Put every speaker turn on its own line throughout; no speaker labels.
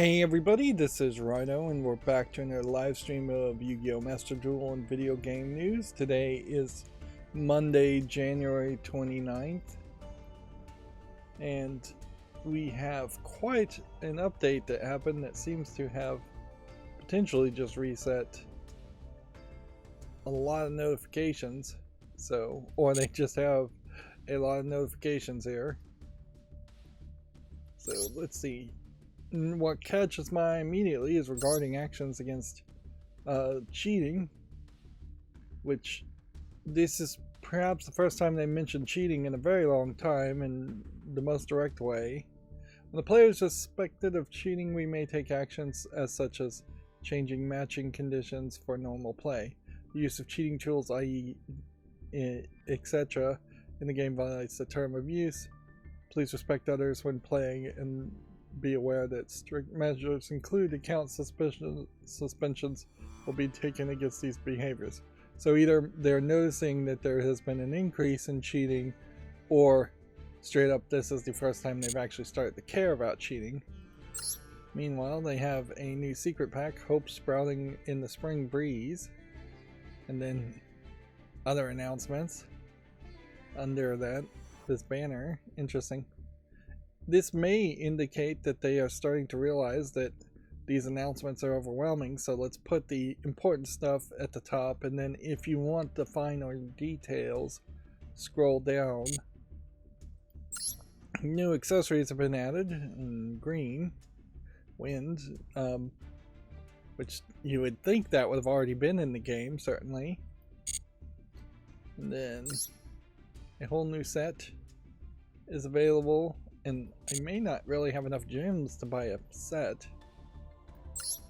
Hey everybody, this is Rydo and we're back to another live stream of Yu-Gi-Oh! Master Duel and video game news. Today is Monday, January 29th, and we have quite an update that happened that seems to have potentially just reset a lot of notifications. Or they just have a lot of notifications here. So let's see. What catches my eye immediately is regarding actions against cheating, which this is perhaps the first time they mentioned cheating in a very long time in the most direct way. When the player is suspected of cheating, we may take actions such as changing matching conditions for normal play. The use of cheating tools, i.e. etc. in the game violates the term of use. Please respect others when playing and be aware that strict measures, include account suspensions, will be taken against these behaviors. So either they're noticing that there has been an increase in cheating, or straight up this is the first time they've actually started to care about cheating. Meanwhile, they have a new secret pack, Hope Sprouting in the Spring Breeze, and then other announcements under this banner. Interesting. This may indicate that they are starting to realize that these announcements are overwhelming, so let's put the important stuff at the top, and then if you want the finer details, scroll down. New accessories have been added in green, wind, which you would think that would have already been in the game, certainly. And then a whole new set is available. And I may not really have enough gems to buy a set.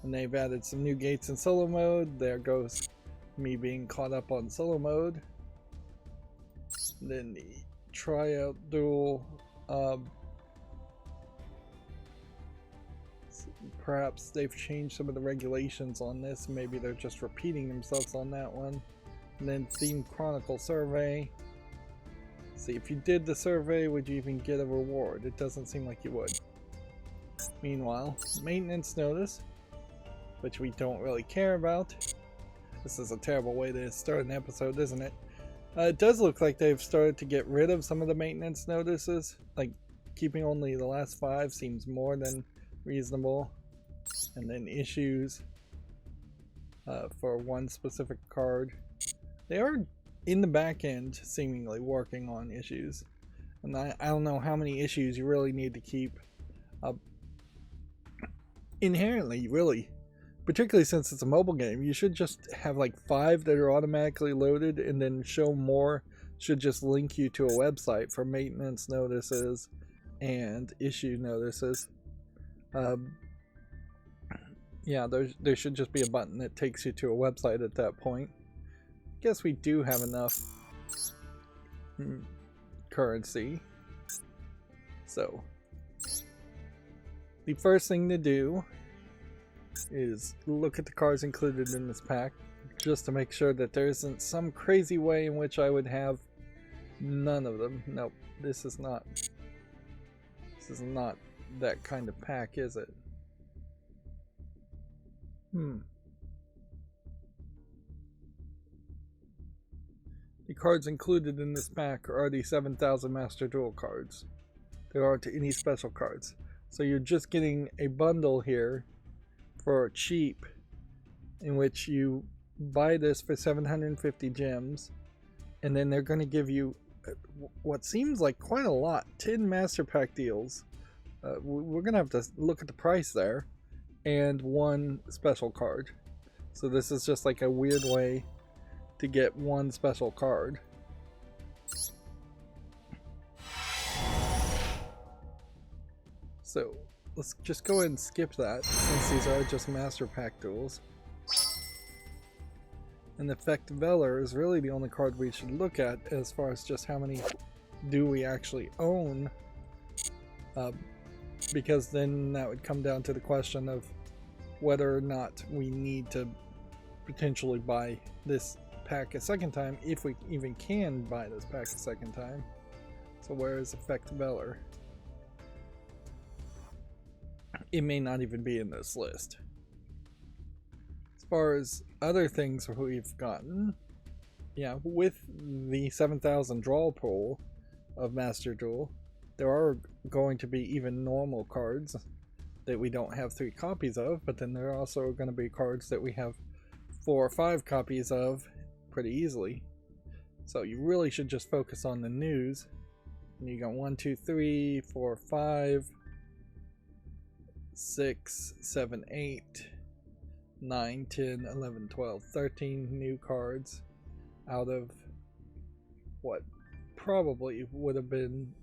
And they've added some new gates in solo mode. There goes me being caught up on solo mode. And then the tryout duel. Perhaps they've changed some of the regulations on this. Maybe they're just repeating themselves on that one. And then Theme Chronicle Survey. See, if you did the survey, would you even get a reward? It doesn't seem like you would. Meanwhile, maintenance notice, which we don't really care about. This is a terrible way to start an episode, isn't it? It does look like they've started to get rid of some of the maintenance notices. Like, keeping only the last 5 seems more than reasonable. And then issues for one specific card. They are in the back end seemingly working on issues, and I don't know how many issues you really need to keep inherently, really, particularly since it's a mobile game. You should just have like 5 that are automatically loaded, and then show more should just link you to a website for maintenance notices and issue notices. Yeah, there should just be a button that takes you to a website at that point. Guess we do have enough currency. So the first thing to do is look at the cards included in this pack, just to make sure that there isn't some crazy way in which I would have none of them. Nope, this is not that kind of pack, is it? The cards included in this pack are the 7,000 Master Duel cards. There aren't any special cards. So you're just getting a bundle here for cheap, in which you buy this for 750 gems, and then they're going to give you what seems like quite a lot, 10 Master Pack deals. We're going to have to look at the price there, and 1 special card. So this is just like a weird way to get 1 special card. So let's just go ahead and skip that, since these are just Master Pack duels. And Effect Veller is really the only card we should look at as far as just how many do we actually own, because then that would come down to the question of whether or not we need to potentially buy this pack a second time, if we even can buy this pack a second time. So where is Effect Veller? it may not even be in this list. As far as other things we've gotten, yeah, with the 7,000 draw pool of Master Duel, there are going to be even normal cards that we don't have 3 copies of, but then there are also going to be cards that we have 4 or 5 copies of pretty easily. So you really should just focus on the news. And you got 1, 2, 3, 4, 5, 6, 7, 8, 9, 10, 11, 12, 13 new cards out of what probably would have been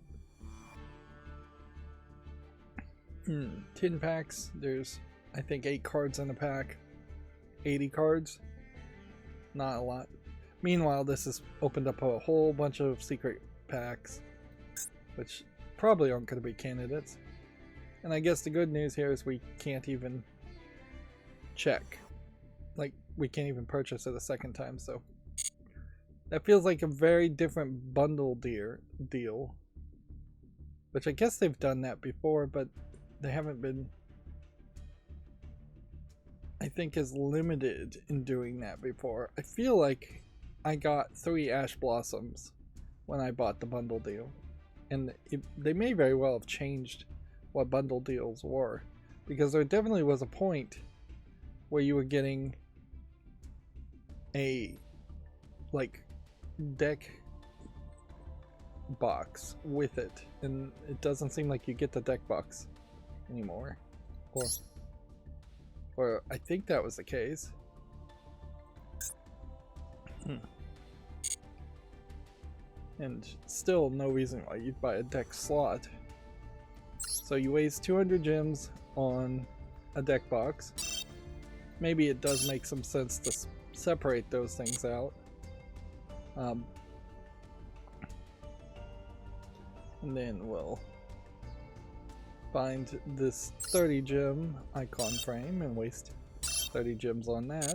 10 packs. There's, I think, 8 cards in a pack. 80 cards. Not a lot. Meanwhile, this has opened up a whole bunch of secret packs, which probably aren't going to be candidates. And I guess the good news here is we can't even check. Like, we can't even purchase it a second time, so that feels like a very different bundle deal. Which I guess they've done that before, but they haven't been, I think, as limited in doing that before. I feel like I got 3 Ash Blossoms when I bought the bundle deal. And they may very well have changed what bundle deals were. Because there definitely was a point where you were getting a, like, deck box with it. And it doesn't seem like you get the deck box anymore. Or I think that was the case. And still no reason why you'd buy a deck slot. So you waste 200 gems on a deck box. Maybe it does make some sense to separate those things out. And then we'll find this 30 gem icon frame and waste 30 gems on that.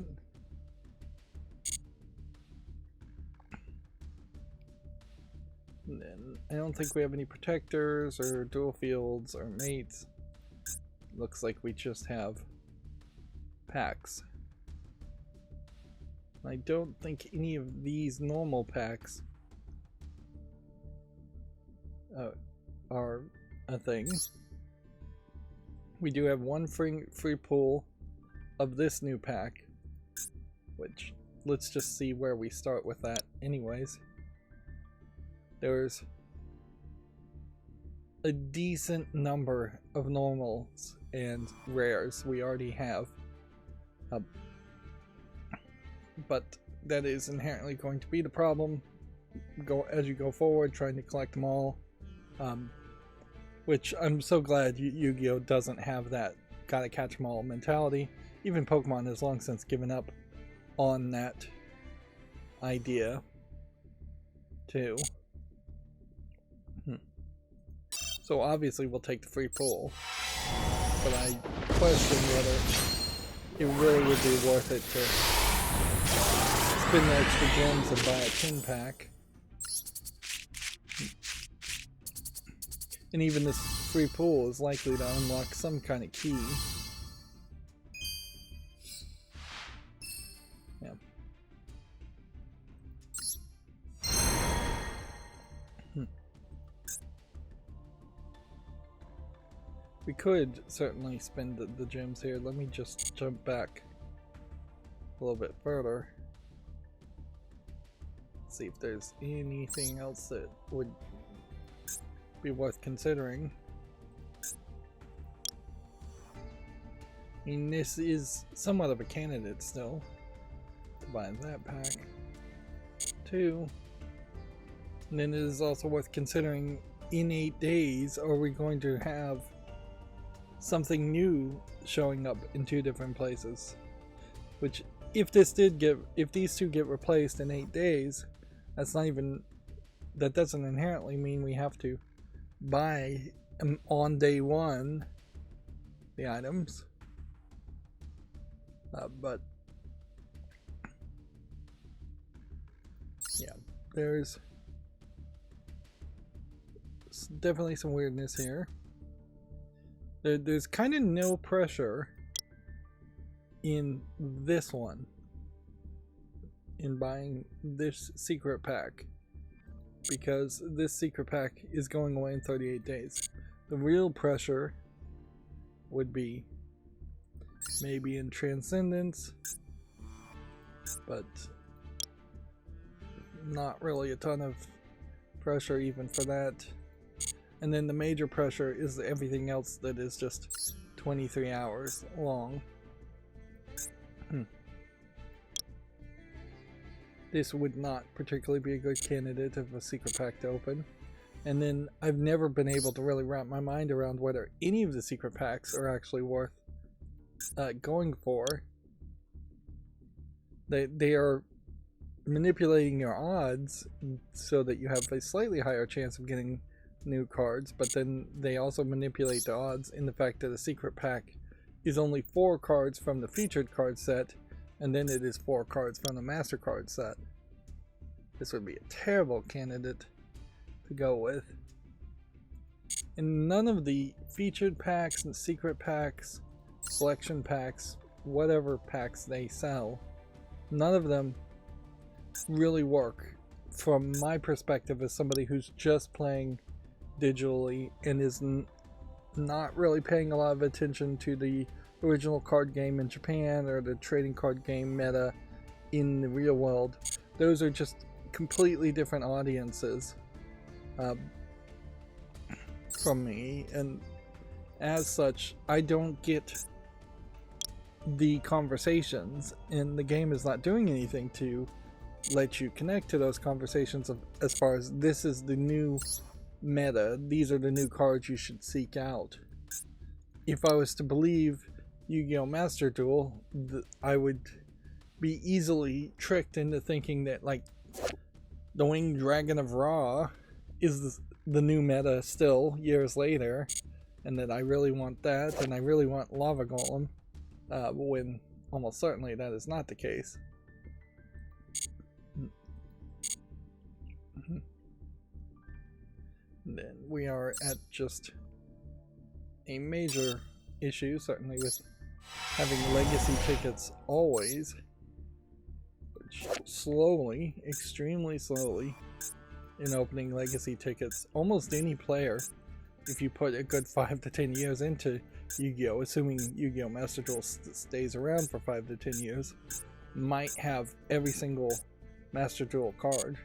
And then I don't think we have any protectors or dual fields or mates. Looks like we just have packs. I don't think any of these normal packs are a thing. We do have one free pull of this new pack, which let's just see where we start with that anyways. There's a decent number of normals and rares we already have, but that is inherently going to be the problem as you go forward trying to collect them all, which I'm so glad Yu-Gi-Oh! Doesn't have that gotta catch them all mentality. Even Pokemon has long since given up on that idea too. So obviously we'll take the free pull, but I question whether it really would be worth it to spend the extra gems and buy a 10 pack. And even this free pull is likely to unlock some kind of key. Yeah. We could certainly spend the gems here. Let me just jump back a little bit further. See if there's anything else that would be worth considering. I mean, this is somewhat of a candidate still. Buy that pack too. And then it is also worth considering, in 8 days are we going to have something new showing up in 2 different places? Which, if these two get replaced in 8 days, that doesn't inherently mean we have to buy on day 1 the items, but yeah, there's definitely some weirdness here. There's kind of no pressure in this one, in buying this secret pack, because this secret pack is going away in 38 days. The real pressure would be maybe in Transcendence, but not really a ton of pressure even for that. And then the major pressure is everything else that is just 23 hours long. This would not particularly be a good candidate of a secret pack to open. And then I've never been able to really wrap my mind around whether any of the secret packs are actually worth going for. They are manipulating your odds so that you have a slightly higher chance of getting new cards, but then they also manipulate the odds in the fact that a secret pack is only 4 cards from the featured card set, and then it is 4 cards from the master card set. This would be a terrible candidate to go with. And none of the featured packs and secret packs, selection packs, whatever packs they sell, none of them really work from my perspective as somebody who's just playing digitally and is not really paying a lot of attention to the original card game in Japan or the trading card game meta in the real world. Those are just completely different audiences from me, and as such I don't get the conversations, and the game is not doing anything to let you connect to those conversations as far as this is the new meta, these are the new cards you should seek out. If I was to believe Yu-Gi-Oh! Master Duel, I would be easily tricked into thinking that like the Winged Dragon of Ra is the new meta still years later, and that I really want that, and I really want Lava Golem, when almost certainly that is not the case. Then we are at just a major issue, certainly with having legacy tickets always, which slowly, extremely slowly, in opening legacy tickets, almost any player, if you put a good 5 to 10 years into Yu-Gi-Oh!, assuming Yu-Gi-Oh! Master Duel stays around for 5 to 10 years, might have every single Master Duel card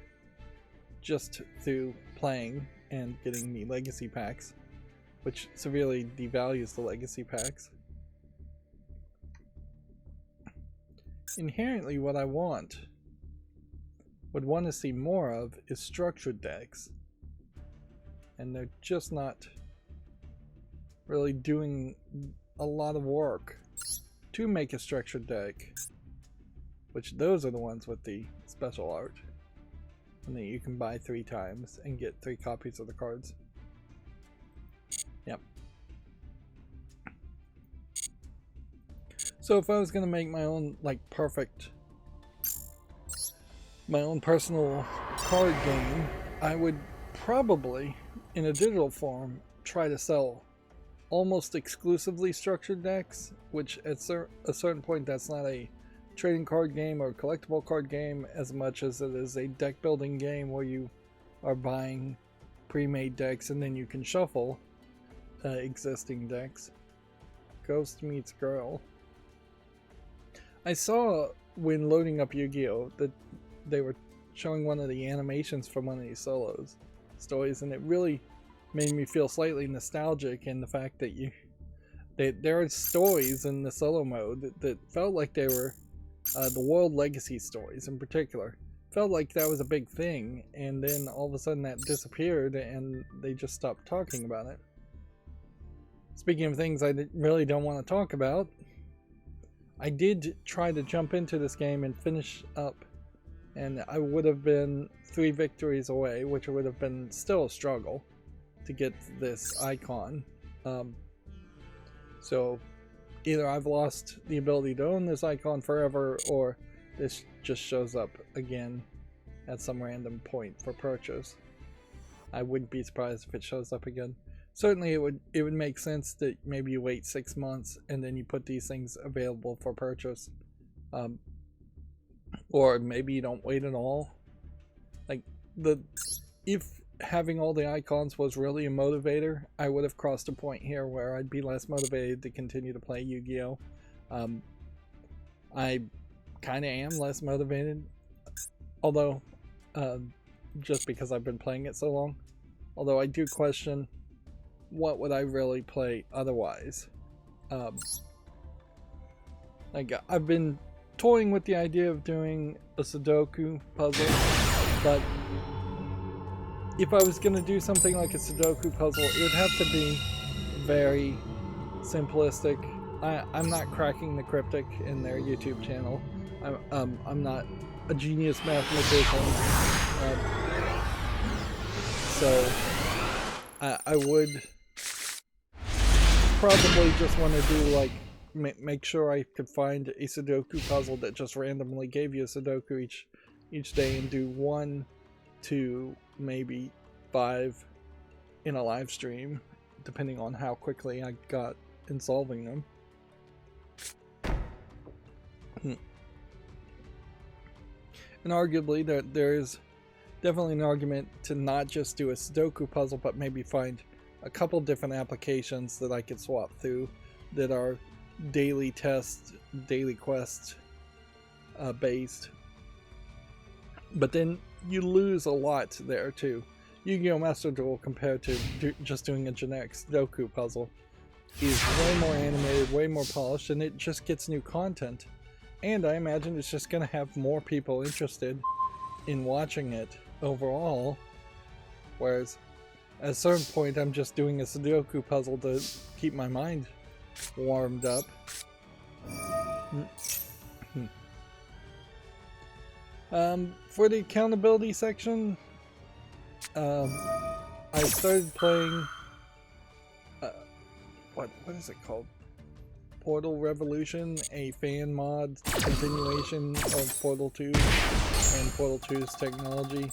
just through playing and getting the legacy packs, which severely devalues the legacy packs. Inherently, what I would want to see more of is structured decks, and they're just not really doing a lot of work to make a structured deck, which those are the ones with the special art, and that you can buy 3 times and get 3 copies of the cards. Yep. So if I was going to make my own my own personal card game, I would probably, in a digital form, try to sell almost exclusively structured decks, which at a certain point that's not a trading card game or collectible card game as much as it is a deck building game where you are buying pre-made decks and then you can shuffle existing decks. Ghost meets girl. I saw when loading up Yu-Gi-Oh! That they were showing one of the animations from one of these stories, and it really made me feel slightly nostalgic in the fact that there are stories in the solo mode that felt like they were the World Legacy stories in particular. Felt like that was a big thing, and then all of a sudden that disappeared and they just stopped talking about it. Speaking of things I really don't want to talk about, I did try to jump into this game and finish up, and I would have been 3 victories away, which would have been still a struggle to get this icon. So either I've lost the ability to own this icon forever, or this just shows up again at some random point for purchase. I wouldn't be surprised if it shows up again. certainly it would make sense that maybe you wait 6 months and then you put these things available for purchase, or maybe you don't wait at all. Like if having all the icons was really a motivator, I would have crossed a point here where I'd be less motivated to continue to play Yu-Gi-Oh. I kind of am less motivated, although just because I've been playing it so long. Although I do question, what would I really play otherwise? Like, I've been toying with the idea of doing a Sudoku puzzle, but if I was going to do something like a Sudoku puzzle, it would have to be very simplistic. I'm not cracking the cryptic in their YouTube channel. I'm not a genius mathematician. So I would probably just want to do, like, make sure I could find a Sudoku puzzle that just randomly gave you a Sudoku each day, and do 1 to maybe 5 in a live stream, depending on how quickly I got in solving them. And arguably there is definitely an argument to not just do a Sudoku puzzle, but maybe find a couple different applications that I could swap through that are daily test, daily quest based. But then you lose a lot there too. Yu-Gi-Oh! Master Duel, compared to just doing a generic Sudoku puzzle, is way more animated, way more polished, and it just gets new content. And I imagine it's just going to have more people interested in watching it overall. Whereas at a certain point, I'm just doing a Sudoku puzzle to keep my mind warmed up. For the accountability section, I started playing what is it called? Portal Revolution, a fan mod continuation of Portal 2 and Portal 2's technology.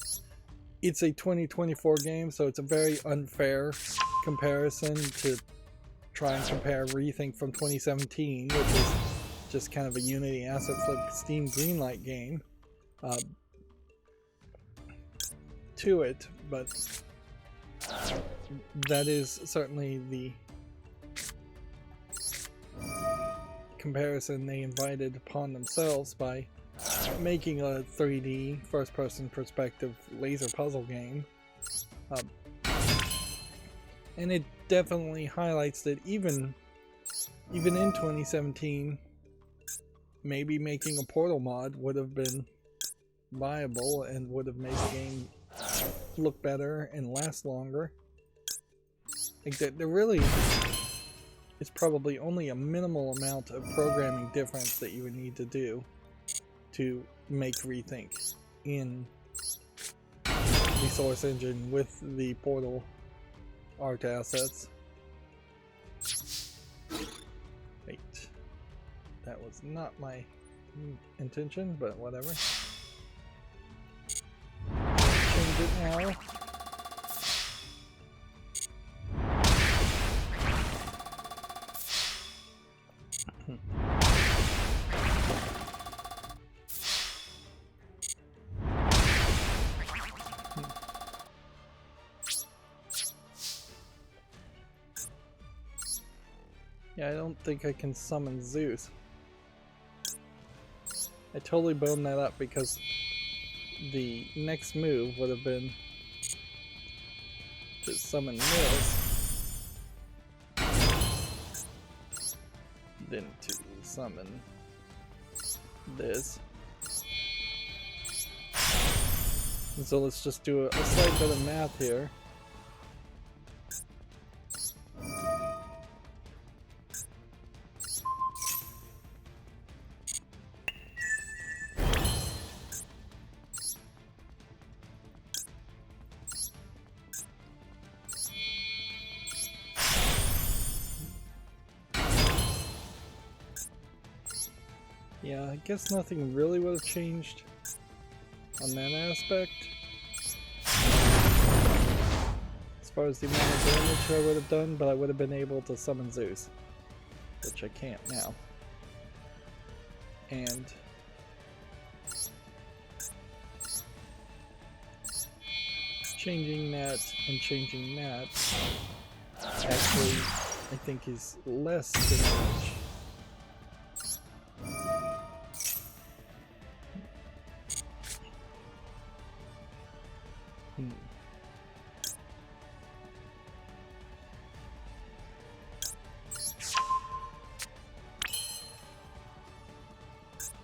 It's a 2024 game, so it's a very unfair comparison to try and compare Rethink from 2017, which is just kind of a Unity asset flip Steam Greenlight game, to it, but that is certainly the comparison they invited upon themselves by making a 3D first-person perspective laser puzzle game. And it definitely highlights that even in 2017, maybe making a Portal mod would have been viable and would have made the game look better and last longer. Like, there really is probably only a minimal amount of programming difference that you would need to do to make Rethink in the Source engine with the Portal art assets. Wait, that was not my intention, but whatever. Change it now. Yeah, I don't think I can summon Zeus. I totally boned that up because the next move would have been to summon this, then to summon this. And so let's just do a slight bit of math here. Yeah, I guess nothing really would have changed on that aspect. As far as the amount of damage I would have done, but I would have been able to summon Zeus, which I can't now. And changing that and changing that actually I think is less damage.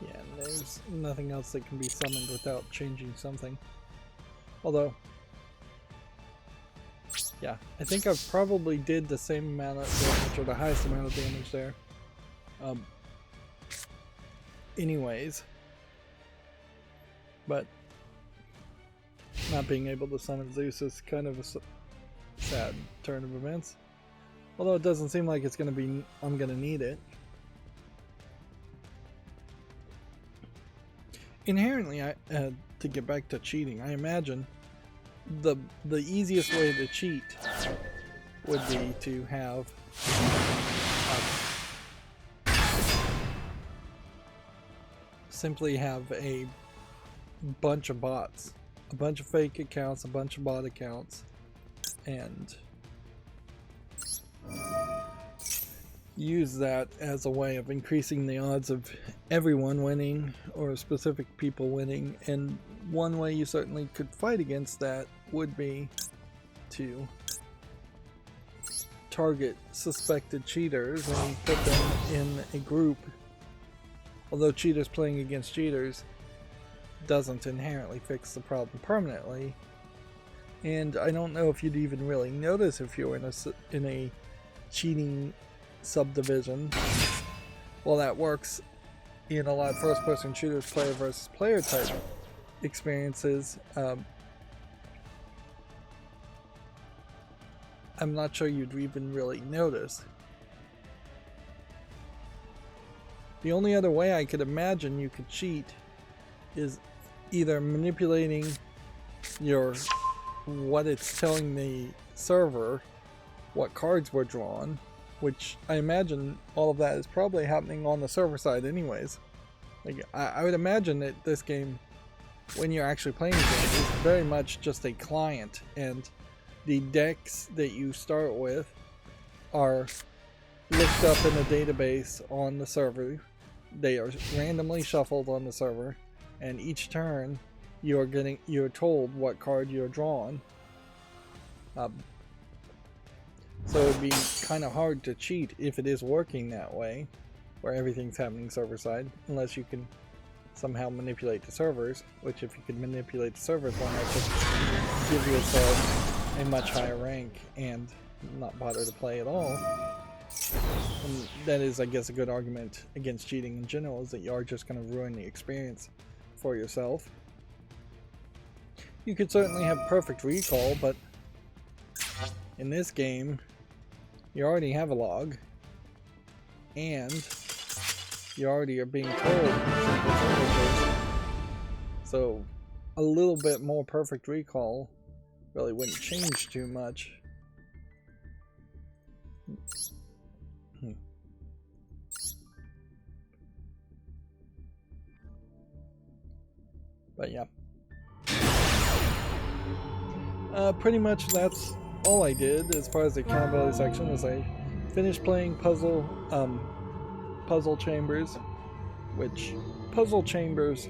Yeah, and there's nothing else that can be summoned without changing something. Although, yeah, I think I probably did the same amount of damage, or the highest amount of damage there. Anyways, but not being able to summon Zeus is kind of a sad turn of events. Although it doesn't seem like it's going to be, I'm going to need it. Inherently, to get back to cheating, I imagine the easiest way to cheat would be to have simply have a bunch of bots, a bunch of fake accounts, a bunch of bot accounts, and use that as a way of increasing the odds of everyone winning or specific people winning. And one way you certainly could fight against that would be to target suspected cheaters and put them in a group. Although cheaters playing against cheaters doesn't inherently fix the problem permanently, and I don't know if you'd even really notice if you were in a cheating subdivision. Well, that works in a lot of first-person shooters, player versus player type experiences. I'm not sure you'd even really notice. The only other way I could imagine you could cheat is either manipulating what it's telling the server, what cards were drawn, which I imagine all of that is probably happening on the server side anyways. Like, I would imagine that this game, when you're actually playing the game, is very much just a client, and the decks that you start with are looked up in a database on the server. They are randomly shuffled on the server, and each turn you're told what card you're drawn. So it'd be kind of hard to cheat if it is working that way, where everything's happening server side, unless you can somehow manipulate the servers, which if you could manipulate the servers, why not just give yourself a much higher rank and not bother to play at all. And that is, I guess, a good argument against cheating in general, is that you are just going to ruin the experience for yourself. You could certainly have perfect recall, but in this game, you already have a log, and you already are being told some percentages. So a little bit more perfect recall really wouldn't change too much. But yeah. Pretty much that's all I did as far as the accountability section. Is I finished playing Puzzle Chambers, which Puzzle Chambers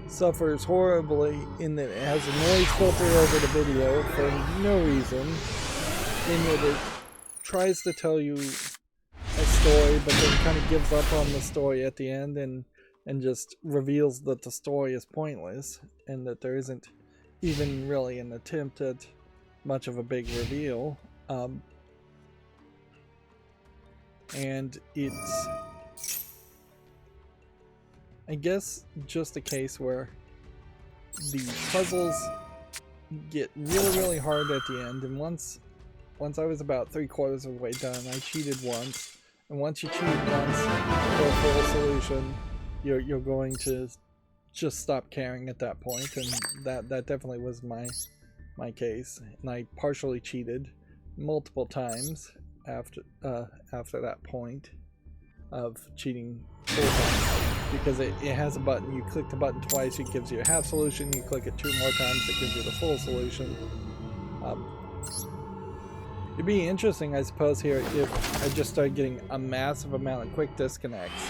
suffers horribly in that it has a noise filter over the video for no reason, in that it tries to tell you a story but then kind of gives up on the story at the end and just reveals that the story is pointless and that there isn't even really an attempt at much of a big reveal. And it's, I guess, just a case where the puzzles get really hard at the end, and once I was about 3/4 of the way done, I cheated once, and once you cheat once for a full solution, you're going to just stop caring at that point, and that definitely was my my case, and I partially cheated multiple times after that point of cheating full time, because it has a button. You click the button twice, it gives you a half solution. You click it 2 more times, it gives you the full solution. It'd be interesting, I suppose, here if I just started getting a massive amount of quick disconnects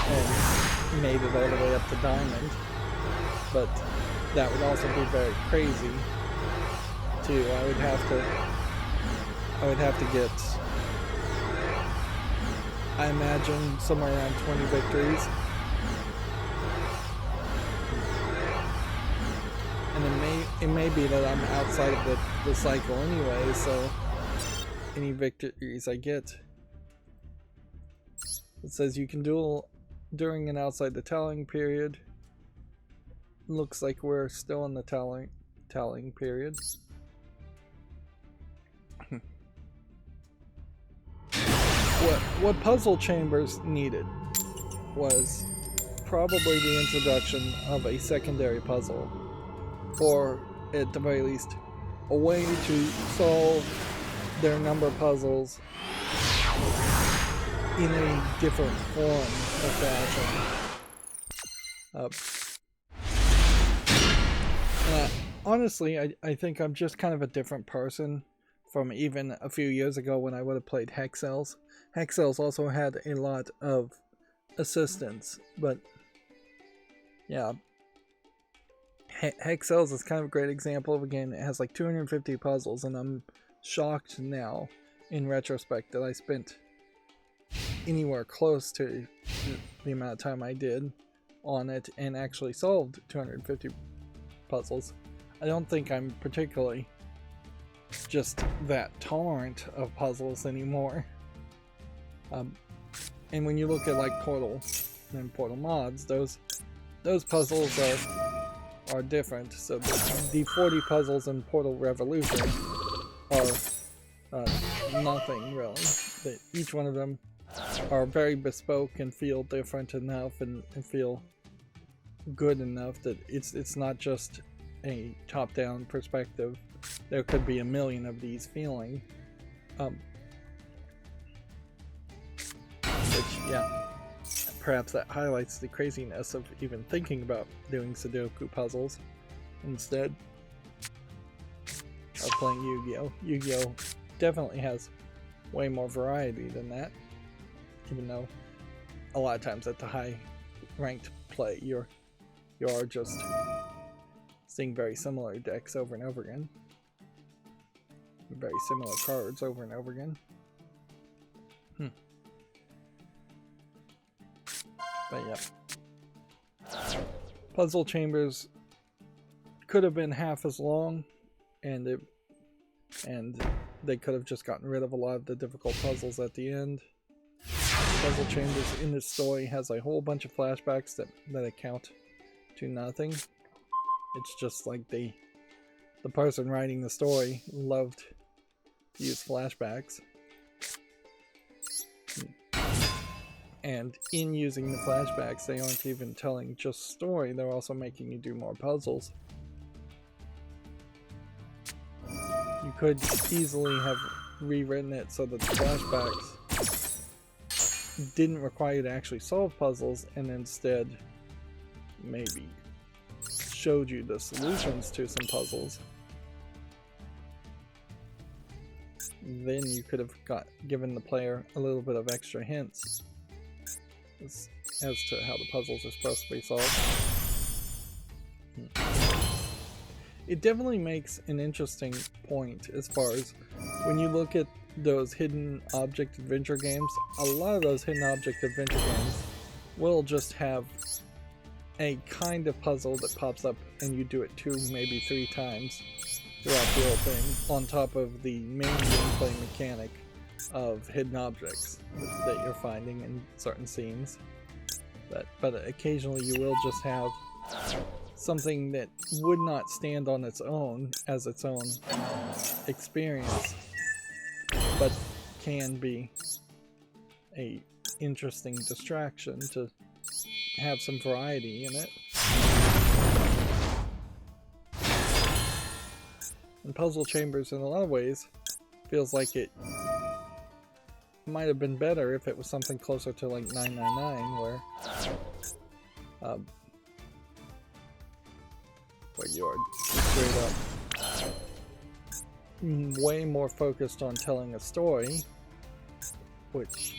and made it all the way up to diamond, but that would also be very crazy too. I would have to get, I imagine, somewhere around 20 victories. And it may be that I'm outside of the cycle anyway, so any victories I get. It says you can duel during and outside the tallying period. Looks like we're still in the tallying period. What puzzle chambers needed was probably the introduction of a secondary puzzle, or at the very least a way to solve their number puzzles in a different form of fashion. Honestly, I think I'm just kind of a different person from even a few years ago when I would have played Hexels. Hexels also had a lot of assistance, but yeah, Hexels is kind of a great example of a game that has like 250 puzzles, and I'm shocked now in retrospect that I spent anywhere close to the amount of time I did on it and actually solved 250 puzzles. I don't think I'm particularly just that tolerant of puzzles anymore. And when you look at like Portal and Portal mods, those puzzles are different. So the 40 puzzles in Portal Revolution are nothing really. Each one of them are very bespoke and feel different enough and feel good enough that it's not just a top-down perspective. There could be a million of these feeling. Which, yeah, perhaps that highlights the craziness of even thinking about doing Sudoku puzzles instead of playing Yu-Gi-Oh! Yu-Gi-Oh! Definitely has way more variety than that, even though a lot of times at the high ranked play you are just seeing very similar decks over and over again, very similar cards over and over again. But yeah, puzzle chambers could have been half as long, and they could have just gotten rid of a lot of the difficult puzzles at the end. Puzzle chambers in this story has a whole bunch of flashbacks that account to nothing. It's just like the person writing the story loved to use flashbacks. And in using the flashbacks, they aren't even telling just story, they're also making you do more puzzles. You could easily have rewritten it so that the flashbacks didn't require you to actually solve puzzles, and instead maybe showed you the solutions to some puzzles. Then you could have given the player a little bit of extra hints as to how the puzzles are supposed to be solved. It definitely makes an interesting point as far as when you look at those hidden object adventure games. A lot of those hidden object adventure games will just have a kind of puzzle that pops up and you do it 2, maybe 3 times throughout the whole thing, on top of the main gameplay mechanic of hidden objects that you're finding in certain scenes. But occasionally you will just have something that would not stand on its own as its own experience, but can be a interesting distraction to have some variety in it. And Puzzle Chambers, in a lot of ways, feels like it might have been better if it was something closer to like 999, where you are straight up way more focused on telling a story, which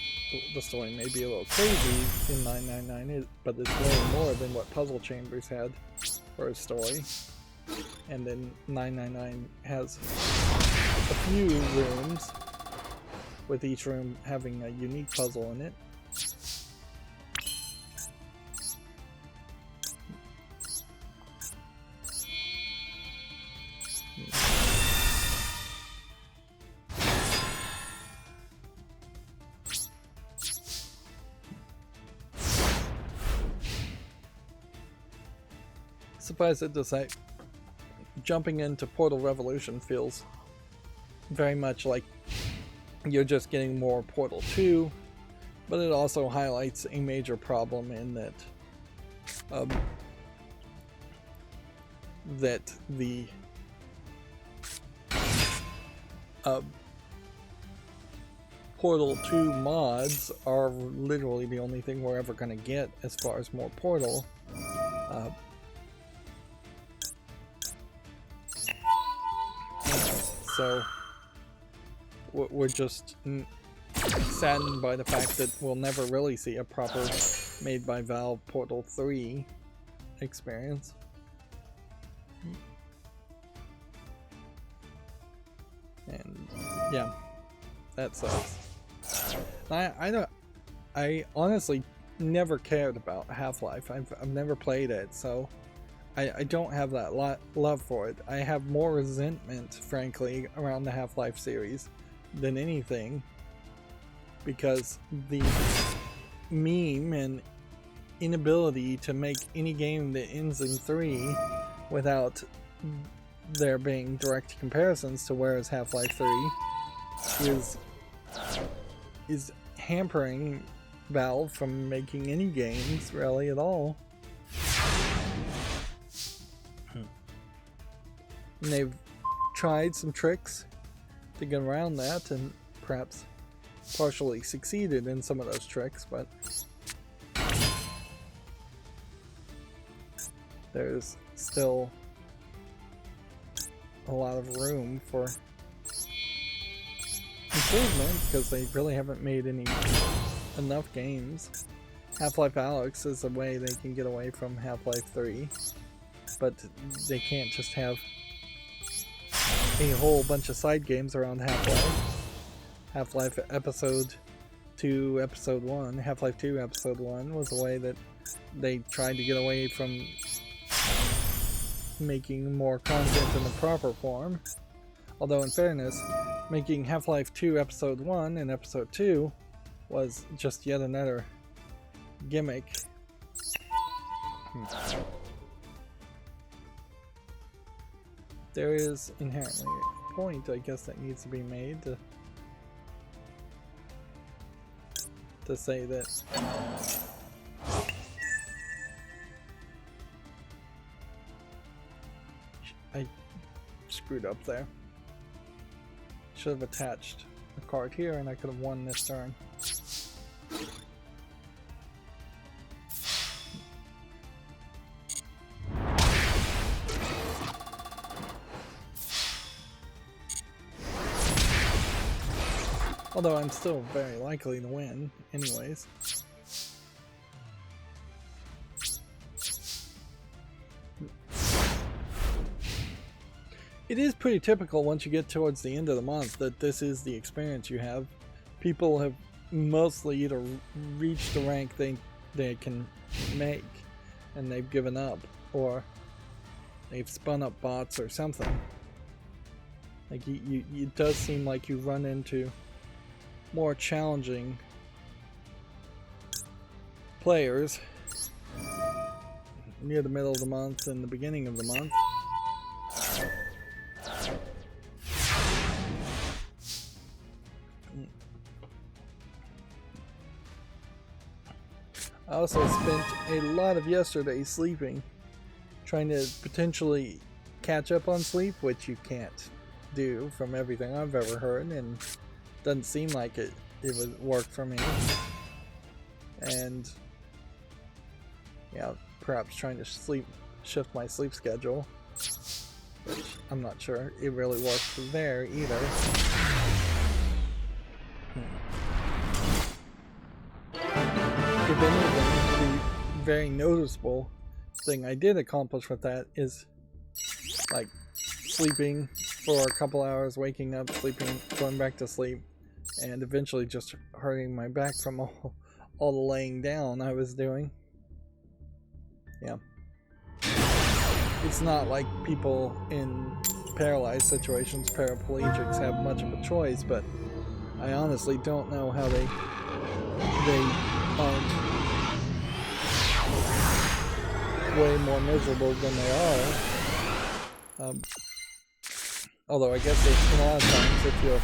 the story may be a little crazy in 999, but it's way more than what Puzzle Chambers had for a story. And then 999 has a few rooms, with each room having a unique puzzle in it. Suffice it to say, jumping into Portal Revolution feels very much like you're just getting more Portal 2, but it also highlights a major problem in that the Portal 2 mods are literally the only thing we're ever going to get as far as more Portal. So we're just saddened by the fact that we'll never really see a proper made by Valve Portal 3 experience. And yeah, that sucks. I honestly never cared about Half-Life. I've never played it, so I don't have that love for it. I have more resentment, frankly, around the Half-Life series than anything, because the meme and inability to make any game that ends in 3 without there being direct comparisons to whereas Half-Life 3 is hampering Valve from making any games really at all. And they've tried some tricks to get around that and perhaps partially succeeded in some of those tricks, but there's still a lot of room for improvement because they really haven't made enough games. Half-Life Alyx is a way they can get away from Half-Life 3, but they can't just have a whole bunch of side games around Half-Life. Half-Life Episode 2, Episode 1, Half-Life 2, Episode 1 was a way that they tried to get away from making more content in the proper form. Although in fairness, making Half-Life 2 Episode 1 and Episode 2 was just yet another gimmick. There is inherently a point, I guess, that needs to be made to say that I screwed up there. Should have attached a card here and I could have won this turn. Although I'm still very likely to win, anyways. It is pretty typical once you get towards the end of the month that this is the experience you have. People have mostly either reached the rank they can make and they've given up, or they've spun up bots or something. Like it does seem like you run into more challenging players near the middle of the month and the beginning of the month. I also spent a lot of yesterday sleeping, trying to potentially catch up on sleep, which you can't do from everything I've ever heard, and doesn't seem like it would work for me. And yeah, perhaps trying to shift my sleep schedule, which I'm not sure it really works there either. If anything, the very noticeable thing I did accomplish with that is like sleeping for a couple hours, waking up, sleeping, going back to sleep, and eventually just hurting my back from all the laying down I was doing. Yeah. It's not like people in paralyzed situations, paraplegics, have much of a choice, but I honestly don't know how they aren't way more miserable than they are. Although I guess a lot of times if you're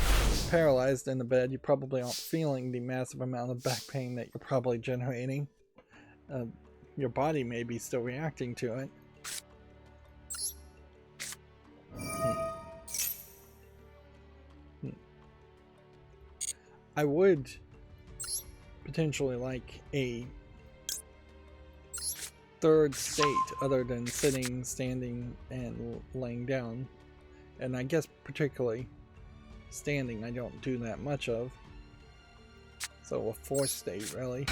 paralyzed in the bed, you probably aren't feeling the massive amount of back pain that you're probably generating. Your body may be still reacting to it. I would potentially like a third state other than sitting, standing, and laying down. And I guess particularly standing I don't do that much of. So a fourth state, really.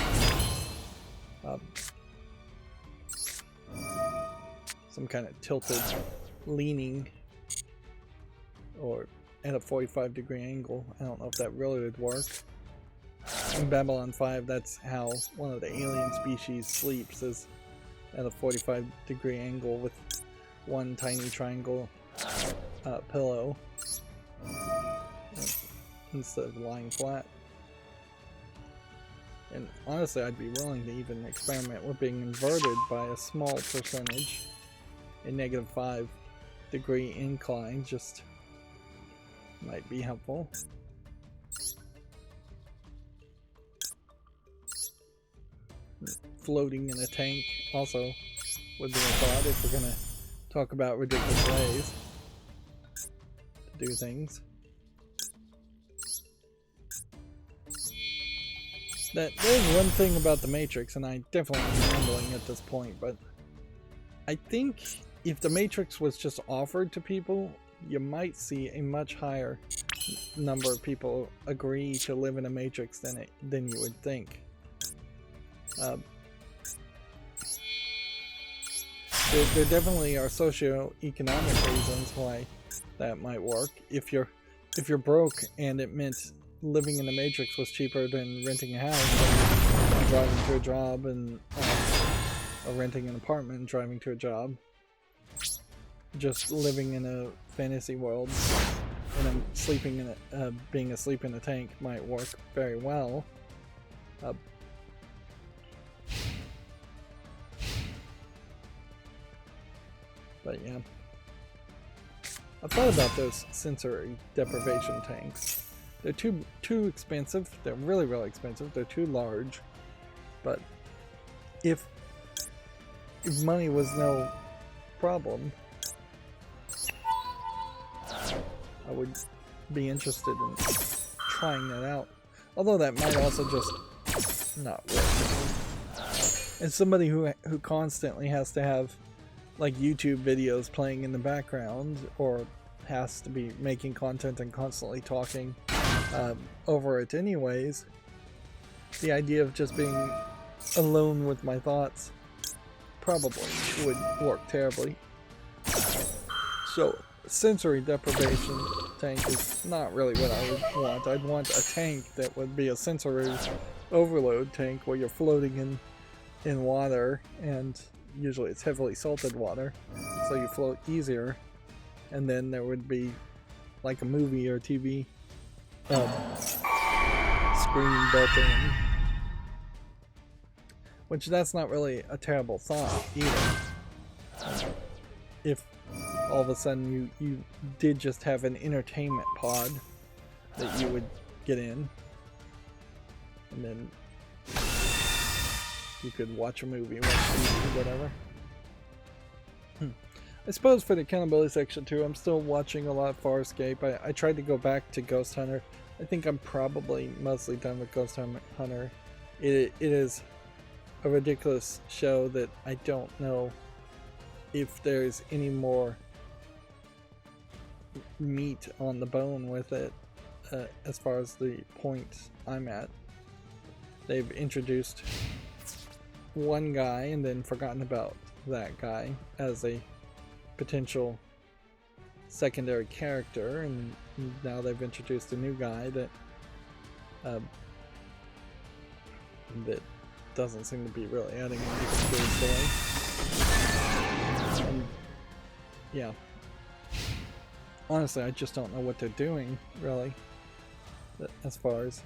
Some kind of tilted leaning or at a 45-degree angle. I don't know if that really would work. In Babylon 5, that's how one of the alien species sleeps, is at a 45-degree angle with one tiny triangle pillow instead of lying flat. And honestly, I'd be willing to even experiment with being inverted by a small percentage in -5-degree incline. Just might be helpful. Floating in a tank also would be a thought if we're gonna talk about ridiculous ways to do things. There's one thing about the Matrix, and I definitely am rambling at this point, but I think if the Matrix was just offered to people, you might see a much higher number of people agree to live in a Matrix than you would think. There definitely are socio-economic reasons why that might work. If you're broke and it meant living in the Matrix was cheaper than renting a house and driving to a job, and or renting an apartment and driving to a job, just living in a fantasy world and sleeping in being asleep in a tank might work very well. But yeah, I've thought about those sensory deprivation tanks. They're too expensive. They're really, really expensive. They're too large. But if money was no problem, I would be interested in trying that out. Although that might also just not work. And somebody who constantly has to have like YouTube videos playing in the background, or has to be making content and constantly talking over it anyways, the idea of just being alone with my thoughts probably would work terribly. So sensory deprivation tank is not really what I would want. I'd want a tank that would be a sensory overload tank where you're floating in water, and usually it's heavily salted water, so you float easier, and then there would be like a movie or TV screen built in, which that's not really a terrible thought either. If all of a sudden you did just have an entertainment pod that you would get in, and then you could watch a movie, watch TV, whatever. I suppose for the accountability section too, I'm still watching a lot of Farscape. I tried to go back to Ghost Hunter. I think I'm probably mostly done with Ghost Hunter. It is a ridiculous show that I don't know if there's any more meat on the bone with it as far as the point I'm at. They've introduced one guy and then forgotten about that guy as a potential secondary character, and now they've introduced a new guy that that doesn't seem to be really adding anything to the story. And yeah, honestly, I just don't know what they're doing really, as far as,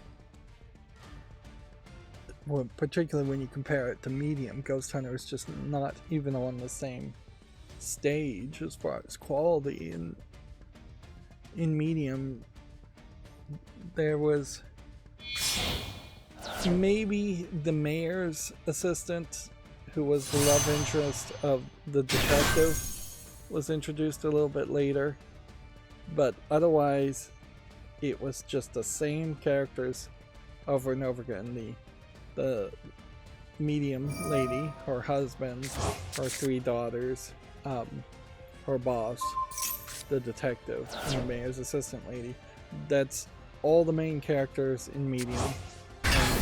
well, particularly when you compare it to Medium. Ghost Hunter is just not even on the same stage as far as quality. And in Medium, there was maybe the mayor's assistant, who was the love interest of the detective, was introduced a little bit later, but otherwise it was just the same characters over and over again. The medium lady, her husband, her 3 daughters, her boss, the detective, and the mayor's assistant lady. That's all the main characters in Medium. And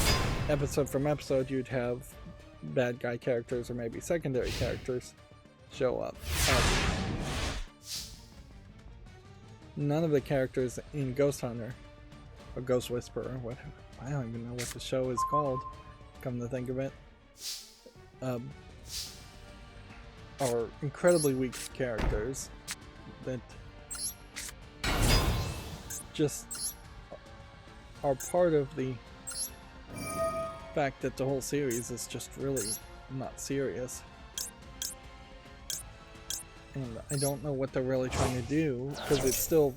episode from episode, you'd have bad guy characters or maybe secondary characters show up. None of the characters in Ghost Hunter, or Ghost Whisperer, whatever, I don't even know what the show is called, come to think of it, are incredibly weak characters that just are part of the fact that the whole series is just really not serious. And I don't know what they're really trying to do, because it's still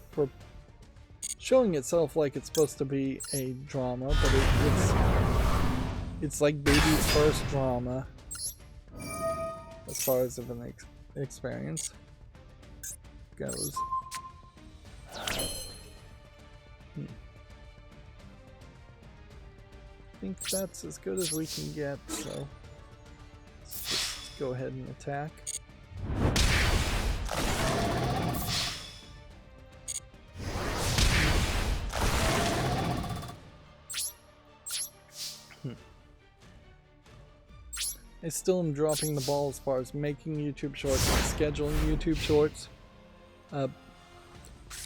showing itself like it's supposed to be a drama, but it's like baby's first drama as far as of an experience goes. I think that's as good as we can get, so let's just go ahead and attack. I still am dropping the ball as far as making YouTube shorts and scheduling YouTube shorts.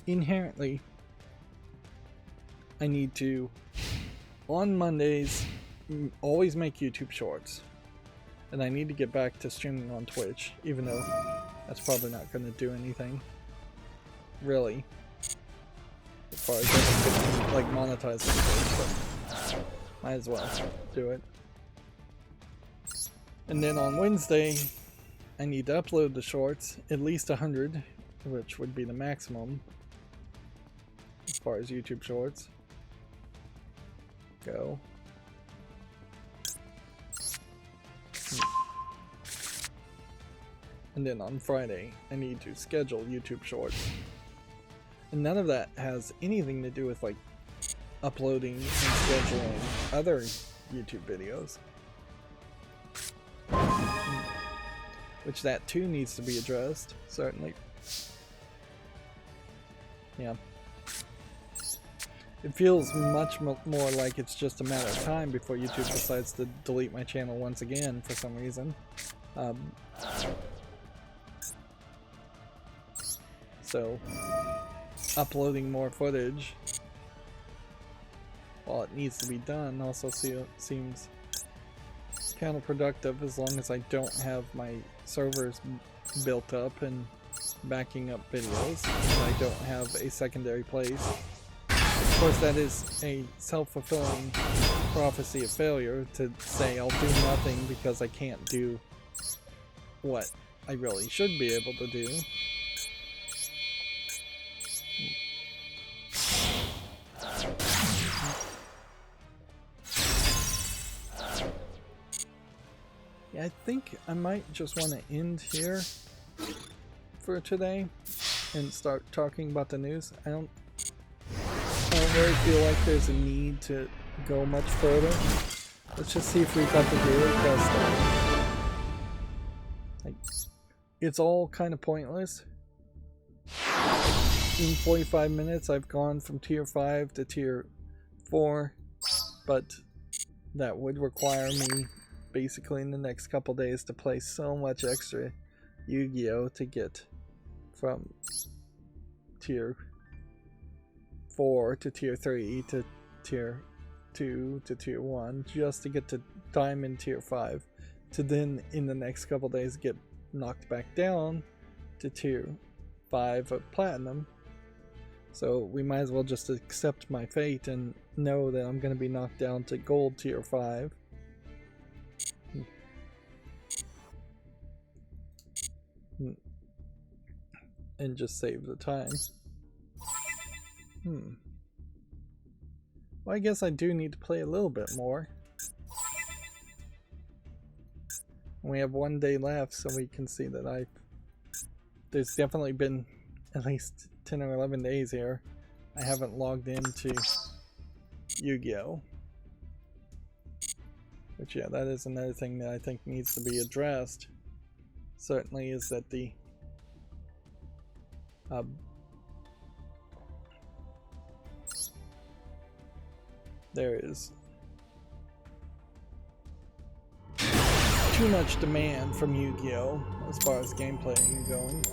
Inherently, I need to, on Mondays, always make YouTube shorts. And I need to get back to streaming on Twitch, even though that's probably not going to do anything, really, as far as like monetizing Twitch, but might as well do it. And then on Wednesday, I need to upload the shorts, at least 100, which would be the maximum as far as YouTube shorts go. And then on Friday, I need to schedule YouTube shorts. And none of that has anything to do with like uploading and scheduling other YouTube videos. Which that too needs to be addressed, certainly. Yeah. It feels much more like it's just a matter of time before YouTube decides to delete my channel once again for some reason. So, uploading more footage, while it needs to be done, also seems counterproductive as long as I don't have my servers built up and backing up videos, and I don't have a secondary place. Of course, that is a self-fulfilling prophecy of failure to say I'll do nothing because I can't do what I really should be able to do. Yeah, I think I might just want to end here for today and start talking about the news. I don't really feel like there's a need to go much further. Let's just see if we got the daily quest done. Like, it's all kind of pointless. In 45 minutes, I've gone from tier 5 to tier 4, but that would require me basically in the next couple days to play so much extra Yu-Gi-Oh! To get from tier 4 to tier 3 to tier 2 to tier 1 just to get to Diamond tier 5 to then in the next couple days get knocked back down to tier 5 of Platinum. So we might as well just accept my fate and know that I'm going to be knocked down to Gold tier 5. And just save the time. Well, I guess I do need to play a little bit more. We have 1 day left, so we can see that there's definitely been at least 10 or 11 days here I haven't logged into Yu-Gi-Oh! Which, yeah, that is another thing that I think needs to be addressed. Certainly is that the there is too much demand from Yu-Gi-Oh! As far as gameplay going.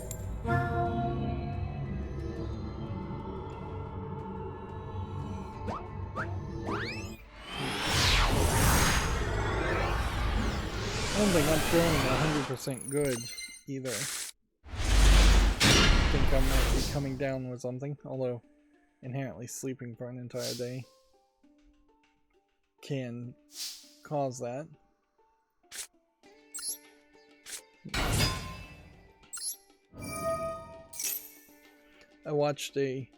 I don't think I'm feeling 100% good either. I think I might be coming down with something, although inherently sleeping for an entire day can cause that. I watched a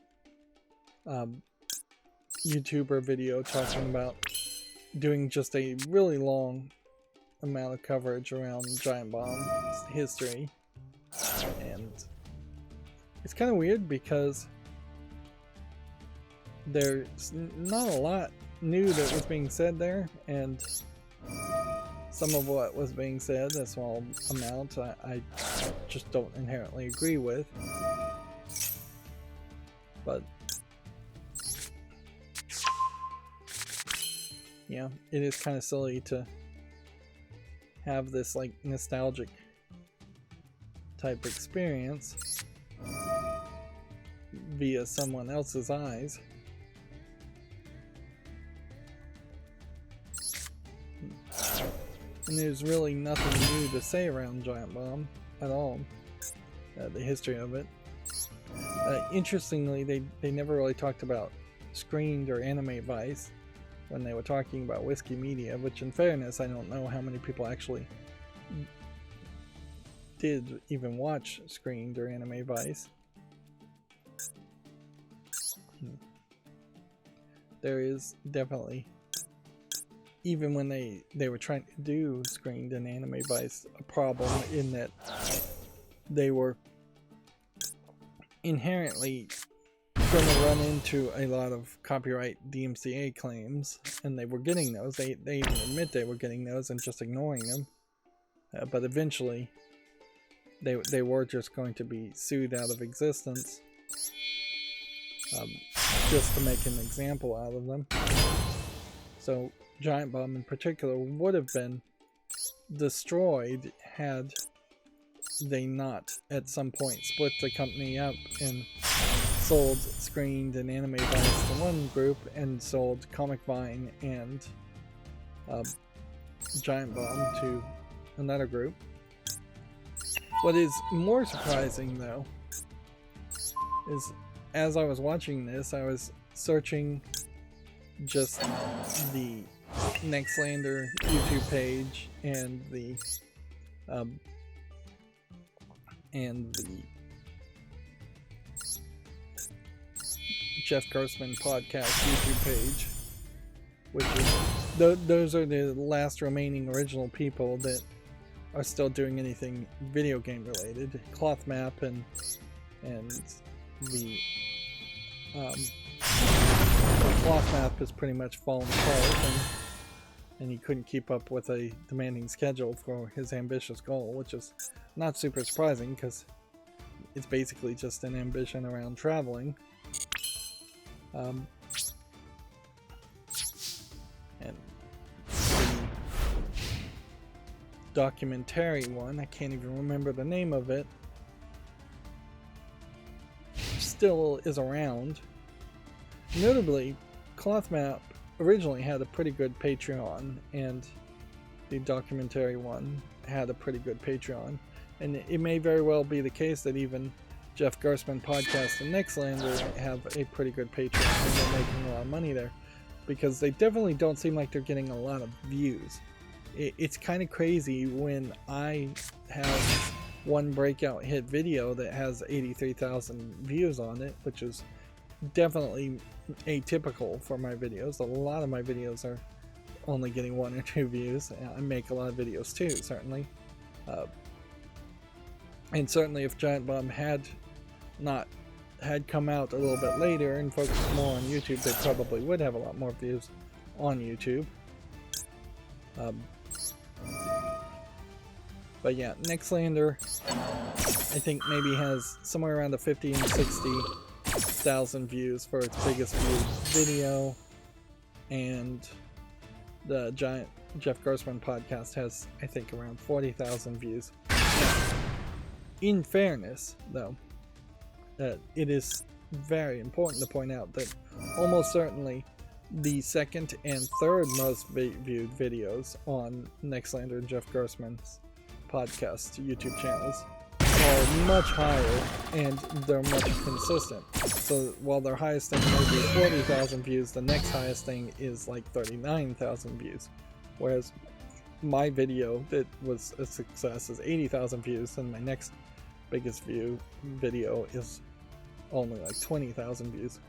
YouTuber video talking about doing just a really long amount of coverage around Giant Bomb's history, and it's kind of weird because there's not a lot new that was being said there, and some of what was being said, a small amount, I just don't inherently agree with. But yeah, it is kind of silly to have this like nostalgic type experience via someone else's eyes. And there's really nothing new to say around Giant Bomb at all. The history of it. Interestingly, they never really talked about Screened or Anime Vice when they were talking about Whiskey Media, which in fairness, I don't know how many people actually did even watch Screened or Anime Vice. There is definitely, even when they were trying to do Screened and Anime Vice, a problem in that they were inherently going to run into a lot of copyright DMCA claims, and they were getting those. They even admit they were getting those and just ignoring them. But eventually, they were just going to be sued out of existence, just to make an example out of them. So Giant Bomb in particular would have been destroyed had they not at some point split the company up and sold Screened and Anime Vice to one group and sold Comic Vine and Giant Bomb to another group. What is more surprising though is as I was watching this, I was searching just the Nextlander YouTube page and the Jeff Grossman podcast YouTube page, which is those are the last remaining original people that are still doing anything video game related. Cloth Map and the Cloth Map has pretty much fallen apart, and he couldn't keep up with a demanding schedule for his ambitious goal, which is not super surprising because it's basically just an ambition around traveling. And the documentary one, I can't even remember the name of it, still is around. Notably, Cloth Map originally had a pretty good Patreon, and the documentary one had a pretty good Patreon. And it may very well be the case that even Jeff Gerstmann Podcast and Nextlander have a pretty good Patreon, and they're making a lot of money there. Because they definitely don't seem like they're getting a lot of views. It's kind of crazy when I have one breakout hit video that has 83,000 views on it, which is definitely atypical for my videos. A lot of my videos are only getting 1 or 2 views. I make a lot of videos too, certainly. And certainly if Giant Bomb had come out a little bit later and focused more on YouTube, they probably would have a lot more views on YouTube. But yeah, Nextlander, I think maybe has somewhere around the 50 and 60,000 views for its biggest viewed video, and the giant Jeff Gerstmann Podcast has, I think, around 40,000 views. Now, in fairness, though, it is very important to point out that almost certainly the second and third most viewed videos on Nextlander and Jeff Gerstmann's podcast YouTube channels are much higher, and they're much consistent. So while their highest thing may be 40,000 views, the next highest thing is like 39,000 views. Whereas my video that was a success is 80,000 views, and my next biggest video is only like 20,000 views.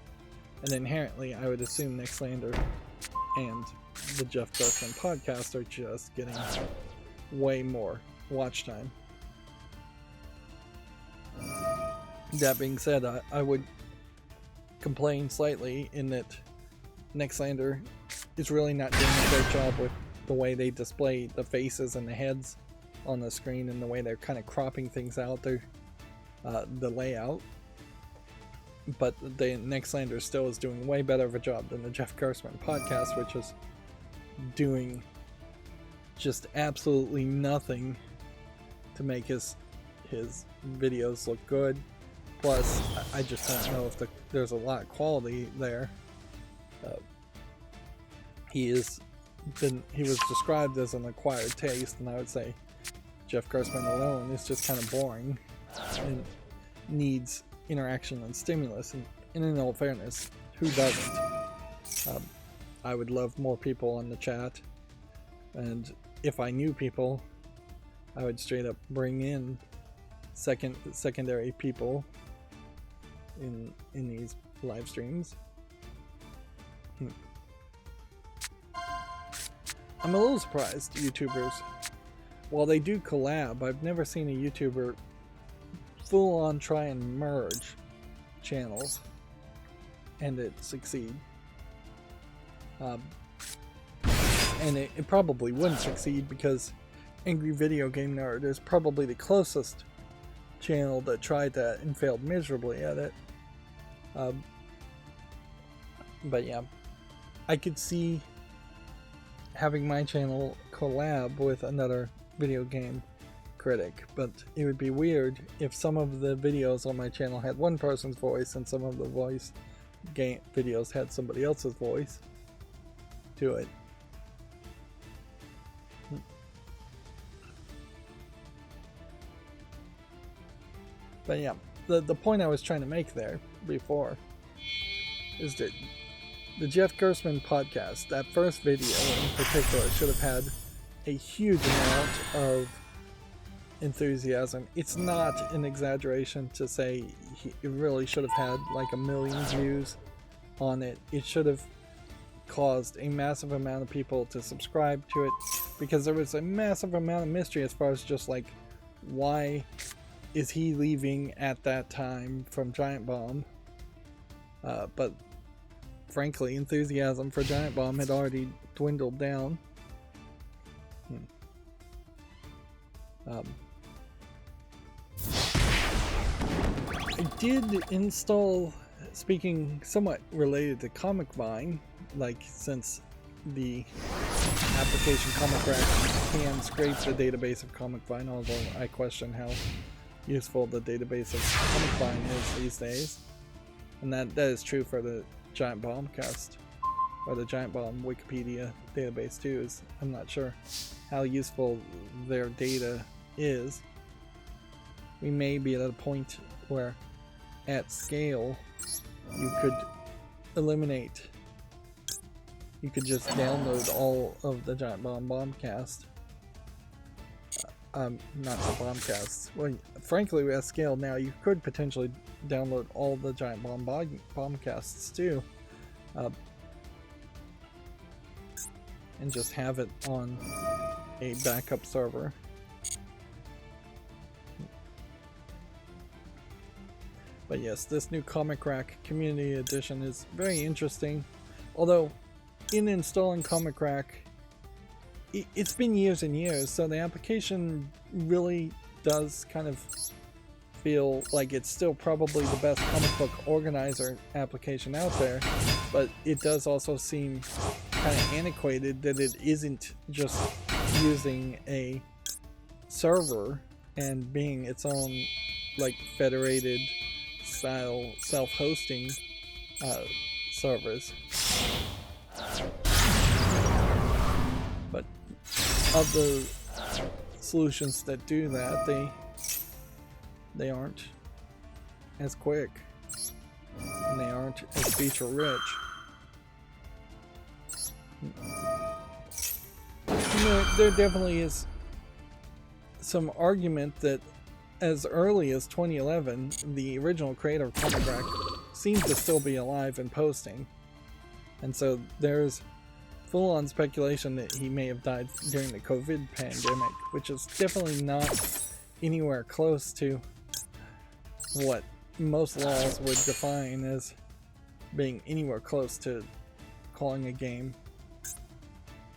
And inherently, I would assume Nextlander and the Jeff Gerstmann Podcast are just getting way more watch time. That being said, I would complain slightly in that Nextlander is really not doing a great job with the way they display the faces and the heads on the screen, and the way they're kind of cropping things out there, the layout. But the Nextlander still is doing way better of a job than the Jeff Gerstmann Podcast, which is doing just absolutely nothing to make his videos look good. Plus, I just don't know if there's a lot of quality there. He was described as an acquired taste, and I would say Jeff Gerstmann alone is just kind of boring and needs interaction and stimulus. And in all fairness, who doesn't? I would love more people on the chat, and if I knew people, I would straight up bring in secondary people in these live streams. I'm a little surprised YouTubers, while they do collab, I've never seen a YouTuber full on try and merge channels and it succeed. And it probably wouldn't succeed because Angry Video Game Nerd is probably the closest channel that tried that and failed miserably at it. But yeah, I could see having my channel collab with another video game critic, but it would be weird if some of the videos on my channel had one person's voice and some of the voice game videos had somebody else's voice to it. But yeah, the point I was trying to make there before is that the Jeff Gerstmann Podcast, that first video in particular, should have had a huge amount of enthusiasm. It's not an exaggeration to say it really should have had like 1 million views on it. It should have caused a massive amount of people to subscribe to it, because there was a massive amount of mystery as far as just like, why is he leaving at that time from Giant Bomb? But frankly, enthusiasm for Giant Bomb had already dwindled down. I did install, speaking somewhat related to Comic Vine, like since the application Comic Rack can scrape the database of Comic Vine, although I question how useful the database of Comic Vine is these days. And that is true for the Giant Bomb cast, or the Giant Bomb Wikipedia database too. I'm not sure how useful their data is. We may be at a point where at scale you could eliminate, you could just download all of the Giant Bomb Bombcast. Not the Bombcasts. Well, frankly, at scale now, you could potentially download all the Giant Bomb Bombcasts too, and just have it on a backup server. But yes, this new Comic Rack Community Edition is very interesting. Although, in installing Comic Rack, it's been years and years, so the application really does kind of feel like it's still probably the best comic book organizer application out there, but it does also seem kind of antiquated that it isn't just using a server and being its own like federated style self-hosting servers. But of the solutions that do that, they aren't as quick and they aren't as feature rich. You know, there definitely is some argument that as early as 2011, the original creator of Comic Rack seems to still be alive and posting. And so there's full-on speculation that he may have died during the COVID pandemic, which is definitely not anywhere close to what most laws would define as being anywhere close to calling a game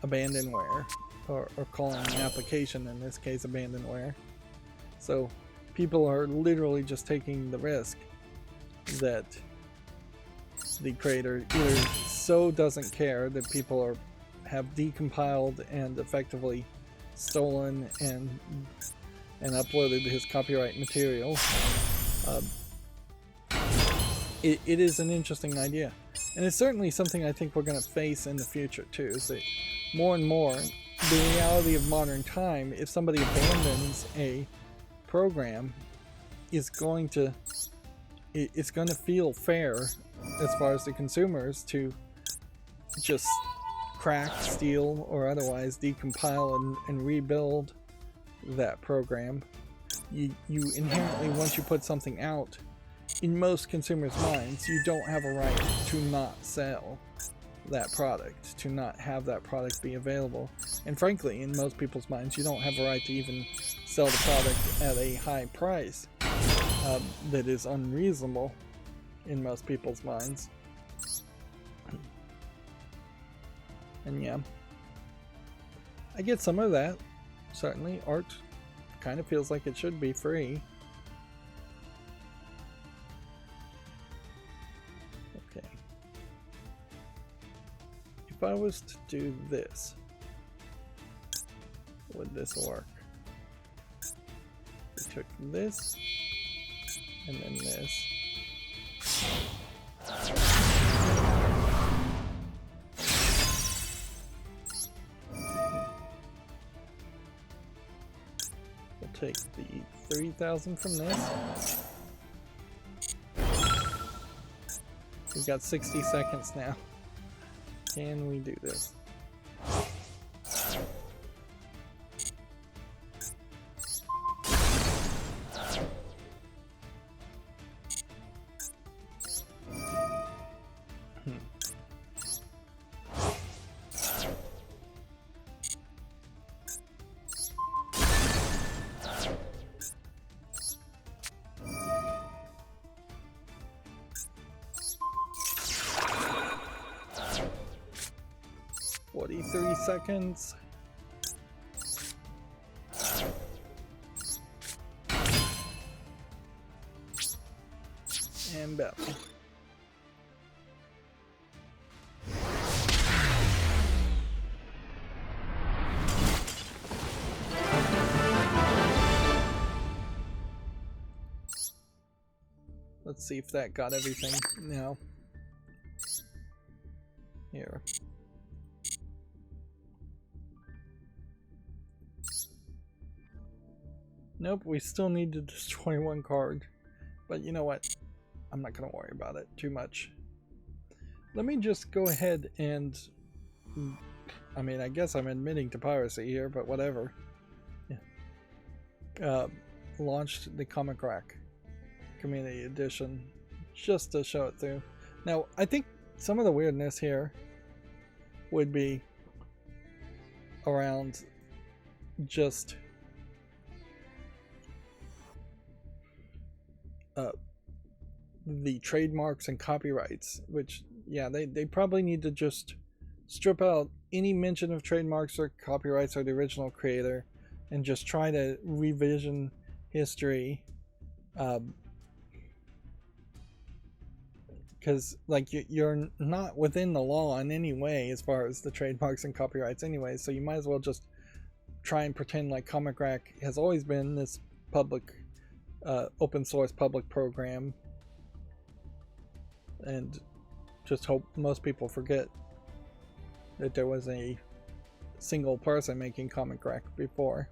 abandonware, or calling an application, in this case, abandonware. So people are literally just taking the risk that the creator either so doesn't care that people have decompiled and effectively stolen and uploaded his copyright material. It is an interesting idea, and it's certainly something I think we're going to face in the future too. Is that more and more the reality of modern time? If somebody abandons a program, it's going to feel fair as far as the consumers to just crack, steal, or otherwise decompile and rebuild that program. You inherently, once you put something out, in most consumers' minds, you don't have a right to not sell that product, to not have that product be available. And frankly, in most people's minds, you don't have a right to even sell the product at a high price that is unreasonable in most people's minds. And yeah, I get some of that. Certainly, art kind of feels like it should be free. Okay. If I was to do this, would this work? We took this, and then this. We'll take the 3,000 from this. We've got 60 seconds now. Can we do this? 33 seconds. And battle. Let's see if that got everything. No. Here. Nope, we still need to destroy one card. But you know what? I'm not going to worry about it too much. Let me just go ahead and... I mean, I guess I'm admitting to piracy here, but whatever. Yeah. Launched the Comic Rack Community Edition just to show it through. Now, I think some of the weirdness here would be around just the trademarks and copyrights, which, yeah, they probably need to just strip out any mention of trademarks or copyrights or the original creator and just try to revision history, because like you're not within the law in any way as far as the trademarks and copyrights anyway, so you might as well just try and pretend like Comic Rack has always been this public open source public program, and just hope most people forget that there was a single person making Comic Rack before.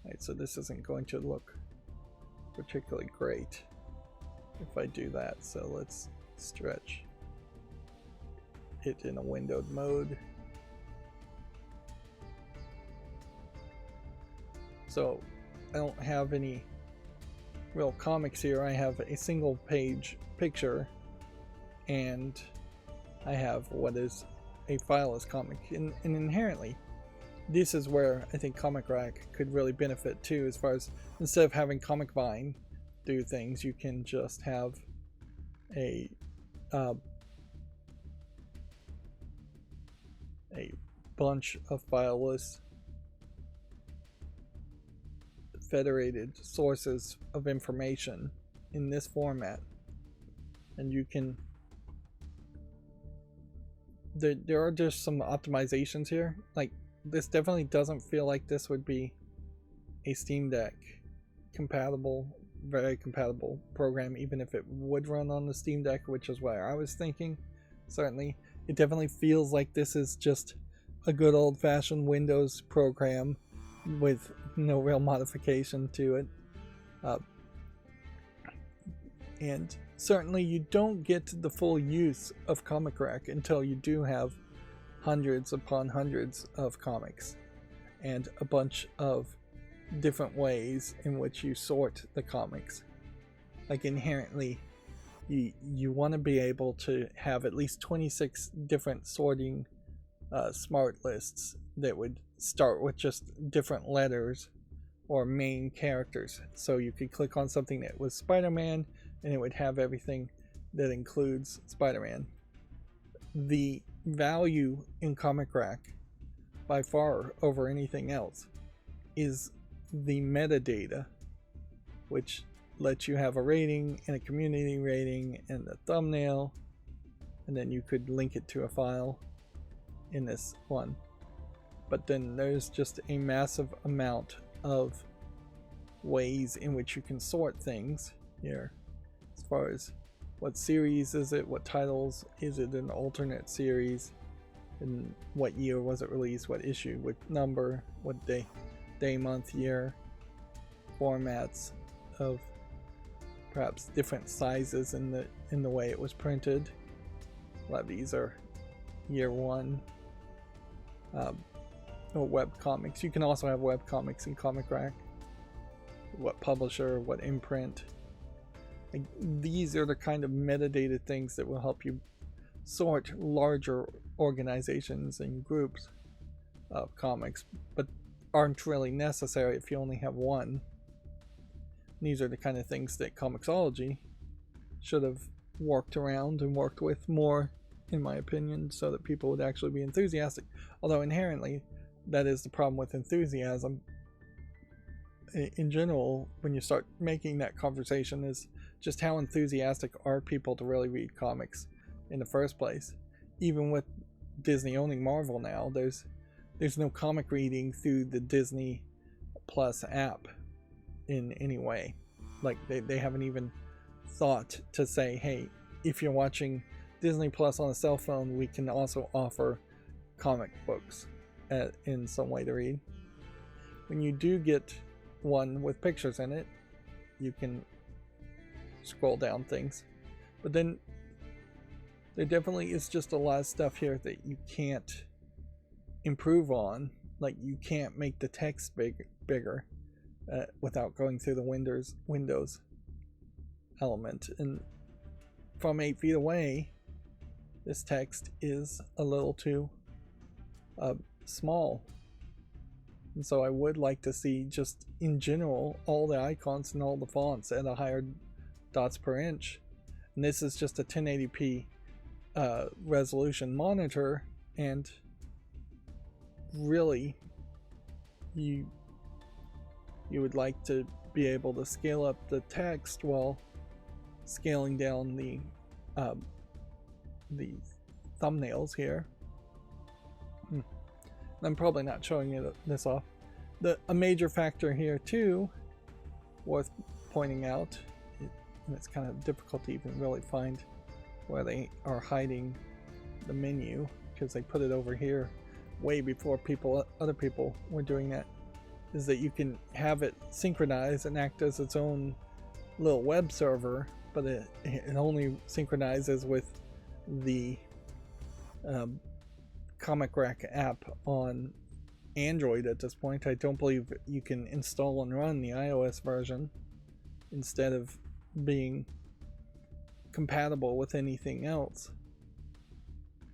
Right, so this isn't going to look particularly great if I do that, so let's stretch it in a windowed mode. So I don't have any real comics here. I have a single page picture and I have what is a fileless comic, and inherently this is where I think Comic Rack could really benefit too, as far as instead of having Comic Vine do things, you can just have a bunch of fileless federated sources of information in this format, and you can there are just some optimizations here. Like, this definitely doesn't feel like this would be a Steam Deck compatible, very compatible program, even if it would run on the Steam Deck, which is what I was thinking. Certainly, it definitely feels like this is just a good old-fashioned Windows program with no real modification to it. And certainly you don't get the full use of Comic Rack until you do have hundreds upon hundreds of comics and a bunch of different ways in which you sort the comics. Like, inherently you want to be able to have at least 26 different sorting smart lists that would start with just different letters or main characters. So you could click on something that was Spider-Man and it would have everything that includes Spider-Man. The value in Comic Rack, by far over anything else, is the metadata, which lets you have a rating and a community rating and a thumbnail, and then you could link it to a file in this one. But then there's just a massive amount of ways in which you can sort things here, as far as what series is it, what titles, is it an alternate series, and what year was it released, what issue, what number, what day, month, year, formats of perhaps different sizes in the way it was printed. A lot of these are year one. Web comics. You can also have web comics in Comic Rack. What publisher, what imprint. Like, these are the kind of metadata things that will help you sort larger organizations and groups of comics, but aren't really necessary if you only have one. These are the kind of things that Comixology should have worked around and worked with more in my opinion, so that people would actually be enthusiastic. Although inherently, that is the problem with enthusiasm. In general, when you start making that conversation, is just how enthusiastic are people to really read comics in the first place. Even with Disney owning Marvel now, there's no comic reading through the Disney Plus app in any way. Like they haven't even thought to say, hey, if you're watching Disney Plus on a cell phone, we can also offer comic books in some way to read. When you do get one with pictures in it, you can scroll down things. But then there definitely is just a lot of stuff here that you can't improve on. Like you can't make the text bigger without going through the Windows element. And from 8 feet away, this text is a little too small. And so I would like to see, just in general, all the icons and all the fonts at a higher dots per inch. And this is just a 1080p resolution monitor, and really you would like to be able to scale up the text while scaling down the thumbnails here. I'm probably not showing you this off. A major factor here too, worth pointing out, and it's kind of difficult to even really find where they are hiding the menu, because they put it over here way before other people were doing that, is that you can have it synchronize and act as its own little web server, but it only synchronizes with the Comic Rack app on Android at this point. I don't believe you can install and run the iOS version instead of being compatible with anything else.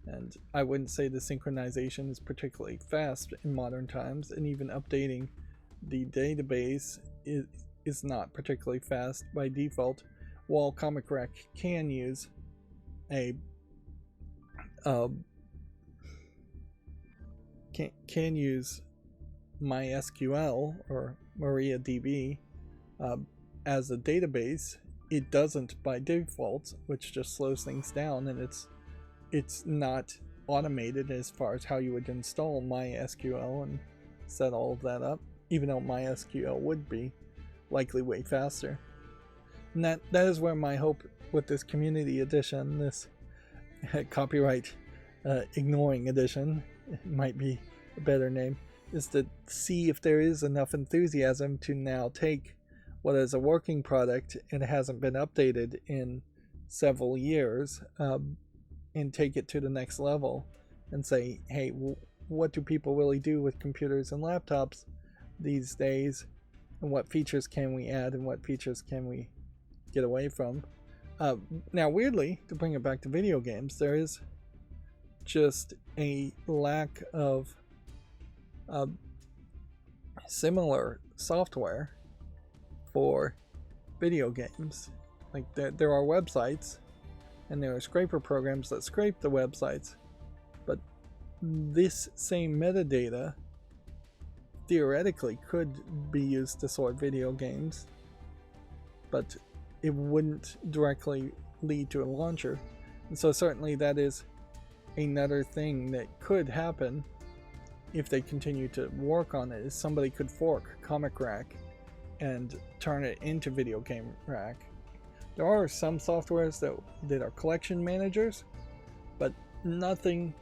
And I wouldn't say the synchronization is particularly fast in modern times, and even updating the database is not particularly fast by default, while Comic Rack can use a can use MySQL or MariaDB as a database. It doesn't by default, which just slows things down, and it's not automated as far as how you would install MySQL and set all of that up, even though MySQL would be likely way faster. And that is where my hope with this community edition, this copyright ignoring edition, might be a better name, is to see if there is enough enthusiasm to now take what is a working product and hasn't been updated in several years, and take it to the next level and say, hey, what do people really do with computers and laptops these days, and what features can we add and what features can we get away from. Now weirdly, to bring it back to video games, there is just a lack of similar software for video games. Like there are websites and there are scraper programs that scrape the websites, but this same metadata theoretically could be used to sort video games, but it wouldn't directly lead to a launcher. And so certainly that is another thing that could happen if they continue to work on it, is somebody could fork Comic Rack and turn it into Video Game Rack. There are some softwares that are collection managers, but nothing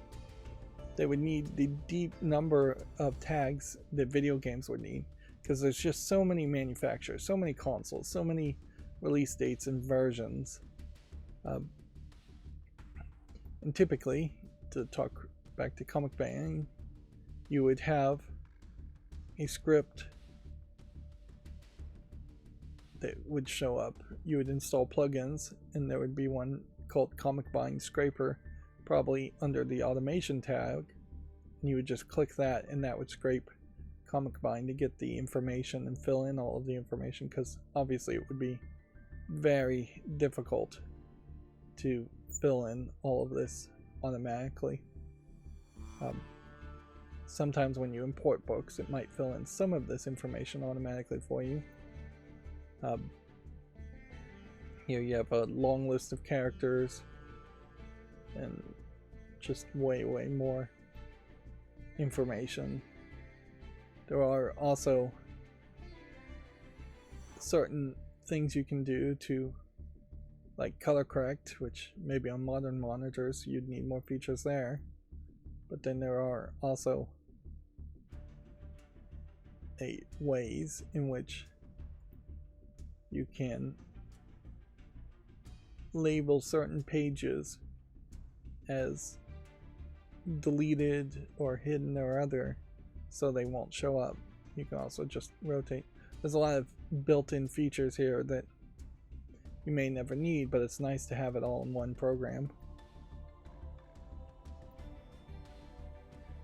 that would need the deep number of tags that video games would need, because there's just so many manufacturers, so many consoles, so many release dates and versions. And typically, to talk back to Comic Bang, you would have a script that would show up. You would install plugins, and there would be one called Comic Bind Scraper, probably under the automation tag, and you would just click that, and that would scrape Comic Bind to get the information and fill in all of the information, because obviously it would be very difficult to fill in all of this automatically. Sometimes when you import books, it might fill in some of this information automatically for you. Here you have a long list of characters and just way more information. There are also certain things you can do to, like color correct, which maybe on modern monitors you'd need more features there. But then there are also ways in which you can label certain pages as deleted or hidden or other, so they won't show up. You can also just rotate. There's a lot of built-in features here that you may never need, but it's nice to have it all in one program.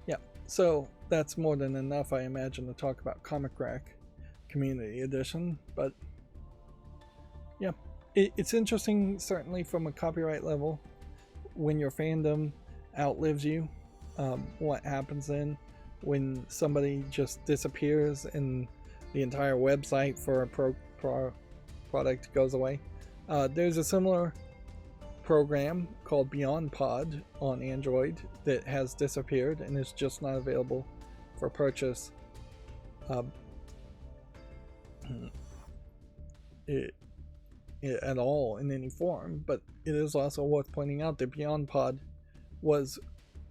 Yeah, so that's more than enough, I imagine, to talk about Comic Rack Community Edition, but yeah, it's interesting, certainly from a copyright level, when your fandom outlives you, what happens then when somebody just disappears and the entire website for a product goes away. There's a similar program called BeyondPod on Android that has disappeared and is just not available for purchase at all in any form. But it is also worth pointing out that BeyondPod was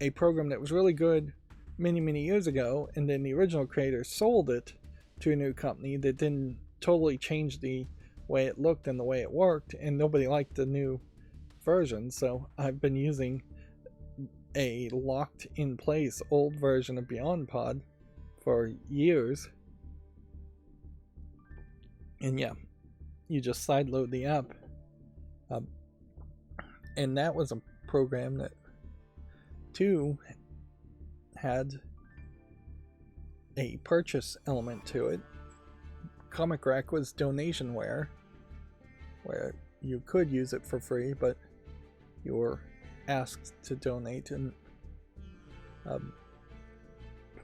a program that was really good many years ago, and then the original creators sold it to a new company that didn't totally change the way it looked and the way it worked, and nobody liked the new version. So I've been using a locked in place old version of BeyondPod for years, and yeah, you just sideload the app, and that was a program that too had a purchase element to it. Comic Rack was donationware, where you could use it for free, but you were asked to donate, and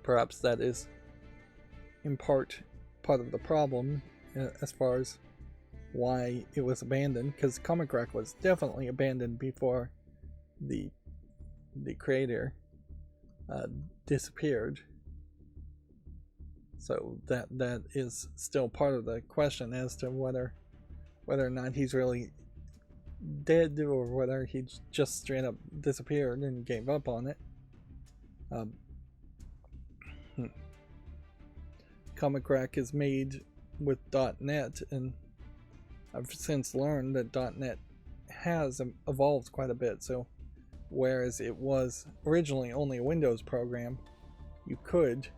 perhaps that is in part of the problem as far as why it was abandoned, because Comic Rack was definitely abandoned before the creator disappeared. So that is still part of the question as to whether or not he's really dead, or whether he just straight up disappeared and gave up on it. Comic Rack is made with .NET, and I've since learned that .NET has evolved quite a bit. So whereas it was originally only a Windows program, you could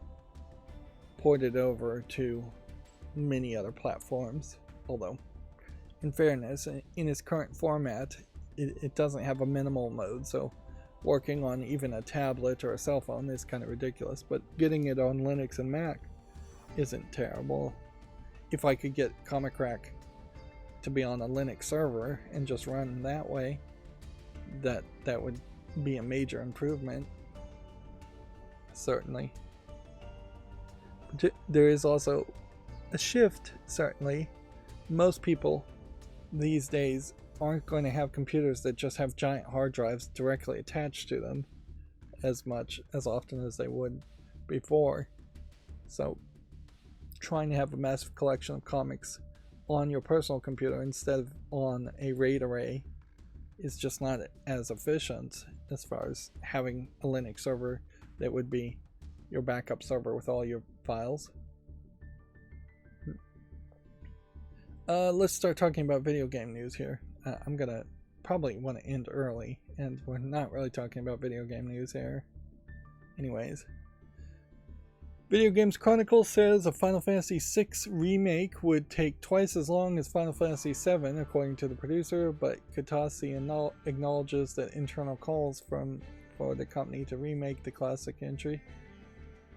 port it over to many other platforms. Although, in fairness, in its current format, it doesn't have a minimal mode, so working on even a tablet or a cell phone is kind of ridiculous, but getting it on Linux and Mac isn't terrible. If I could get Comic Rack to be on a Linux server and just run that way, that would be a major improvement, certainly. There is also a shift, certainly. Most people these days aren't going to have computers that just have giant hard drives directly attached to them as often as they would before. So trying to have a massive collection of comics on your personal computer instead of on a RAID array is just not as efficient as far as having a Linux server that would be your backup server with all your files. Let's start talking about video game news here. I'm gonna probably want to end early, and we're not really talking about video game news here. Anyways, Video Games Chronicle says a Final Fantasy VI remake would take twice as long as Final Fantasy VII, according to the producer, but Katase acknowledges that internal calls for the company to remake the classic entry.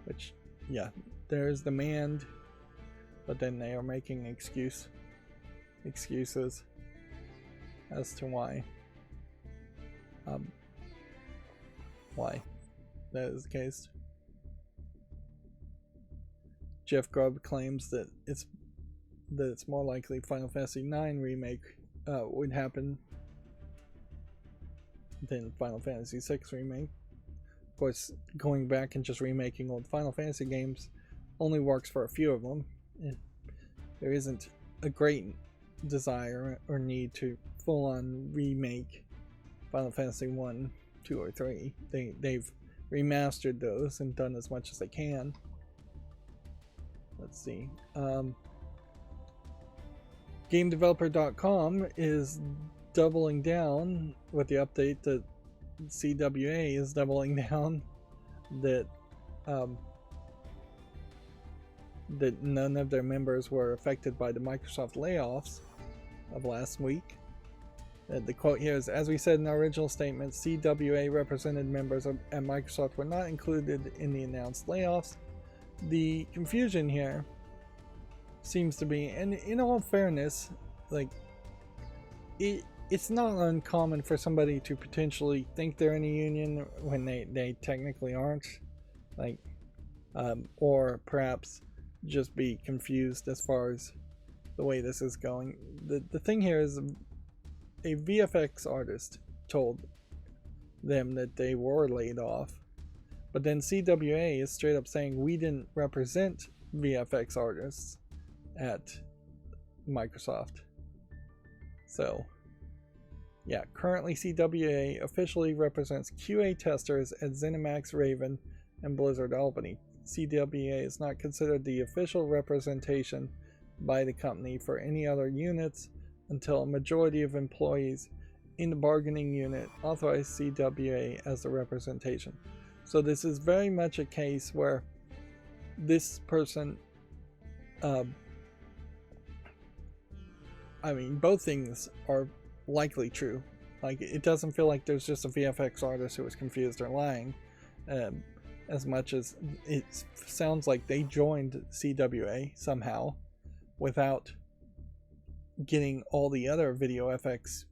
Which, yeah, there's demand, but then they are making excuses as to why. why that is the case. Jeff Grubb claims that it's more likely Final Fantasy IX remake would happen than Final Fantasy VI remake. Of course, going back and just remaking old Final Fantasy games only works for a few of them. There isn't a great desire or need to full-on remake Final Fantasy 1, 2, or 3. They've remastered those and done as much as they can. Let's see. GameDeveloper.com is doubling down with the update that CWA is doubling down that that none of their members were affected by the Microsoft layoffs of last week. The quote here is, as we said in our original statement, CWA represented members at Microsoft were not included in the announced layoffs. The confusion here seems to be, and in all fairness, like it's not uncommon for somebody to potentially think they're in a union when they technically aren't, like or perhaps just be confused as far as the way this is going. The thing here is a VFX artist told them that they were laid off, but then CWA is straight up saying we didn't represent VFX artists at Microsoft. So yeah, currently CWA officially represents QA testers at ZeniMax Raven and Blizzard Albany. CWA is not considered the official representation by the company for any other units until a majority of employees in the bargaining unit authorize CWA as the representation. So this is very much a case where this person, I mean, both things are likely true. Like, it doesn't feel like there's just a VFX artist who was confused or lying, as much as it sounds like they joined CWA somehow without getting all the other video FX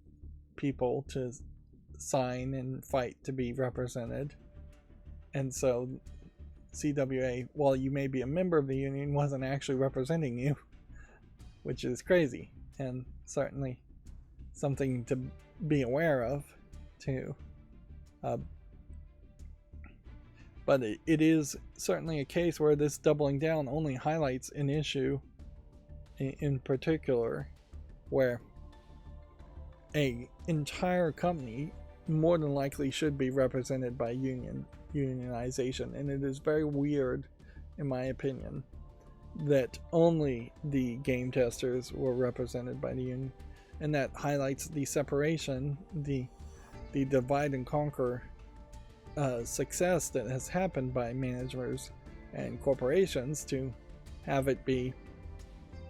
people to sign and fight to be represented. And so CWA, while you may be a member of the union, wasn't actually representing you, which is crazy, and certainly something to be aware of too. But it is certainly a case where this doubling down only highlights an issue in particular, where an entire company more than likely should be represented by unionization, and it is very weird, in my opinion, that only the game testers were represented by the union, and that highlights the separation, the divide and conquer success that has happened by managers and corporations to have it be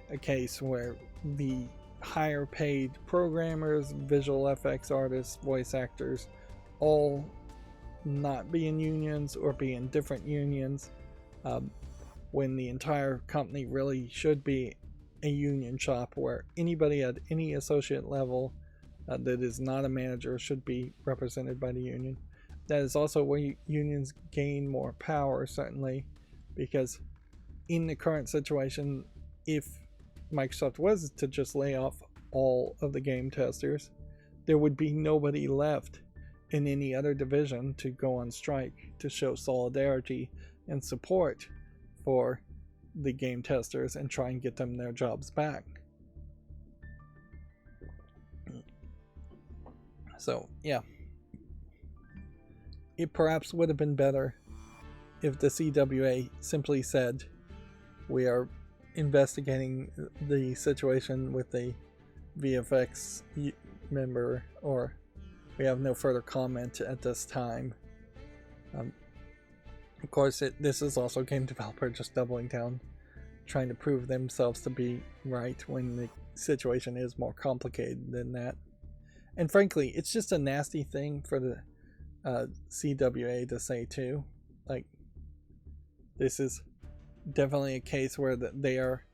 a case where the higher paid programmers, visual effects artists, voice actors all not be in unions or be in different unions, when the entire company really should be a union shop where anybody at any associate level that is not a manager should be represented by the union. That is also where unions gain more power, certainly, because in the current situation, if Microsoft was to just lay off all of the game testers, there would be nobody left in any other division to go on strike to show solidarity and support for the game testers and try and get them their jobs back. So yeah, it perhaps would have been better if the CWA simply said, we are investigating the situation with the VFX member, or we have no further comment at this time. Of course, this is also game developer just doubling down, trying to prove themselves to be right when the situation is more complicated than that. And frankly, it's just a nasty thing for the CWA to say too. Like, this is definitely a case where they are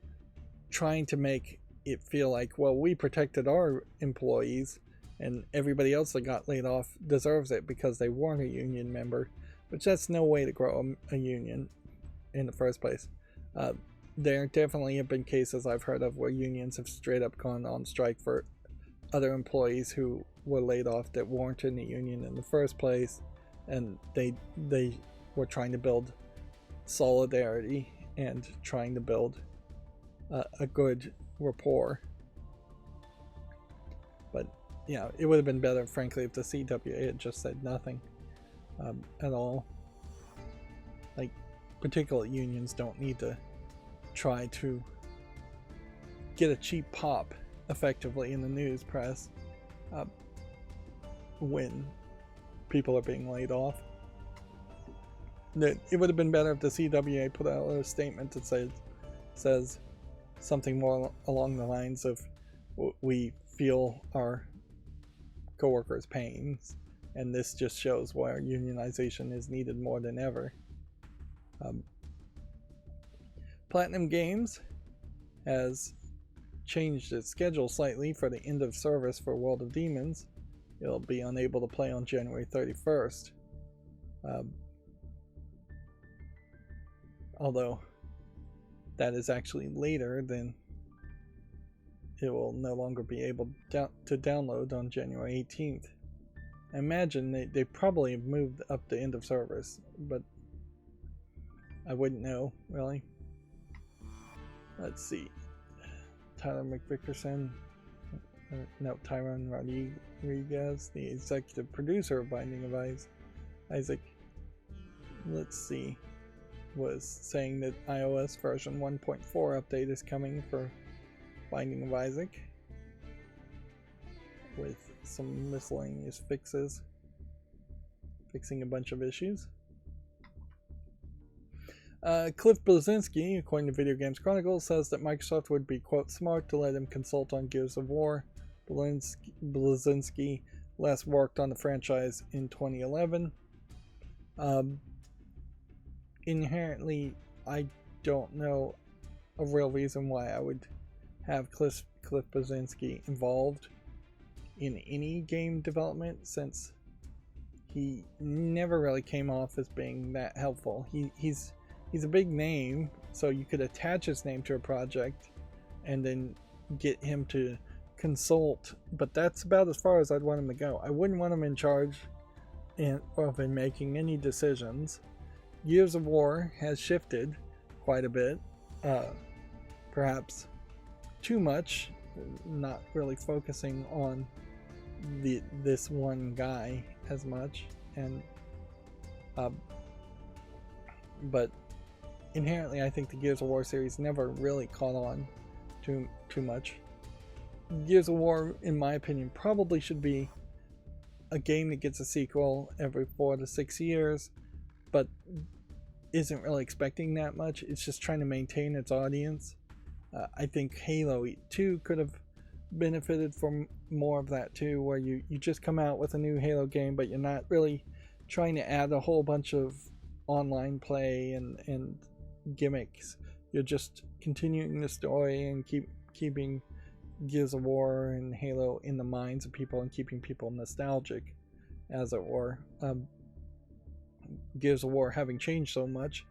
trying to make it feel like, well, we protected our employees and everybody else that got laid off deserves it because they weren't a union member, which that's no way to grow a union in the first place. There definitely have been cases I've heard of where unions have straight up gone on strike for other employees who were laid off that weren't in the union in the first place, and they were trying to build solidarity and trying to build a good rapport. But yeah, it would have been better, frankly, if the CWA had just said nothing at all. Like, particular unions don't need to try to get a cheap pop effectively in the news press when people are being laid off. It would have been better if the CWA put out a statement that says something more along the lines of, we feel our coworkers' pains, and this just shows why unionization is needed more than ever. Platinum Games has changed its schedule slightly for the end of service for World of Demons. It'll be unable to play on January 31st. Although that is actually later than it will no longer be able to download on January 18th. I imagine they probably have moved up the end of service, but I wouldn't know, really. Let's see. Tyler McVickerson, no, Tyron Rodriguez, the executive producer of Binding of Isaac, let's see, was saying that iOS version 1.4 update is coming for Binding of Isaac with some miscellaneous fixes, fixing a bunch of issues. Cliff Bleszinski, according to Video Games Chronicle, says that Microsoft would be, quote, smart to let him consult on Gears of War. Bleszinski last worked on the franchise in 2011. Inherently, I don't know a real reason why I would have Cliff Bleszinski involved in any game development, since he never really came off as being that helpful. He's a big name, so you could attach his name to a project and then get him to consult, but that's about as far as I'd want him to go. I wouldn't want him in charge of making any decisions. Gears of War has shifted quite a bit, perhaps too much, not really focusing on this one guy as much, and but inherently I think the Gears of War series never really caught on too much. Gears of War, in my opinion, probably should be a game that gets a sequel every 4 to 6 years, but isn't really expecting that much. It's just trying to maintain its audience. I think Halo 2 could have benefited from more of that too, where you just come out with a new Halo game, but you're not really trying to add a whole bunch of online play and gimmicks. You're just continuing the story and keeping Gears of War and Halo in the minds of people and keeping people nostalgic, as it were. Gears of War, having changed so much,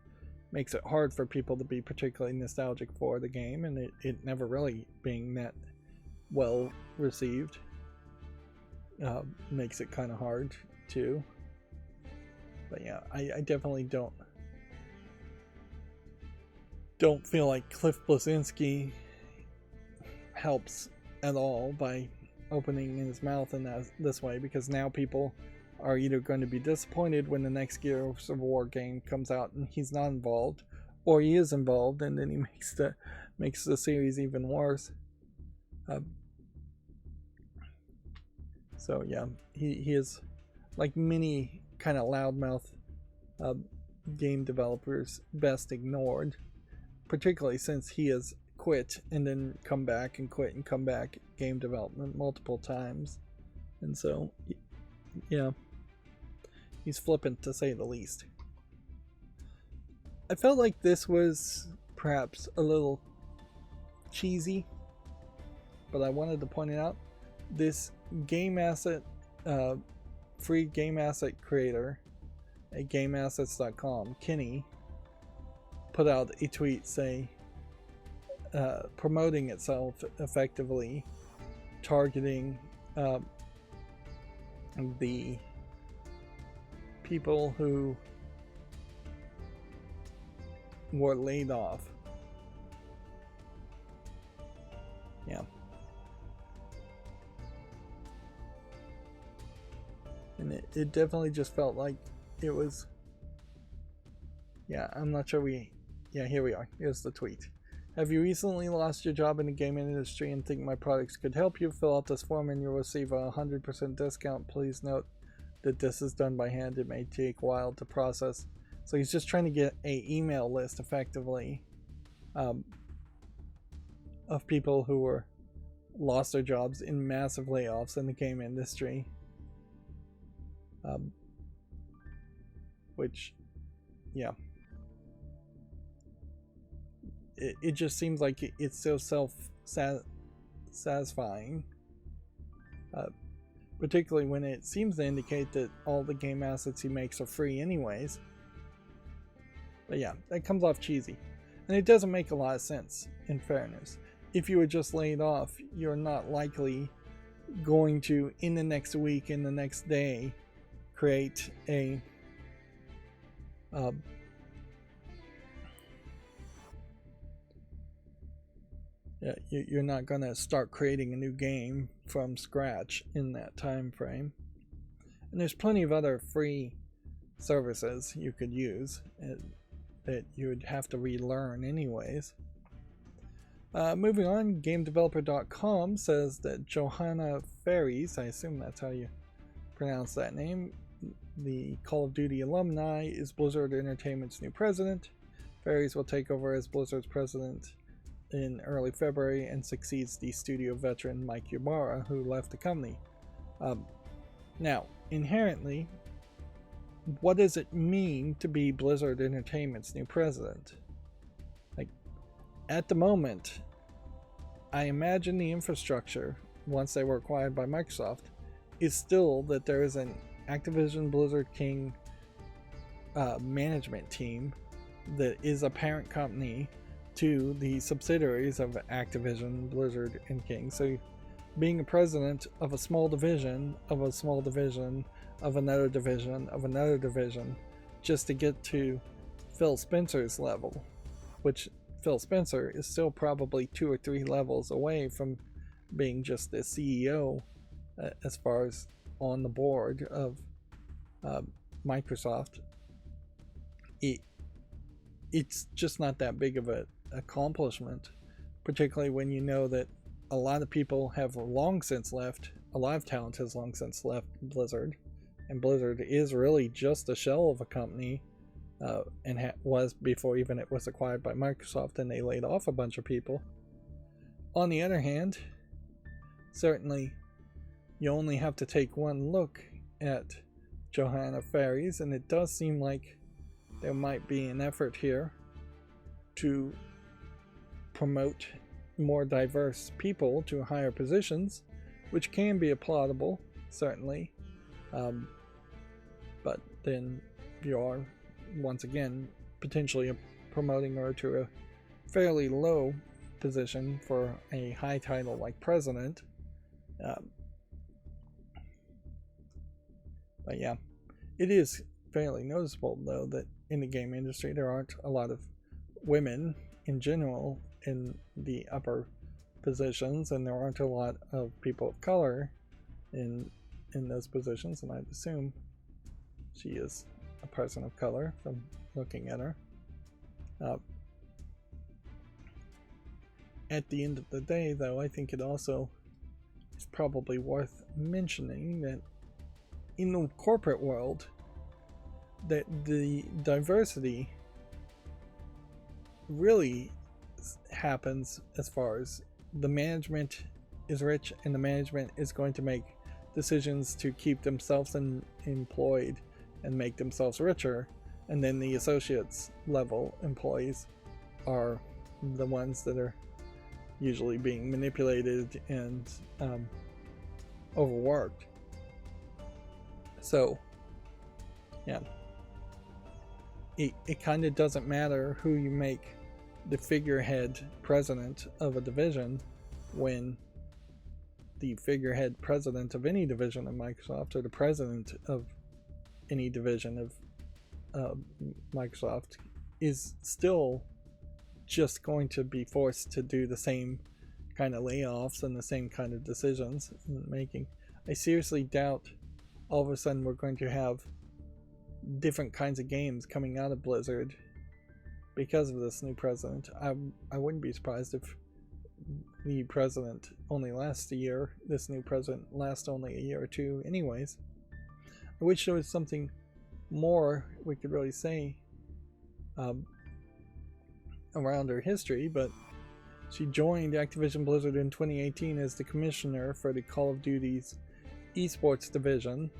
makes it hard for people to be particularly nostalgic for the game, and it never really being that well received makes it kind of hard too. But yeah, I definitely don't feel like Cliff Bleszinski helps at all by opening his mouth in this way, because now people are either going to be disappointed when the next Gears of War game comes out and he's not involved, or he is involved and then he makes the series even worse. So yeah, he is, like many kind of loudmouth game developers, best ignored, particularly since he has quit and then come back and quit and come back game development multiple times. And so yeah, he's flippant to say the least. I felt like this was perhaps a little cheesy, but I wanted to point it out. This game asset, free game asset creator at GameAssets.com, Kenny, put out a tweet promoting itself effectively, targeting the people who were laid off. Yeah. And it definitely just felt like it was... Yeah, I'm not sure Yeah, here we are. Here's the tweet. Have you recently lost your job in the gaming industry and think my products could help you? Fill out this form and you'll receive a 100% discount. Please note that this is done by hand. It may take a while to process. So he's just trying to get an email list, effectively, of people who were lost their jobs in massive layoffs in the game industry. Which, yeah. It just seems like it's so self-satisfying. Particularly when it seems to indicate that all the game assets he makes are free anyways. But yeah, that comes off cheesy. And it doesn't make a lot of sense, in fairness. If you were just laid off, you're not likely going to, in the next week, in the next day, create a... you're not going to start creating a new game from scratch in that time frame. And there's plenty of other free services you could use that you would have to relearn anyways. Moving on, GameDeveloper.com says that Johanna Faries, I assume that's how you pronounce that name, the Call of Duty alumni, is Blizzard Entertainment's new president. Faries will take over as Blizzard's president in early February and succeeds the studio veteran Mike Ybarra, who left the company. Now, inherently, what does it mean to be Blizzard Entertainment's new president? Like, at the moment, I imagine the infrastructure, once they were acquired by Microsoft, is still that there is an Activision Blizzard King management team that is a parent company to the subsidiaries of Activision, Blizzard, and King. So being a president of a small division of a small division of another division of another division just to get to Phil Spencer's level, which Phil Spencer is still probably 2 or 3 levels away from being just the CEO as far as on the board of Microsoft. It's just not that big of an accomplishment, particularly when you know that a lot of people have long since left, a lot of talent has long since left Blizzard, and Blizzard is really just a shell of a company, and was before even it was acquired by Microsoft and they laid off a bunch of people. On the other hand, certainly you only have to take one look at Johanna Faries, and it does seem like there might be an effort here to promote more diverse people to higher positions, which can be applaudable, certainly. But then you are, once again, potentially promoting her to a fairly low position for a high title like president. But yeah, it is fairly noticeable, though, that in the game industry there aren't a lot of women in general in the upper positions, and there aren't a lot of people of color in those positions, and I'd assume she is a person of color from looking at her. At the end of the day, though, I think it also is probably worth mentioning that in the corporate world, that the diversity really happens as far as the management is rich and the management is going to make decisions to keep themselves employed and make themselves richer, and then the associates level employees are the ones that are usually being manipulated and overworked. So, yeah, it kind of doesn't matter who you make the figurehead president of a division when the figurehead president of any division of Microsoft, or the president of any division of Microsoft, is still just going to be forced to do the same kind of layoffs and the same kind of decisions making. I seriously doubt all of a sudden we're going to have different kinds of games coming out of Blizzard because of this new president. I wouldn't be surprised if the president only lasts a year. This new president lasts only a year or two anyways. I wish there was something more we could really say around her history, but she joined Activision Blizzard in 2018 as the commissioner for the Call of Duty's esports division.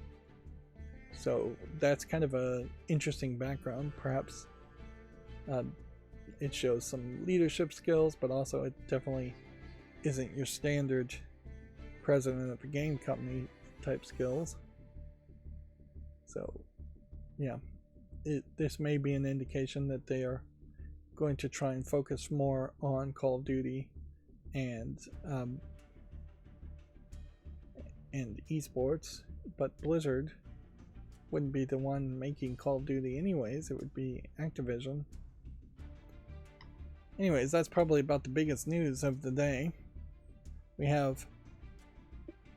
So that's kind of an interesting background. Perhaps it shows some leadership skills, but also it definitely isn't your standard president of a game company type skills. So yeah, this may be an indication that they are going to try and focus more on Call of Duty and esports, but Blizzard wouldn't be the one making Call of Duty anyways. It would be Activision. Anyways, that's probably about the biggest news of the day. We have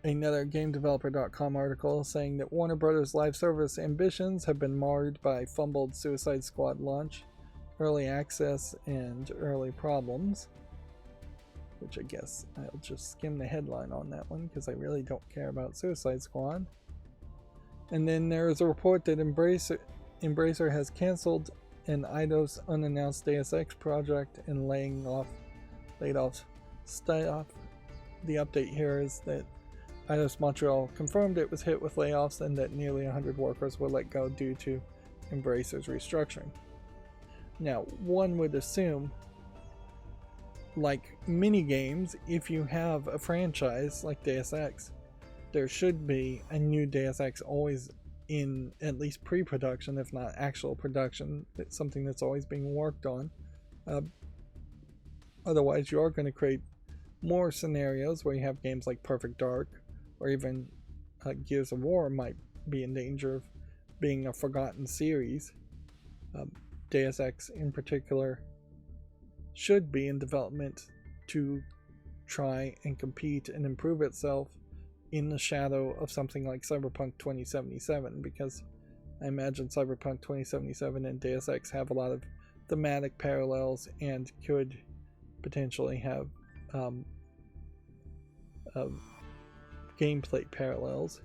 another GameDeveloper.com article saying that Warner Bros. Live service ambitions have been marred by fumbled Suicide Squad launch, early access, and early problems. Which I guess I'll just skim the headline on that one because I really don't care about Suicide Squad. And then there is a report that Embracer has canceled an Eidos unannounced Deus Ex project and laid off staff. The update here is that Eidos Montreal confirmed it was hit with layoffs and that nearly 100 workers were let go due to Embracer's restructuring. Now, one would assume, like mini games, if you have a franchise like Deus Ex, there should be a new Deus Ex always in at least pre-production, if not actual production. It's something that's always being worked on. Otherwise, you are going to create more scenarios where you have games like Perfect Dark, or even Gears of War might be in danger of being a forgotten series. Deus Ex in particular should be in development to try and compete and improve itself in the shadow of something like Cyberpunk 2077, because I imagine Cyberpunk 2077 and Deus Ex have a lot of thematic parallels and could potentially have gameplay parallels.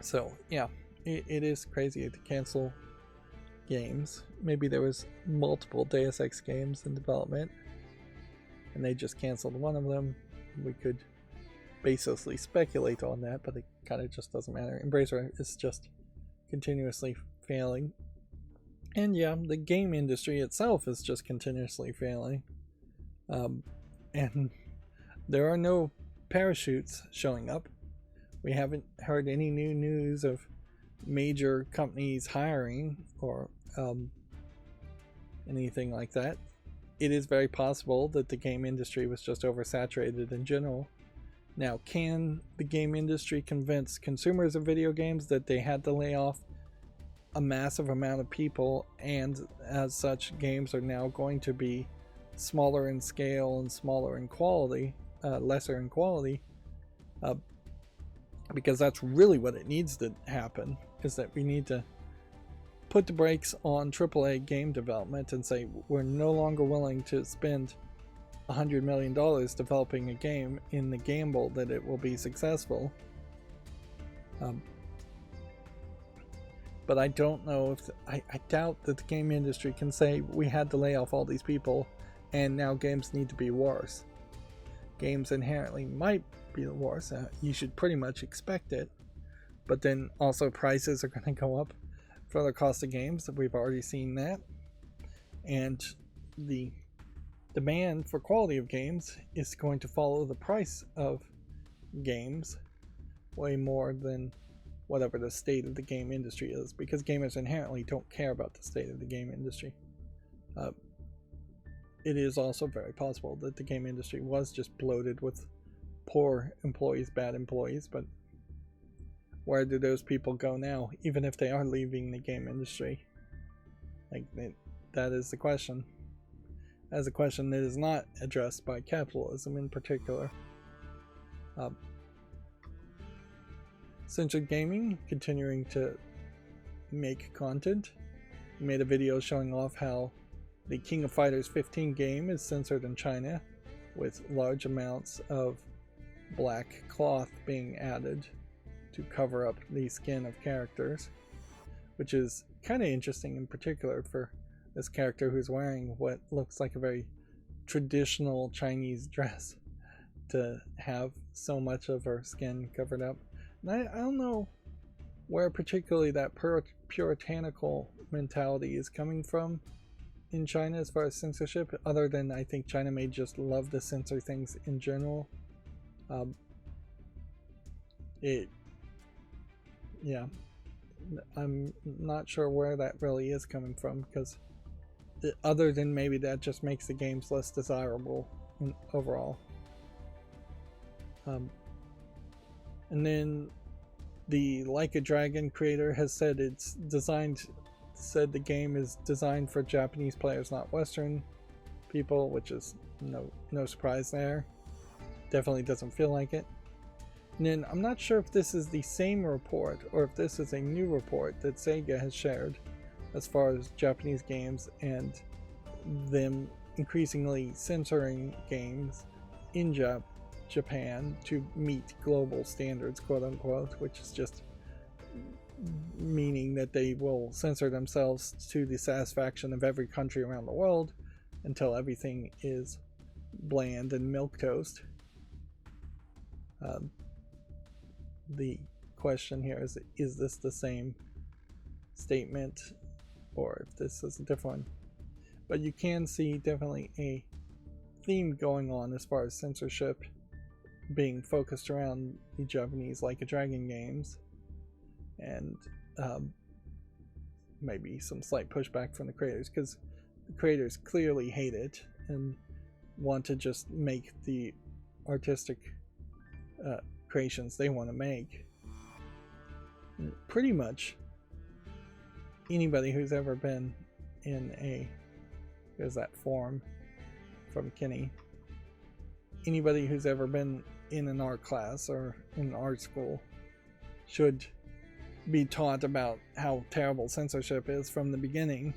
So yeah, it is crazy to cancel games. Maybe there was multiple Deus Ex games in development and they just canceled one of them. We could baselessly speculate on that, but it kind of just doesn't matter. Embracer is just continuously failing. And yeah, the game industry itself is just continuously failing. And there are no parachutes showing up. We haven't heard any new news of major companies hiring or anything like that. It is very possible that the game industry was just oversaturated in general. Now, can the game industry convince consumers of video games that they had to lay off a massive amount of people, and as such, games are now going to be smaller in scale and smaller in quality, lesser in quality? Because that's really what it needs to happen, is that we need to put the brakes on AAA game development and say we're no longer willing to spend $100 million developing a game in the gamble that it will be successful. But I don't know if I doubt that the game industry can say we had to lay off all these people and now games need to be worse. Games inherently might be worse. You should pretty much expect it, but then also prices are going to go up for the cost of games. We've already seen that, and the demand for quality of games is going to follow the price of games way more than whatever the state of the game industry is, because gamers inherently don't care about the state of the game industry. It is also very possible that the game industry was just bloated with poor employees, bad employees, but where do those people go now, even if they are leaving the game industry? That is the question. That is a question that is not addressed by capitalism in particular. Censored Gaming continuing to make content. He made a video showing off how the King of Fighters 15 game is censored in China, with large amounts of black cloth being added to cover up the skin of characters, which is kind of interesting, in particular for this character who's wearing what looks like a very traditional Chinese dress, to have so much of her skin covered up. And I don't know where particularly that puritanical mentality is coming from in China as far as censorship, other than I think China may just love to censor things in general. Yeah, I'm not sure where that really is coming from, because other than maybe that just makes the games less desirable overall. And then the Like a Dragon creator has said the game is designed for Japanese players, not Western people, which is no surprise there. Definitely doesn't feel like it. And then I'm not sure if this is the same report or if this is a new report that Sega has shared as far as Japanese games and them increasingly censoring games in Japan to meet global standards, quote unquote, which is just meaning that they will censor themselves to the satisfaction of every country around the world until everything is bland and milquetoast. The question here is this the same statement or if this is a different one? But you can see definitely a theme going on as far as censorship being focused around the Japanese Like a Dragon games, and maybe some slight pushback from the creators, because the creators clearly hate it and want to just make the artistic creations they want to make. Pretty much anybody who's ever been in there's that form from Kenny, anybody who's ever been in an art class or in an art school should be taught about how terrible censorship is from the beginning,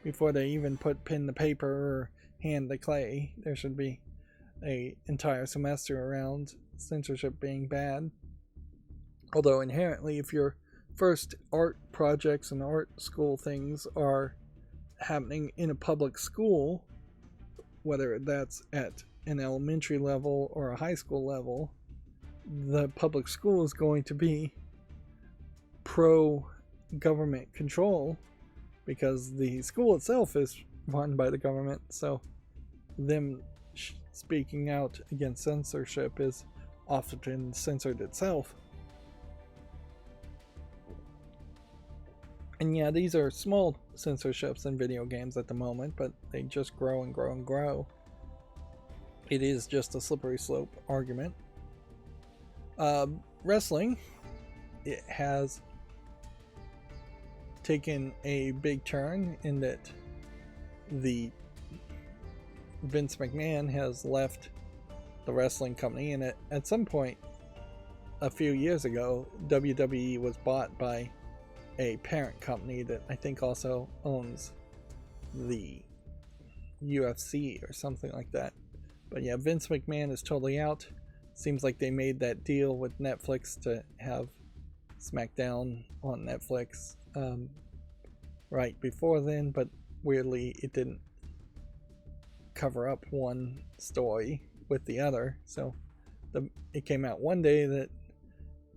before they even put pen to paper or hand to clay. There should be an entire semester around censorship being bad. Although inherently, if your first art projects and art school things are happening in a public school, whether that's at an elementary level or a high school level, the public school is going to be pro-government control, because the school itself is run by the government, so them speaking out against censorship is often censored itself. And yeah, these are small censorships in video games at the moment, but they just grow and grow and grow. It is just a slippery slope argument. Wrestling, it has taken a big turn in that the Vince McMahon has left the wrestling company, and at some point a few years ago, WWE was bought by a parent company that I think also owns the UFC or something like that. But yeah, Vince McMahon is totally out. Seems like they made that deal with Netflix to have SmackDown on Netflix right before then, but weirdly it didn't cover up one story with the other. So it came out one day that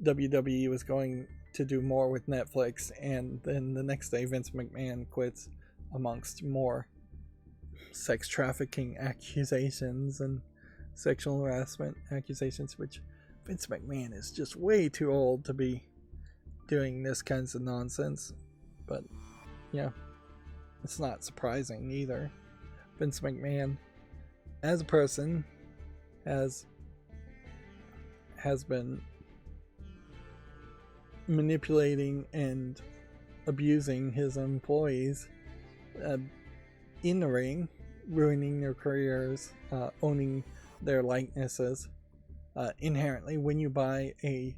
WWE was going to do more with Netflix, and then the next day Vince McMahon quits, amongst more sex trafficking accusations and sexual harassment accusations, which Vince McMahon is just way too old to be doing this kinds of nonsense. But yeah, it's not surprising either. Vince McMahon, as a person, has been manipulating and abusing his employees in the ring, ruining their careers, owning their likenesses. Inherently, when you buy a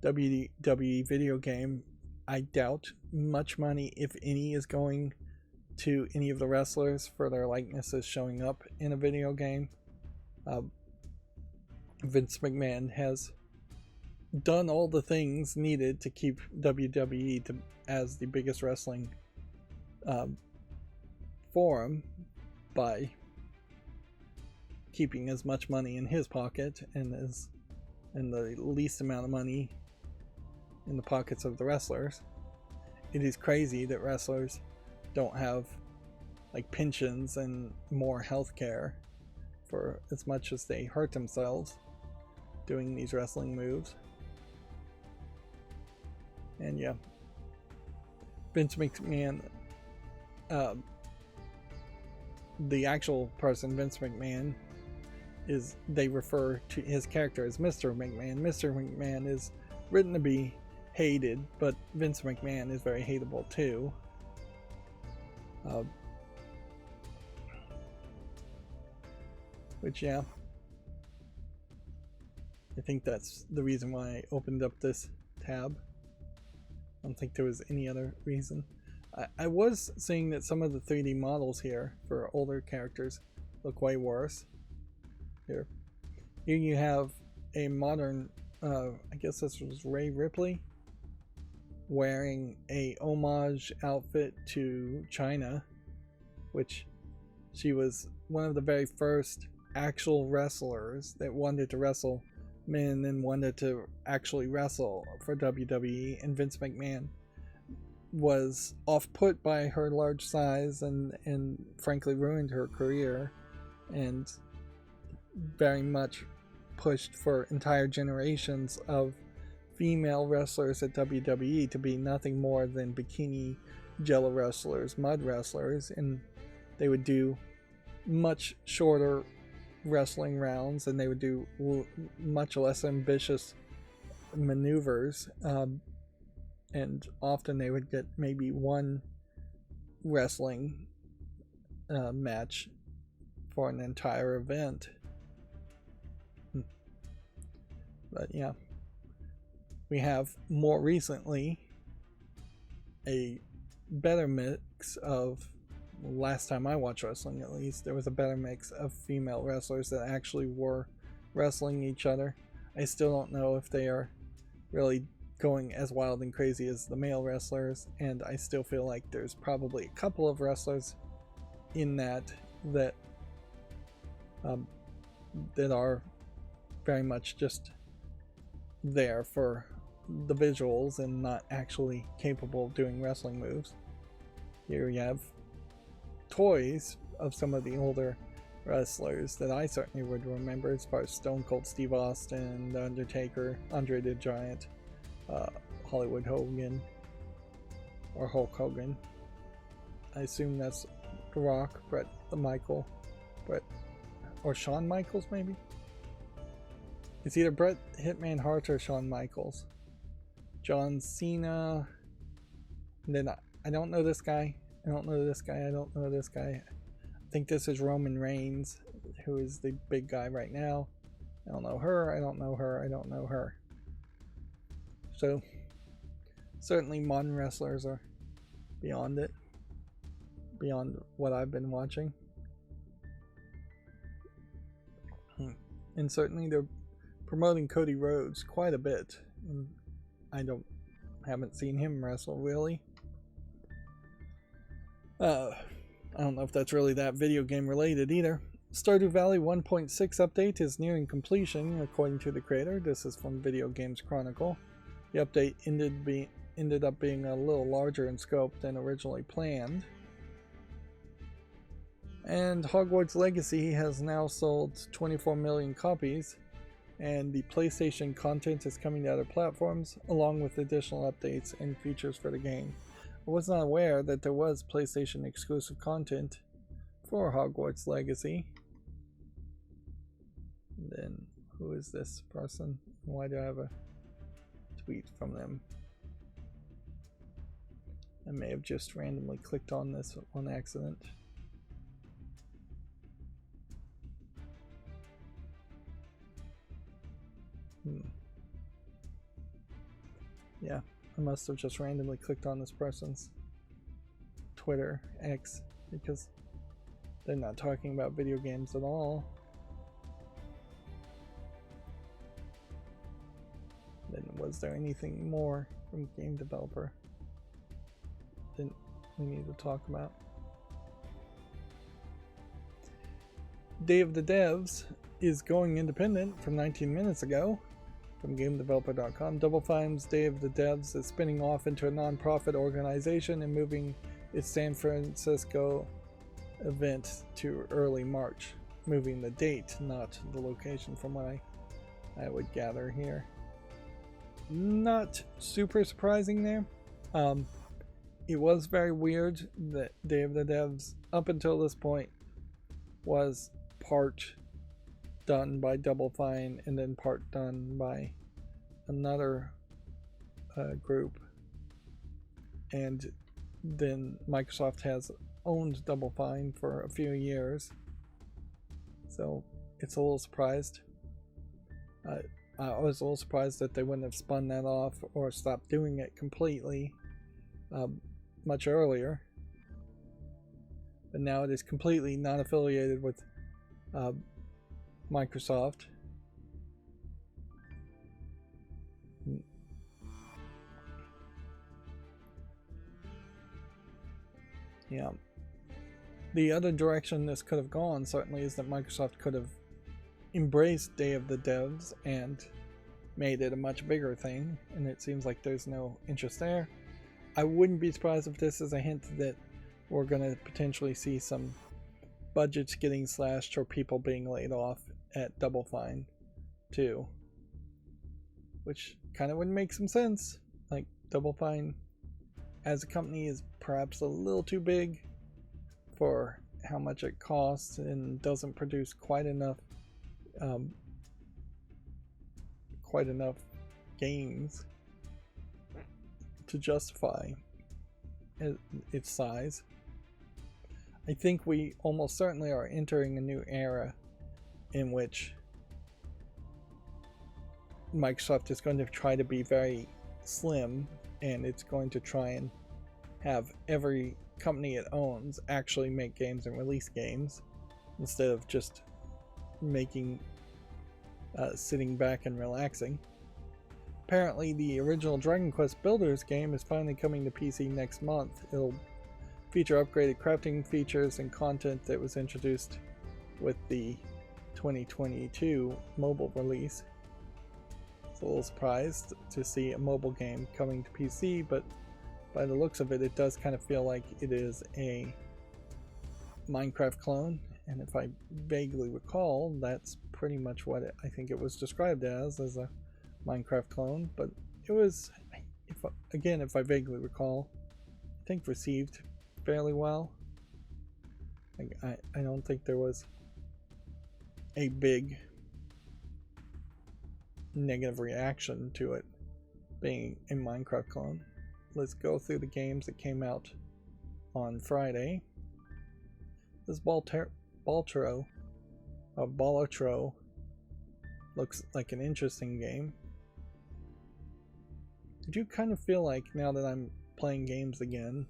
WWE video game, I doubt much money, if any, is going to any of the wrestlers for their likenesses showing up in a video game. Vince McMahon has done all the things needed to keep WWE as the biggest wrestling forum by keeping as much money in his pocket and the least amount of money in the pockets of the wrestlers. It is crazy that wrestlers don't have like pensions and more health care for as much as they hurt themselves doing these wrestling moves. And yeah, Vince McMahon, the actual person, Vince McMahon, they refer to his character as Mr. McMahon. Mr. McMahon is written to be hated, but Vince McMahon is very hateable too. Which, yeah, I think that's the reason why I opened up this tab. I don't think there was any other reason. I was seeing that some of the 3D models here for older characters look way worse. Here you have a modern, I guess this was Ray Ripley, wearing a homage outfit to China, which she was one of the very first actual wrestlers that wanted to wrestle men and wanted to actually wrestle for WWE, and Vince McMahon was off-put by her large size and frankly ruined her career, and very much pushed for entire generations of female wrestlers at WWE to be nothing more than bikini jello wrestlers, mud wrestlers, and they would do much shorter wrestling rounds and they would do much less ambitious maneuvers, and often they would get maybe one wrestling match for an entire event. But yeah, we have more recently a better mix of, last time I watched wrestling at least, there was a better mix of female wrestlers that actually were wrestling each other. I still don't know if they are really going as wild and crazy as the male wrestlers, and I still feel like there's probably a couple of wrestlers in that are very much just there for the visuals and not actually capable of doing wrestling moves. Here we have toys of some of the older wrestlers that I certainly would remember, as far as Stone Cold Steve Austin, The Undertaker, Andre the Giant, Hollywood Hogan, or Hulk Hogan. I assume that's The Rock, Brett or Shawn Michaels maybe? It's either Bret Hitman Hart or Shawn Michaels. John Cena. And then I don't know this guy. I don't know this guy. I don't know this guy. I think this is Roman Reigns, who is the big guy right now. I don't know her. I don't know her. I don't know her. So, certainly modern wrestlers are beyond it. Beyond what I've been watching. And certainly they're promoting Cody Rhodes quite a bit. And I haven't seen him wrestle really. I don't know if that's really that video game related either. Stardew Valley 1.6 update is nearing completion, according to the creator. This is from Video Games Chronicle. The update ended up being a little larger in scope than originally planned. And Hogwarts Legacy has now sold 24 million copies, and the PlayStation content is coming to other platforms, along with additional updates and features for the game. I was not aware that there was PlayStation exclusive content for Hogwarts Legacy. And then, who is this person? Why do I have a tweet from them? I may have just randomly clicked on this on accident. Yeah, I must have just randomly clicked on this person's Twitter, X, because they're not talking about video games at all. Then was there anything more from game developer that we need to talk about? Day of the Devs is going independent from 19 minutes ago. From GameDeveloper.com, Double Fine's Day of the Devs is spinning off into a non-profit organization and moving its San Francisco event to early March. Moving the date, not the location, from what I would gather here. Not super surprising there. It was very weird that Day of the Devs, up until this point, was part done by Double Fine and then part done by another group, and then Microsoft has owned Double Fine for a few years, so it's a little surprised. I was a little surprised that they wouldn't have spun that off or stopped doing it completely much earlier, but now it is completely not affiliated with Microsoft. Yeah. The other direction this could have gone certainly is that Microsoft could have embraced Day of the Devs and made it a much bigger thing, and it seems like there's no interest there. I wouldn't be surprised if this is a hint that we're going to potentially see some budgets getting slashed or people being laid off at Double Fine too, which kind of would make some sense. Like, Double Fine as a company is perhaps a little too big for how much it costs and doesn't produce quite enough games to justify its size. I think we almost certainly are entering a new era in which Microsoft is going to try to be very slim, and it's going to try and have every company it owns actually make games and release games instead of just making sitting back and relaxing. Apparently the original Dragon Quest Builders game is finally coming to PC next month. It'll feature upgraded crafting features and content that was introduced with the 2022 mobile release. It's a little surprised to see a mobile game coming to PC, but by the looks of it, it does kind of feel like it is a Minecraft clone, and if I vaguely recall, that's pretty much what I think it was described as a Minecraft clone. But it was, if I vaguely recall, I think received fairly well. I don't think there was a big negative reaction to it being a Minecraft clone. Let's go through the games that came out on Friday. This Baltro looks like an interesting game. I do kind of feel like, now that I'm playing games again,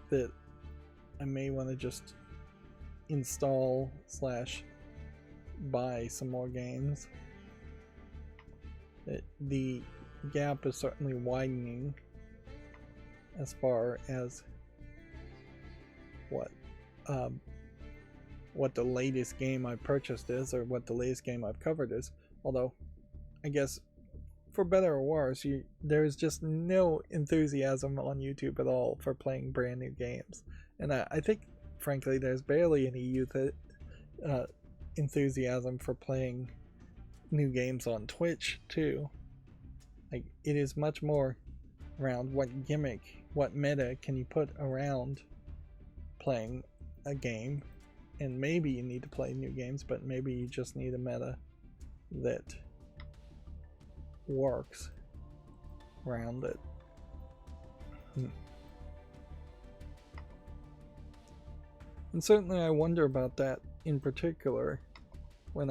that I may want to just install / buy some more games. The gap is certainly widening as far as what the latest game I purchased is, or what the latest game I've covered is. Although, I guess, for better or worse, there's just no enthusiasm on YouTube at all for playing brand new games. And I think frankly, there's barely any youth enthusiasm for playing new games on Twitch too. Like, it is much more around what gimmick, what meta can you put around playing a game. And maybe you need to play new games, but maybe you just need a meta that works around it. And certainly I wonder about that in particular when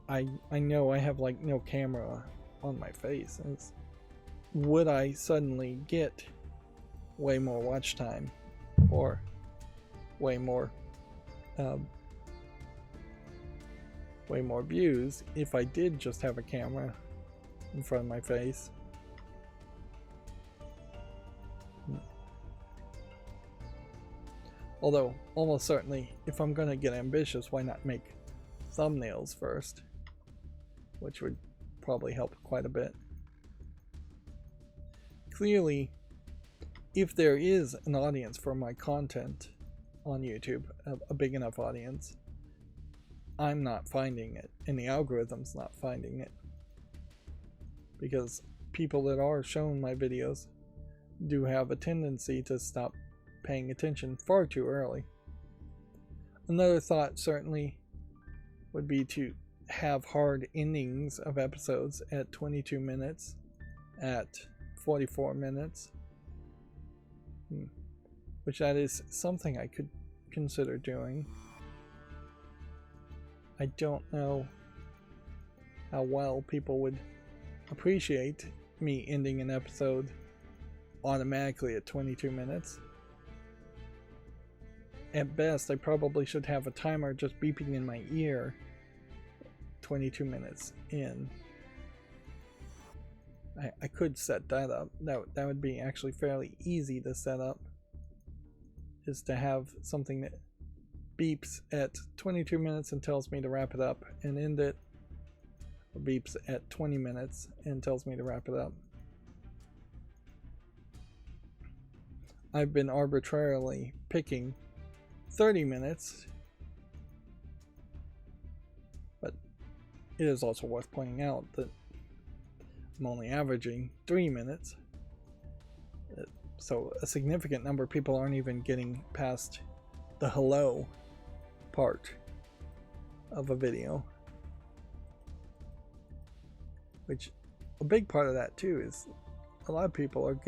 I know I have like no camera on my face. And would I suddenly get way more watch time or way more views if I did just have a camera in front of my face? Although, almost certainly, if I'm gonna get ambitious, why not make thumbnails first? Which would probably help quite a bit. Clearly, if there is an audience for my content on YouTube, a big enough audience, I'm not finding it, and the algorithm's not finding it. Because people that are shown my videos do have a tendency to stop paying attention far too early. Another thought certainly would be to have hard endings of episodes at 22 minutes, at 44 minutes, which that is something I could consider doing. I don't know how well people would appreciate me ending an episode automatically at 22 minutes. At best, I probably should have a timer just beeping in my ear 22 minutes in. I could set that up. That would be actually fairly easy to set up. Is to have something that beeps at 22 minutes and tells me to wrap it up, and end it, or beeps at 20 minutes and tells me to wrap it up. I've been arbitrarily picking 30 minutes, but it is also worth pointing out that I'm only averaging 3 minutes, so a significant number of people aren't even getting past the hello part of a video, which a big part of that too is a lot of people are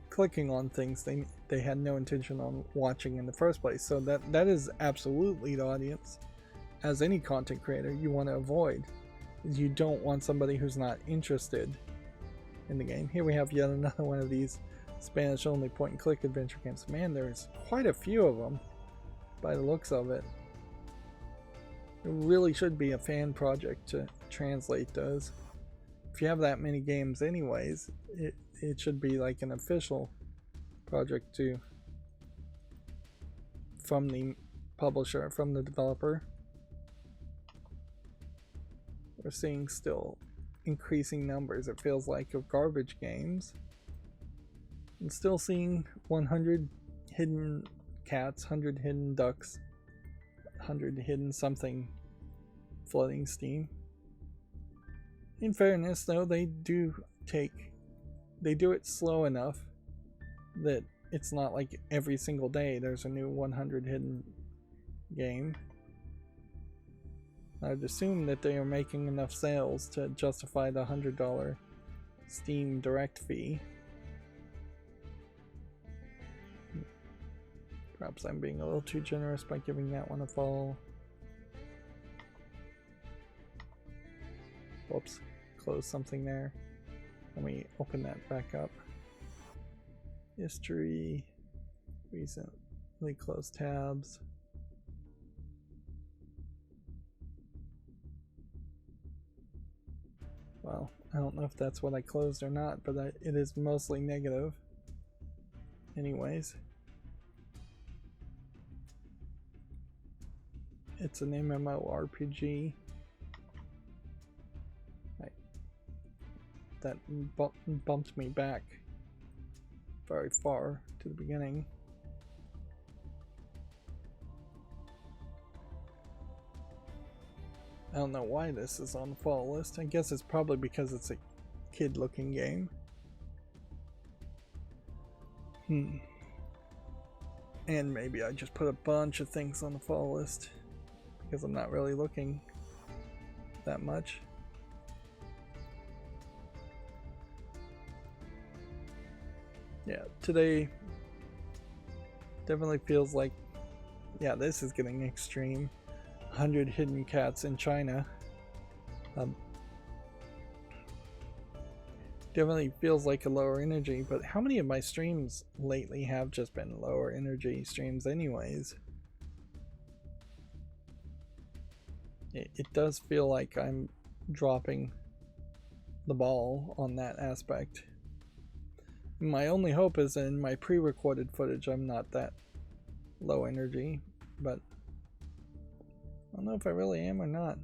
clicking on things they had no intention on watching in the first place. So that is absolutely the audience, as any content creator, you want to avoid. Is you don't want somebody who's not interested in the game. Here we have yet another one of these Spanish only point and click adventure games. Man, there's quite a few of them by the looks of it. It really should be a fan project to translate those. If you have that many games anyways, it should be like an official project too, from the publisher, from the developer. We're seeing still increasing numbers, it feels like, of garbage games, and still seeing 100 hidden cats, 100 hidden ducks, 100 hidden something flooding Steam. In fairness though, they do it slow enough that it's not like every single day there's a new 100 hidden game. I'd assume that they are making enough sales to justify the $100 Steam Direct fee. Perhaps I'm being a little too generous by giving that one a fall. Whoops, close something there. Let me open that back up. History, recently closed tabs. Well, I don't know if that's what I closed or not, but it is mostly negative. Anyways. It's an MMORPG. That bumped me back very far to the beginning. I don't know why this is on the fall list. I guess it's probably because it's a kid-looking game. And maybe I just put a bunch of things on the fall list because I'm not really looking that much. Yeah, today definitely feels like, yeah, this is getting extreme. 100 hidden cats in China. Definitely feels like a lower energy, but how many of my streams lately have just been lower energy streams anyways? It does feel like I'm dropping the ball on that aspect. My only hope is in my pre-recorded footage I'm not that low energy, but I don't know if I really am or not.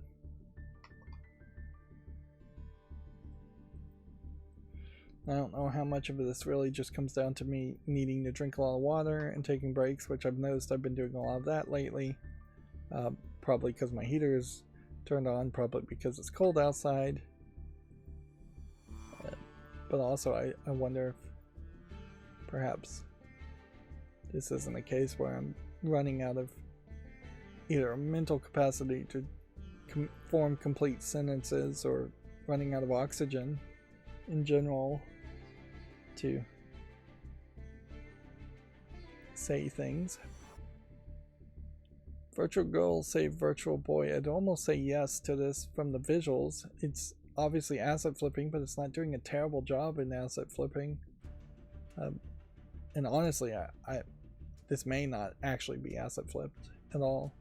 I don't know how much of this really just comes down to me needing to drink a lot of water and taking breaks, which I've noticed I've been doing a lot of that lately. Probably because my heater is turned on, probably because it's cold outside. But also I wonder if perhaps this isn't a case where I'm running out of either a mental capacity to form complete sentences or running out of oxygen in general to say things. Virtual Girl save Virtual Boy. I'd almost say yes to this from the visuals. It's obviously asset flipping, but it's not doing a terrible job in asset flipping. And honestly, this may not actually be asset flipped at all,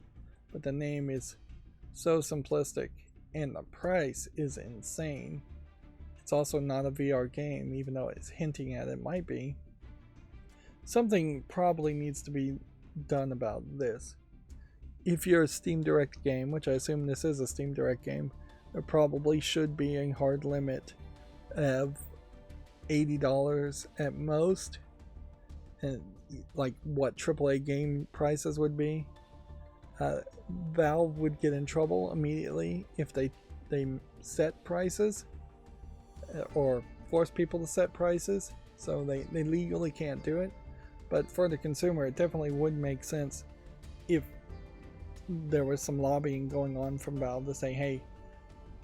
but the name is so simplistic and the price is insane. It's also not a VR game, even though it's hinting at it might be. Something probably needs to be done about this. If you're a Steam Direct game, which I assume this is a Steam Direct game, there probably should be a hard limit of $80 at most, and like what AAA game prices would be. Valve would get in trouble immediately if they set prices or force people to set prices, so they legally can't do it. But for the consumer, it definitely would make sense if there was some lobbying going on from Valve to say, hey,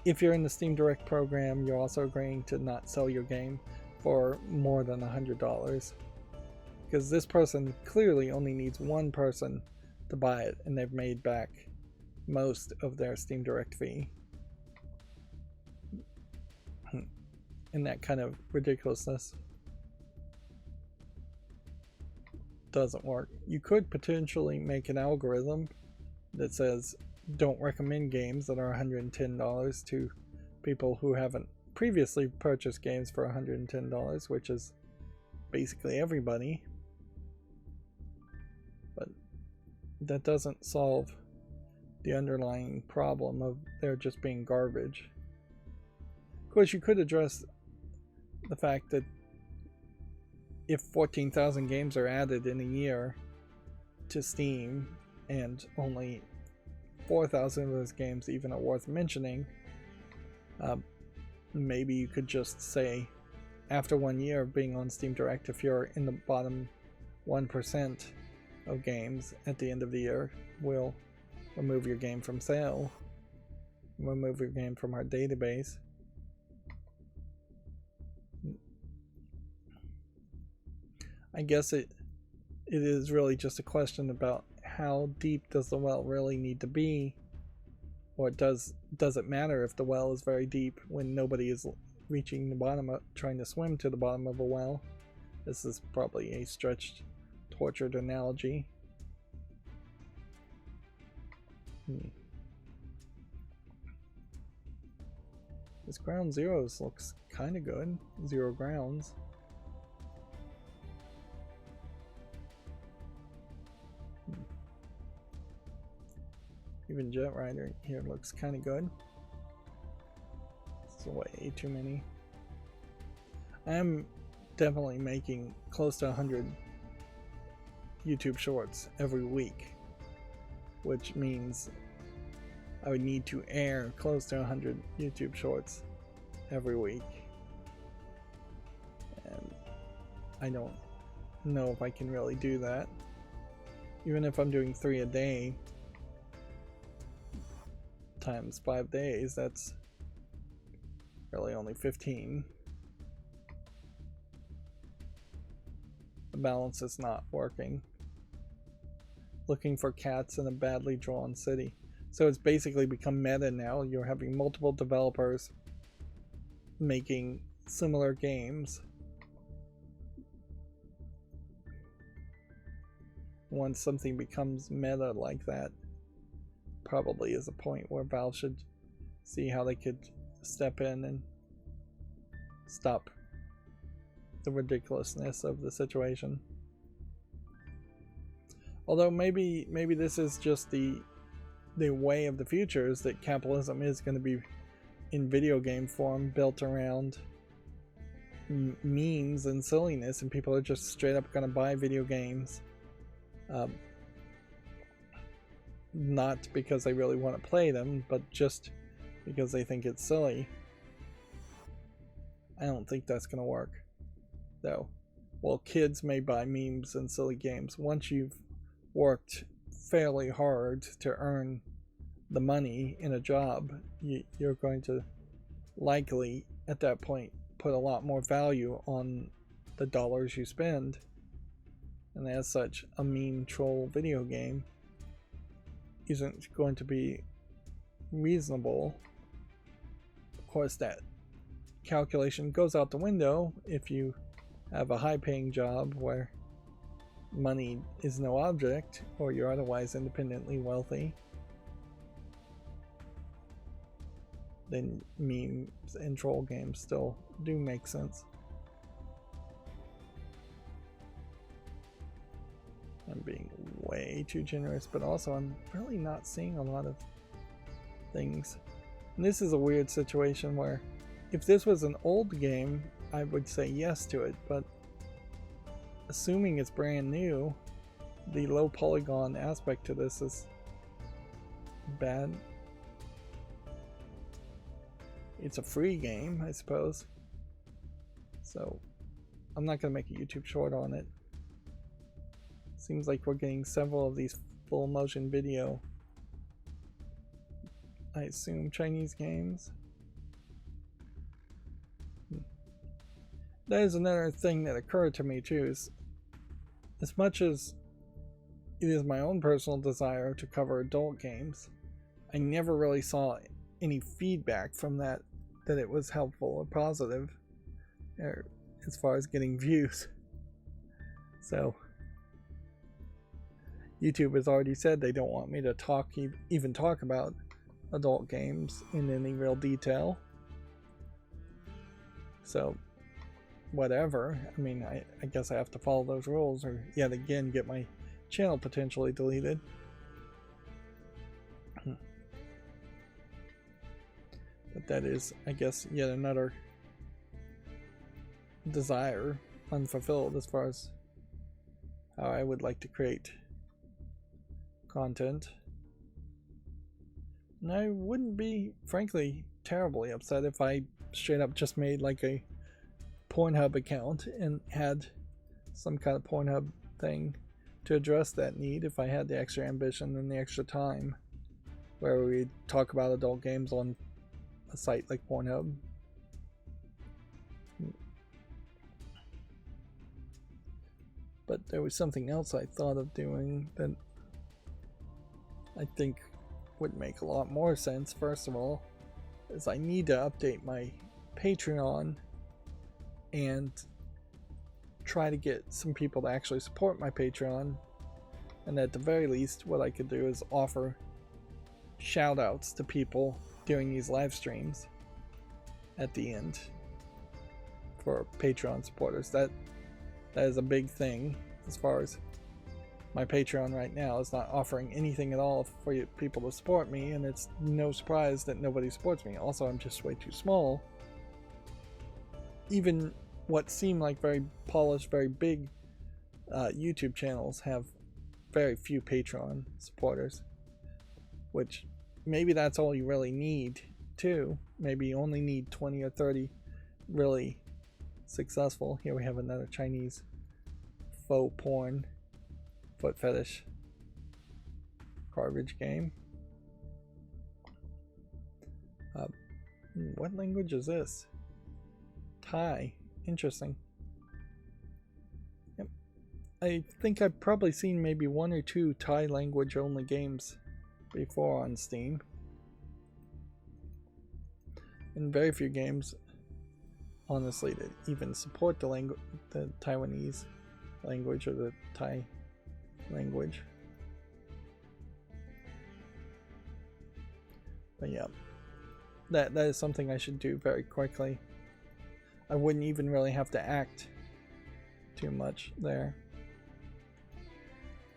if you're in the Steam Direct program, you're also agreeing to not sell your game for more than $100. Because this person clearly only needs one person to buy it, and they've made back most of their Steam Direct fee. And that kind of ridiculousness doesn't work. You could potentially make an algorithm that says don't recommend games that are $110 to people who haven't previously purchased games for $110, which is basically everybody. But that doesn't solve the underlying problem of there just being garbage. Of course, you could address the fact that if 14,000 games are added in a year to Steam and only 4,000 of those games even are worth mentioning, maybe you could just say after 1 year of being on Steam Direct, if you're in the bottom 1% of games at the end of the year, we'll remove your game from sale, remove your game from our database. I guess it is really just a question about how deep does the well really need to be, or does it matter if the well is very deep when nobody is reaching the bottom of, trying to swim to the bottom of a well? This is probably a stretched, tortured analogy. This Ground Zeroes looks kind of good. Zero Grounds. Even Jet Rider here looks kind of good. It's way too many. I am definitely making close to 100 YouTube shorts every week, which means I would need to air close to 100 YouTube shorts every week. And I don't know if I can really do that. Even if I'm doing 3 a day times 5 days, that's really only 15. The balance is not working. Looking for cats in a badly drawn city. So it's basically become meta now. You're having multiple developers making similar games. Once something becomes meta like that, probably is a point where Valve should see how they could step in and stop the ridiculousness of the situation. Although maybe this is just the way of the future, is that capitalism is going to be in video game form, built around memes and silliness, and people are just straight up going to buy video games, not because they really want to play them, but just because they think it's silly. I don't think that's going to work, though. Well, kids may buy memes and silly games. Once you've worked fairly hard to earn the money in a job, you're going to likely at that point put a lot more value on the dollars you spend, and as such a meme troll video game isn't going to be reasonable. Of course, that calculation goes out the window if you have a high-paying job where money is no object, or you're otherwise independently wealthy. Then memes and troll games still do make sense. I'm being way too generous, but also I'm really not seeing a lot of things. And this is a weird situation where if this was an old game, I would say yes to it, but assuming it's brand new, the low polygon aspect to this is bad. It's a free game, I suppose, so I'm not going to make a YouTube short on it. Seems like we're getting several of these full motion video, I assume Chinese games. That is another thing that occurred to me too, is as much as it is my own personal desire to cover adult games, I never really saw any feedback from that it was helpful or positive, or as far as getting views. So YouTube has already said they don't want me to even talk about adult games in any real detail. So whatever. I mean, I guess I have to follow those rules, or yet again get my channel potentially deleted. But that is, I guess, yet another desire unfulfilled as far as how I would like to create content. And I wouldn't be, frankly, terribly upset if I straight up just made like a Pornhub account and had some kind of Pornhub thing to address that need if I had the extra ambition and the extra time, where we talk about adult games on a site like Pornhub. But there was something else I thought of doing that I think would make a lot more sense. First of all, is I need to update my Patreon and try to get some people to actually support my Patreon, and at the very least what I could do is offer shout outs to people during these live streams at the end for Patreon supporters. That is a big thing. As far as my Patreon right now is not offering anything at all for people to support me, and it's no surprise that nobody supports me. Also, I'm just way too small. Even what seem like very polished, very big YouTube channels have very few Patreon supporters, which maybe that's all you really need too. Maybe you only need 20 or 30 really successful. Here we have another Chinese faux porn foot fetish garbage game. What language is this? Thai. Interesting. Yep. I think I've probably seen maybe 1 or 2 Thai language only games before on Steam. And very few games, honestly, that even support the Taiwanese language or the Thai language. But yeah, that is something I should do very quickly. I wouldn't even really have to act too much there.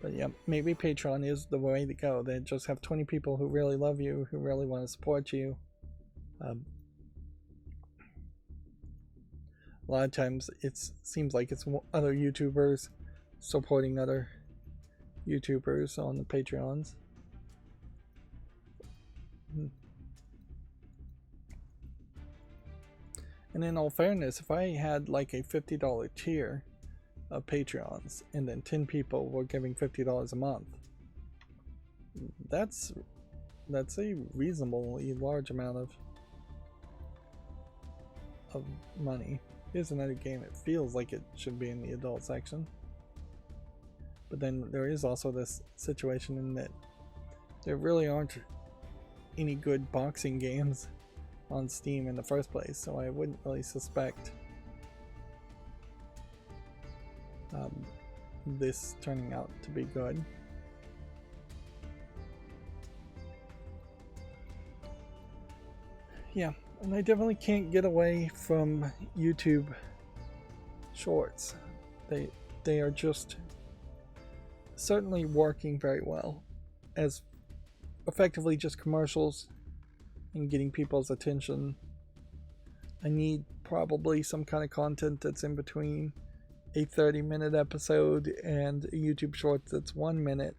But yeah, maybe Patreon is the way to go. They just have 20 people who really love you, who really want to support you. A lot of times it seems like it's other YouTubers supporting other YouTubers on the Patreons. And in all fairness, if I had like a $50 tier of Patreons and then 10 people were giving $50 a month, that's a reasonably large amount of money. Here's another game. It feels like it should be in the adult section, but then there is also this situation in that there really aren't any good boxing games on Steam in the first place, so I wouldn't really suspect this turning out to be good. Yeah, and I definitely can't get away from YouTube Shorts. They are just certainly working very well as effectively just commercials and getting people's attention. I need probably some kind of content that's in between a 30-minute episode and a YouTube short that's 1 minute,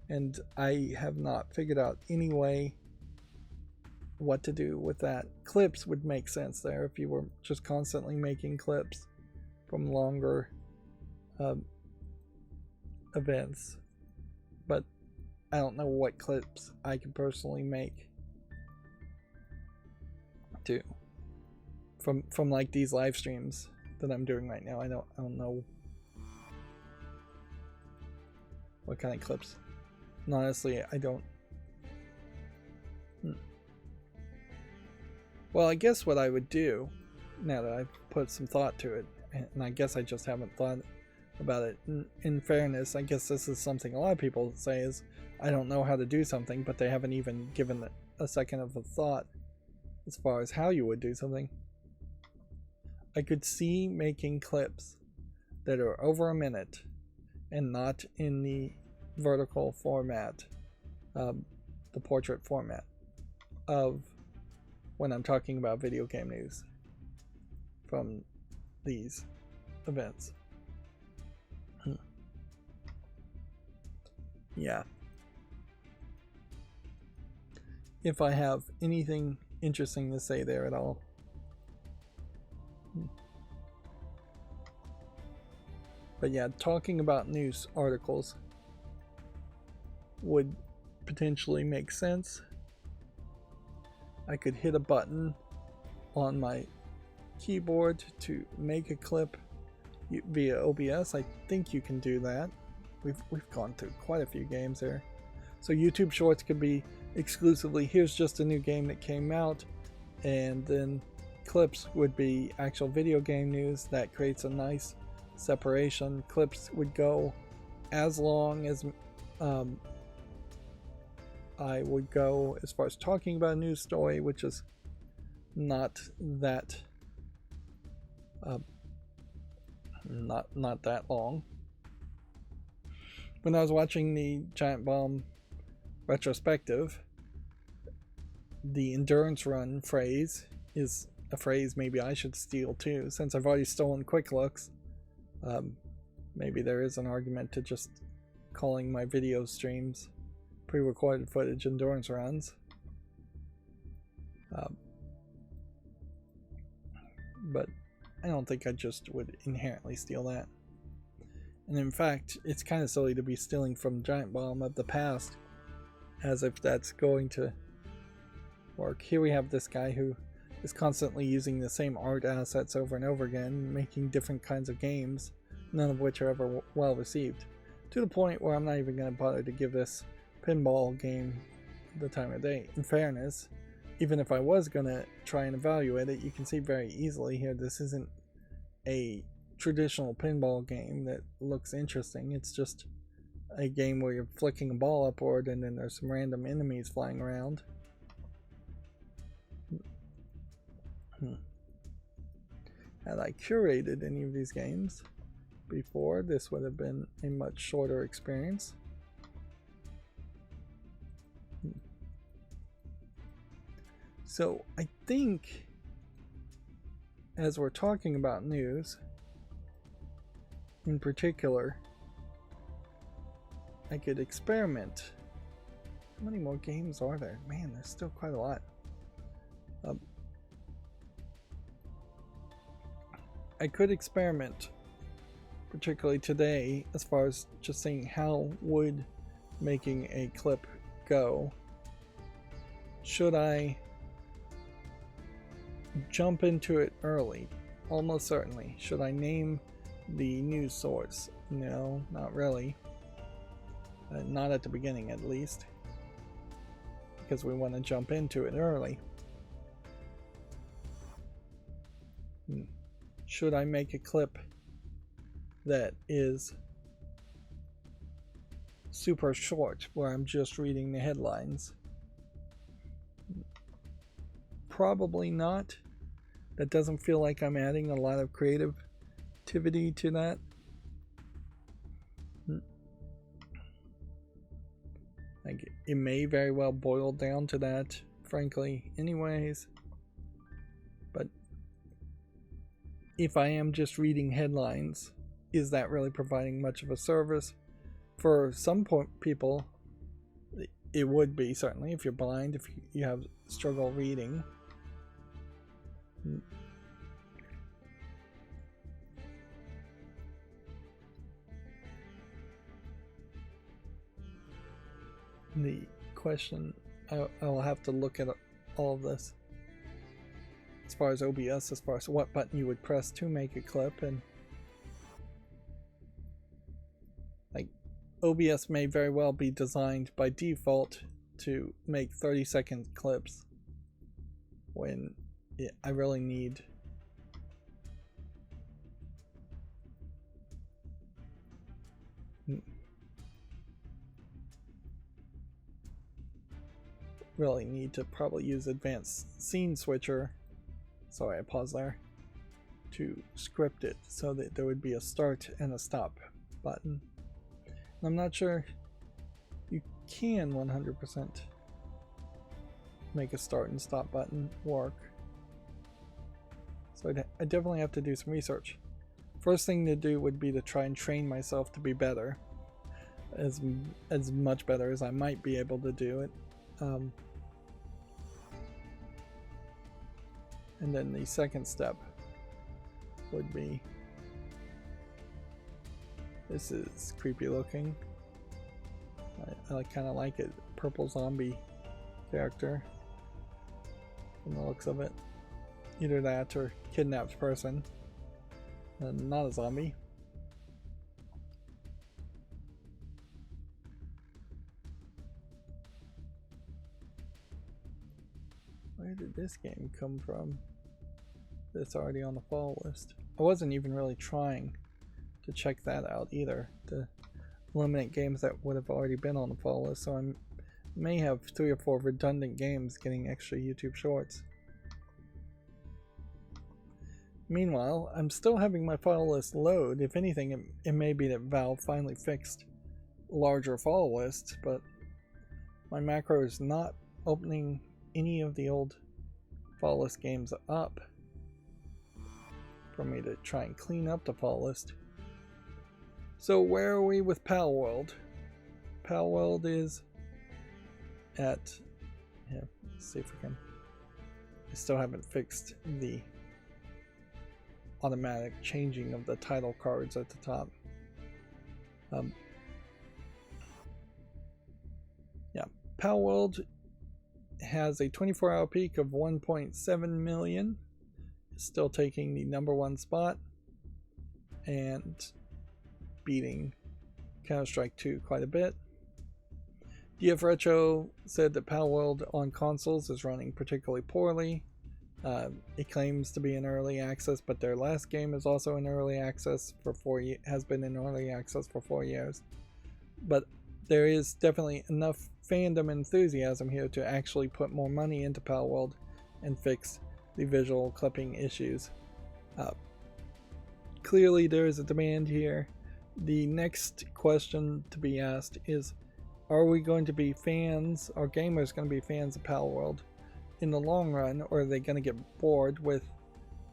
and I have not figured out any way what to do with that. Clips would make sense there if you were just constantly making clips from longer events, but I don't know what clips I can personally make too from like these live streams that I'm doing right now. I don't know what kind of clips. And honestly, I don't. Well, I guess what I would do, now that I've put some thought to it, and I guess I just haven't thought about it. In fairness, I guess this is something a lot of people say is, I don't know how to do something, but they haven't even given a second of a thought as far as how you would do something. I could see making clips that are over a minute and not in the vertical format, the portrait format of when I'm talking about video game news from these events. Yeah. If I have anything interesting to say there at all. But yeah, talking about news articles would potentially make sense. I could hit a button on my keyboard to make a clip via OBS. I think you can do that. We've gone through quite a few games there. So YouTube Shorts could be exclusively, here's just a new game that came out, and then clips would be actual video game news. That creates a nice separation. Clips would go as long as I would go as far as talking about a news story, which is not that not that long. When I was watching the Giant Bomb retrospective, the endurance run phrase is a phrase maybe I should steal too, since I've already stolen quick looks. Maybe there is an argument to just calling my video streams pre-recorded footage endurance runs. But I don't think I just would inherently steal that. And in fact, it's kind of silly to be stealing from Giant Bomb of the past, as if that's going to work. Here we have this guy who is constantly using the same art assets over and over again, making different kinds of games, none of which are ever well received, to the point where I'm not even going to bother to give this pinball game the time of day. In fairness, even if I was going to try and evaluate it, you can see very easily here this isn't a traditional pinball game that looks interesting. It's just a game where you're flicking a ball upward and then there's some random enemies flying around. Had I curated any of these games before, this would have been a much shorter experience. So I think, as we're talking about news, in particular, I could experiment. How many more games are there? Man, there's still quite a lot. I could experiment, particularly today, as far as just seeing how would making a clip go. Should I jump into it early? Almost certainly. Should I name the news source? No, not really. Not at the beginning, at least, because we want to jump into it early. Should I make a clip that is super short, where I'm just reading the headlines? Probably not. That doesn't feel like I'm adding a lot of creativity to that. Like, it may very well boil down to that, frankly, anyways. But if I am just reading headlines, is that really providing much of a service? For some people, it would be, certainly, if you're blind, if you have struggle reading. The question, I'll have to look at all of this as far as OBS, as far as what button you would press to make a clip, and like OBS may very well be designed by default to make 30-second clips when I really need to probably use advanced scene switcher. Sorry, I paused there. To script it so that there would be a start and a stop button. And I'm not sure you can 100% make a start and stop button work. So I definitely have to do some research. First thing to do would be to try and train myself to be better. As much better as I might be able to do it. And then the second step would be, this is creepy looking. I kind of like it. Purple zombie character from the looks of it. Either that or kidnapped person. And not a zombie. Where did this game come from? That's already on the fall list. I wasn't even really trying to check that out either, to eliminate games that would have already been on the fall list, so I may have 3 or 4 redundant games getting extra YouTube shorts. Meanwhile, I'm still having my fall list load. If anything, it may be that Valve finally fixed larger fall lists, but my macro is not opening any of the old fall list games up for me to try and clean up the fall list. So where are we with Palworld? Palworld is at, yeah, let's see if we can, I still haven't fixed the automatic changing of the title cards at the top. Yeah, Palworld has a 24-hour peak of 1.7 million, still taking the #1 spot and beating Counter-Strike 2 quite a bit. DF Retro said that Palworld on consoles is running particularly poorly. It claims to be in early access, but their last game is also in early access for has been in early access for 4 years. But there is definitely enough fandom enthusiasm here to actually put more money into Palworld and fix the visual clipping issues. Clearly there is a demand here. The next question to be asked is, are we going to be fans, are gamers going to be fans of Palworld in the long run, or are they going to get bored with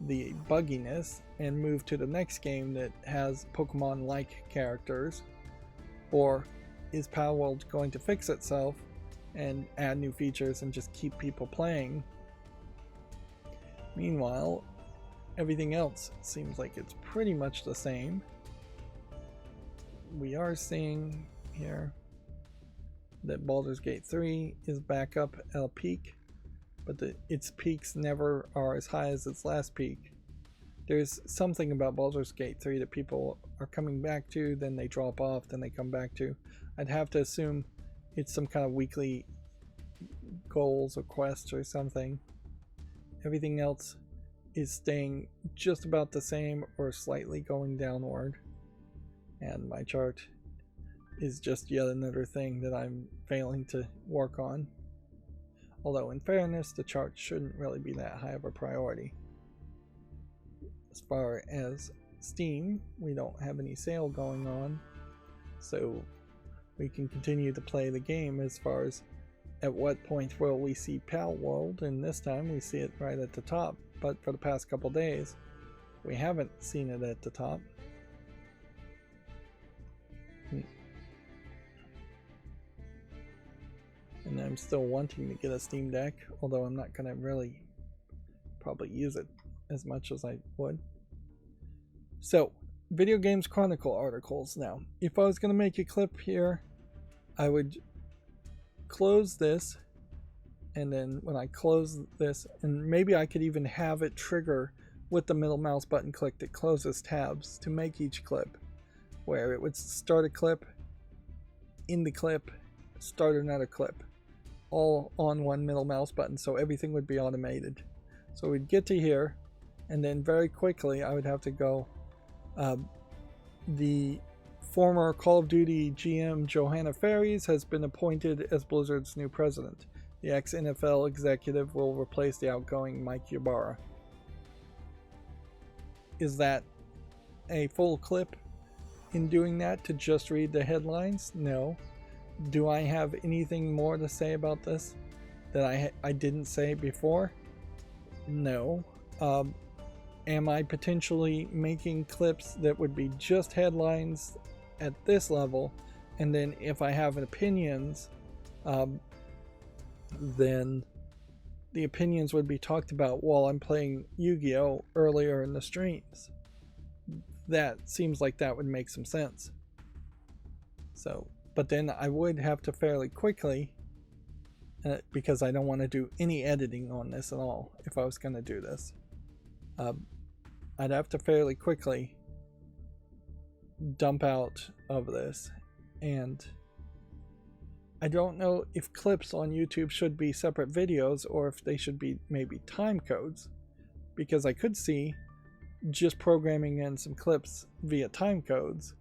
the bugginess and move to the next game that has Pokemon-like characters? Or is Palworld going to fix itself and add new features and just keep people playing? Meanwhile, everything else seems like it's pretty much the same. We are seeing here that Baldur's Gate 3 is back up at a peak, but its peaks never are as high as its last peak. There's something about Baldur's Gate 3 that people are coming back to, then they drop off, then they come back to. I'd have to assume it's some kind of weekly goals or quests or something. Everything else is staying just about the same or slightly going downward. And my chart is just yet another thing that I'm failing to work on. Although in fairness, the chart shouldn't really be that high of a priority. As far as Steam, we don't have any sale going on, so we can continue to play the game. As far as at what point will we see Palworld, and this time we see it right at the top, but for the past couple days we haven't seen it at the top. And I'm still wanting to get a Steam Deck, although I'm not going to really probably use it as much as I would. So, Video Games Chronicle articles now. If I was going to make a clip here, I would close this, and then when I close this, and maybe I could even have it trigger with the middle mouse button click that closes tabs to make each clip, where it would start a clip, in the clip, start another clip, all on one middle mouse button, so everything would be automated. So we'd get to here, and then very quickly I would have to go, the former Call of Duty GM Johanna Faries has been appointed as Blizzard's new president. The ex-NFL executive will replace the outgoing Mike Ybarra. Is that a full clip in doing that to just read the headlines? No. Do I have anything more to say about this that I didn't say before? No. Am I potentially making clips that would be just headlines at this level, and then if I have opinions, then the opinions would be talked about while I'm playing Yu-Gi-Oh! Earlier in the streams? That seems like that would make some sense. So, but then I would have to fairly quickly, because I don't want to do any editing on this at all if I was going to do this. I'd have to fairly quickly dump out of this, and I don't know if clips on YouTube should be separate videos or if they should be maybe time codes, because I could see just programming in some clips via time codes,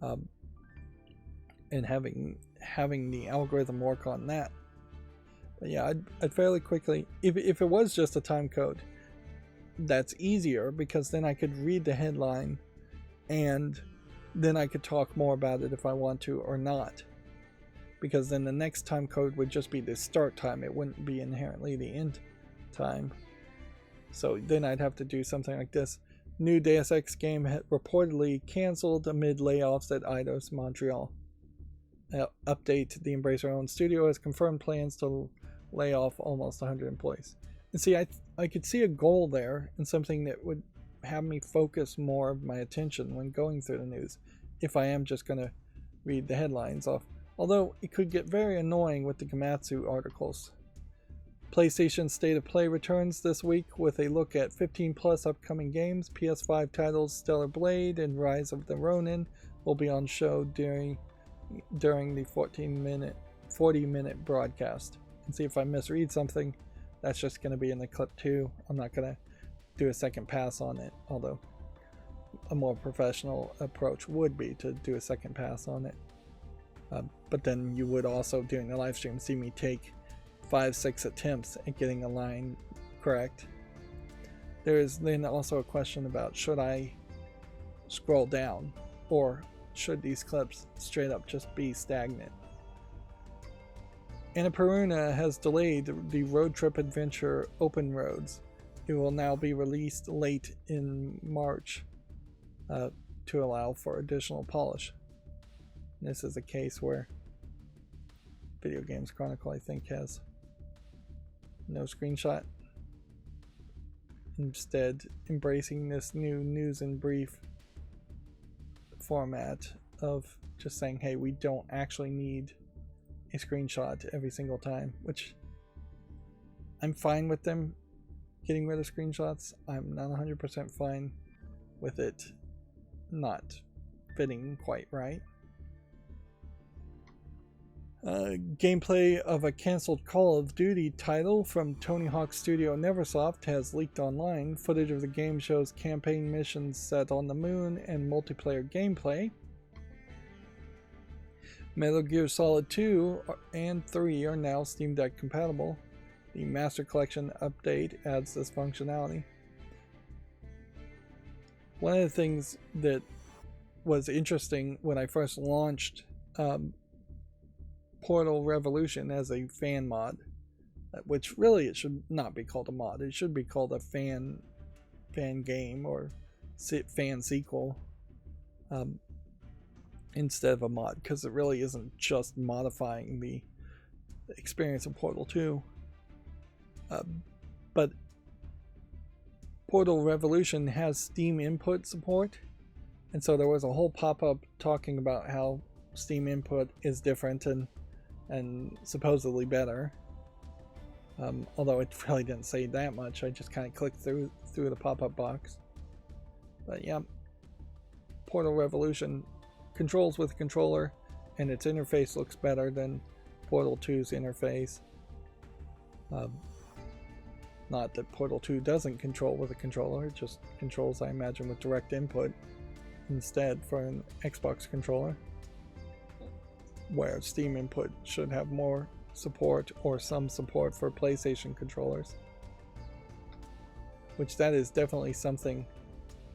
and having the algorithm work on that. But yeah, I'd fairly quickly, if it was just a time code, that's easier, because then I could read the headline and then I could talk more about it if I want to or not, because then the next time code would just be the start time. It wouldn't be inherently the end time. So then I'd have to do something like this: new Deus Ex game reportedly cancelled amid layoffs at Eidos Montreal. update, the Embracer owned studio has confirmed plans to lay off almost 100 employees. And see, I could see a goal there and something that would have me focus more of my attention when going through the news if I am just going to read the headlines off. Although it could get very annoying with the Gamatsu articles. PlayStation State of Play returns this week with a look at 15 plus upcoming games. PS5 titles Stellar Blade and Rise of the Ronin will be on show during the 40-minute broadcast. And see if I misread something, that's just going to be in the clip too. I'm not going to do a second pass on it, although a more professional approach would be to do a second pass on it. But then you would also, during the live stream, see me take 5-6 attempts at getting a line correct. There is then also a question about, should I scroll down, or should these clips straight up just be stagnant? Annapurna has delayed the road trip adventure Open Roads. It will now be released late in March to allow for additional polish. This is a case where Video Games Chronicle, I think, has no screenshot, instead embracing this new news and brief format of just saying, hey, we don't actually need a screenshot every single time, which I'm fine with them getting rid of screenshots. I'm not 100% fine with it not fitting quite right. Gameplay of a cancelled Call of Duty title from Tony Hawk's studio Neversoft has leaked online. Footage of the game shows campaign missions set on the moon and multiplayer gameplay. Metal Gear Solid 2 and 3 are now Steam Deck compatible. The Master Collection update adds this functionality. One of the things that was interesting when I first launched Portal Revolution as a fan mod, which really it should not be called a mod. It should be called a fan game or fan sequel instead of a mod, because it really isn't just modifying the experience of Portal 2. But Portal Revolution has Steam input support, and so there was a whole pop-up talking about how Steam input is different and supposedly better. Although it really didn't say that much. I just kind of clicked through the pop-up box. But yeah, Portal Revolution controls with a controller, and its interface looks better than Portal 2's interface. Not that Portal 2 doesn't control with a controller, it just controls, I imagine, with direct input instead for an Xbox controller, where Steam input should have more support or some support for PlayStation controllers, which that is definitely something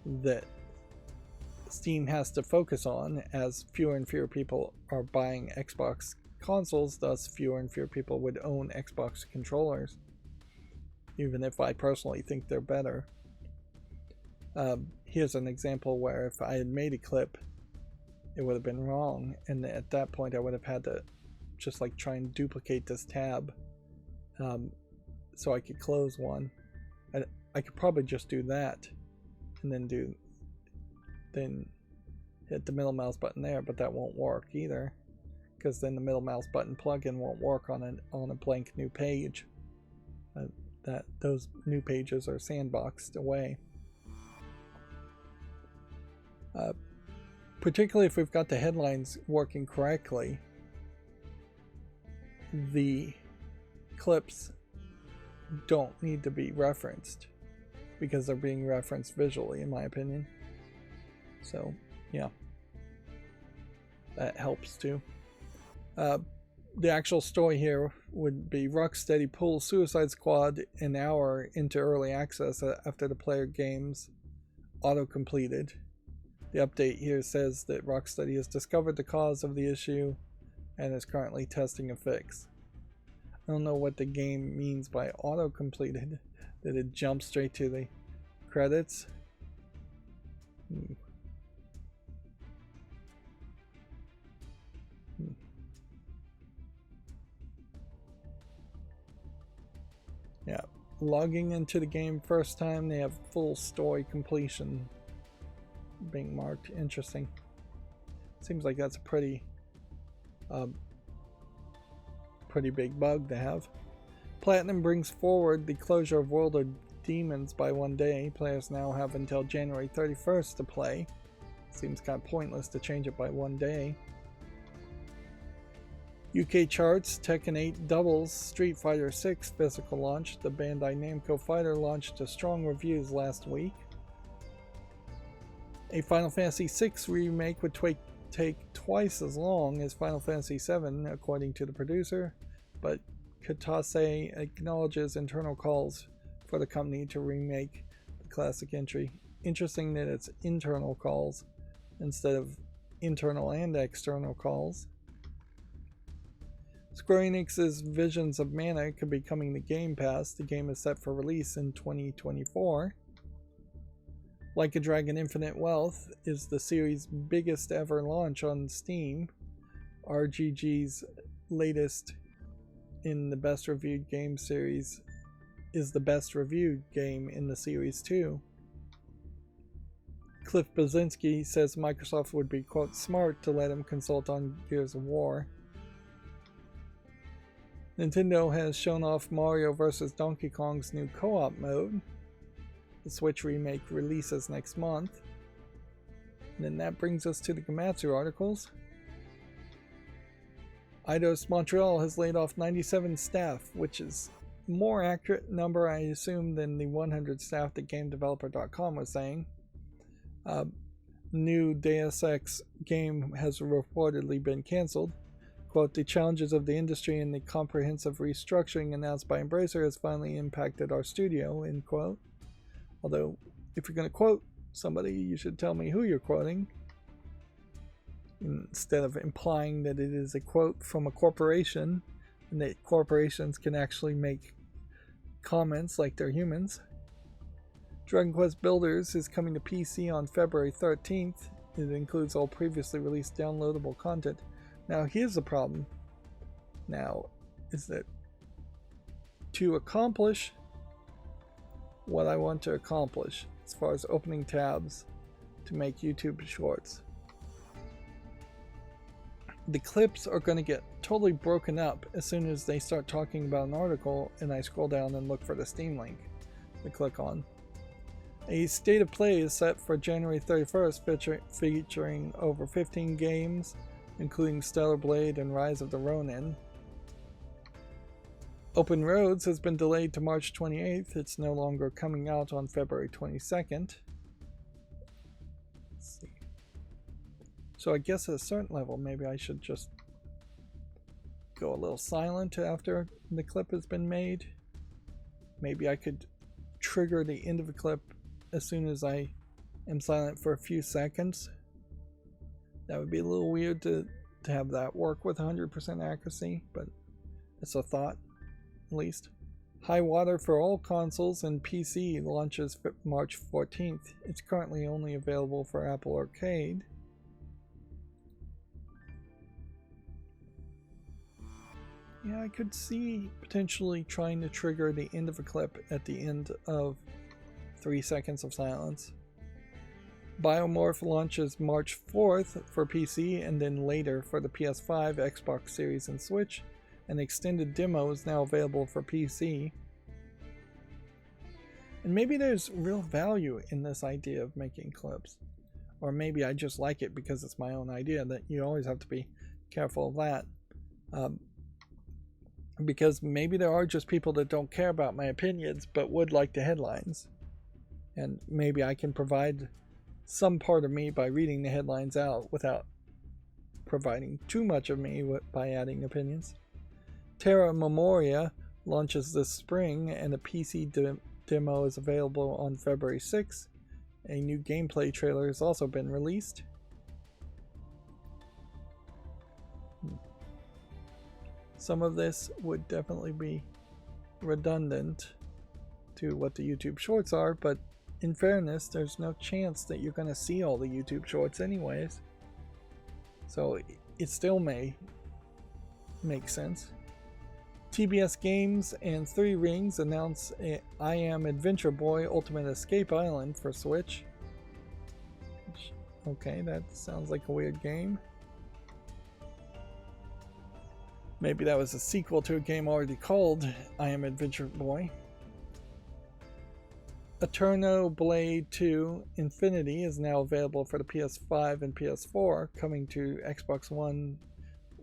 that Steam has to focus on, as fewer and fewer people are buying Xbox consoles, thus fewer and fewer people would own Xbox controllers, even if I personally think they're better. Here's an example where if I had made a clip, it would have been wrong, and at that point I would have had to just like try and duplicate this tab so I could close one. I could probably just do that and then hit the middle mouse button there, but that won't work either, because then the middle mouse button plugin won't work on a blank new page. Those new pages are sandboxed away. Particularly if we've got the headlines working correctly, the clips don't need to be referenced because they're being referenced visually, in my opinion. So yeah, that helps too. The actual story here would be Rocksteady pulls Suicide Squad an hour into early access after the player game's auto-completed. The update here says that Rocksteady has discovered the cause of the issue and is currently testing a fix. I don't know what the game means by auto-completed. Did it jump straight to the credits? logging into the game first time, they have full story completion being marked. Interesting. Seems like that's a pretty big bug to have. Platinum brings forward the closure of World of Demons by 1 day. Players now have until January 31st to play. Seems kind of pointless to change it by 1 day. UK charts, Tekken 8 doubles, Street Fighter 6 physical launch. The Bandai Namco Fighter launched to strong reviews last week. A Final Fantasy VI remake would take twice as long as Final Fantasy VII, according to the producer, but Katase acknowledges internal calls for the company to remake the classic entry. Interesting that it's internal calls instead of internal and external calls. Square Enix's Visions of Mana could be coming to Game Pass. The game is set for release in 2024. Like a Dragon Infinite Wealth is the series' biggest ever launch on Steam. RGG's latest in the best reviewed game series is the best reviewed game in the series too. Cliff Bleszinski says Microsoft would be, quote, smart to let him consult on Gears of War. Nintendo has shown off Mario vs. Donkey Kong's new co-op mode. The Switch remake releases next month. And then that brings us to the Gematsu articles. Eidos Montreal has laid off 97 staff, which is a more accurate number, I assume, than the 100 staff that GameDeveloper.com was saying. New Deus Ex game has reportedly been cancelled. Quote, the challenges of the industry and the comprehensive restructuring announced by Embracer has finally impacted our studio, end quote. Although, if you're going to quote somebody, you should tell me who you're quoting, instead of implying that it is a quote from a corporation, and that corporations can actually make comments like they're humans. Dragon Quest Builders is coming to PC on February 13th. It includes all previously released downloadable content. Now, here's the problem. Now, is that to accomplish what I want to accomplish, as far as opening tabs to make YouTube shorts, the clips are going to get totally broken up as soon as they start talking about an article and I scroll down and look for the Steam link to click on. A state of play is set for January 31st, featuring over 15 games, including Stellar Blade and Rise of the Ronin. Open Roads has been delayed to March 28th. It's no longer coming out on February 22nd. Let's see. So I guess at a certain level, maybe I should just go a little silent after the clip has been made. Maybe I could trigger the end of a clip as soon as I am silent for a few seconds. That would be a little weird to have that work with 100% accuracy, but it's a thought, at least. High Water for all consoles and PC launches March 14th. It's currently only available for Apple Arcade. Yeah, I could see potentially trying to trigger the end of a clip at the end of 3 seconds of silence. Biomorph launches March 4th for PC and then later for the PS5, Xbox Series, and Switch. An extended demo is now available for PC. And maybe there's real value in this idea of making clips. Or maybe I just like it because it's my own idea, that you always have to be careful of that. Because maybe there are just people that don't care about my opinions but would like the headlines. And maybe I can provide some part of me by reading the headlines out without providing too much of me by adding opinions. Terra Memoria launches this spring and a PC demo is available on February 6th. A new gameplay trailer has also been released. Some of this would definitely be redundant to what the YouTube Shorts are, but in fairness, there's no chance that you're going to see all the YouTube Shorts anyways. So it still may make sense. TBS Games and 3 Rings announce I Am Adventure Boy Ultimate Escape Island for Switch. Okay, that sounds like a weird game. Maybe that was a sequel to a game already called I Am Adventure Boy. Eterno Blade 2 Infinity is now available for the PS5 and PS4, coming to Xbox One,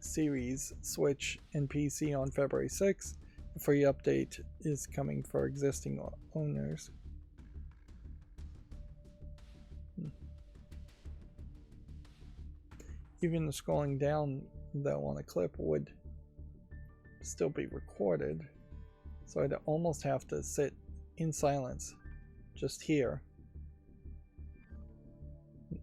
Series, Switch, and PC on February 6th. A free update is coming for existing owners. Even the scrolling down, though, on a clip would still be recorded, so I'd almost have to sit in silence just here. It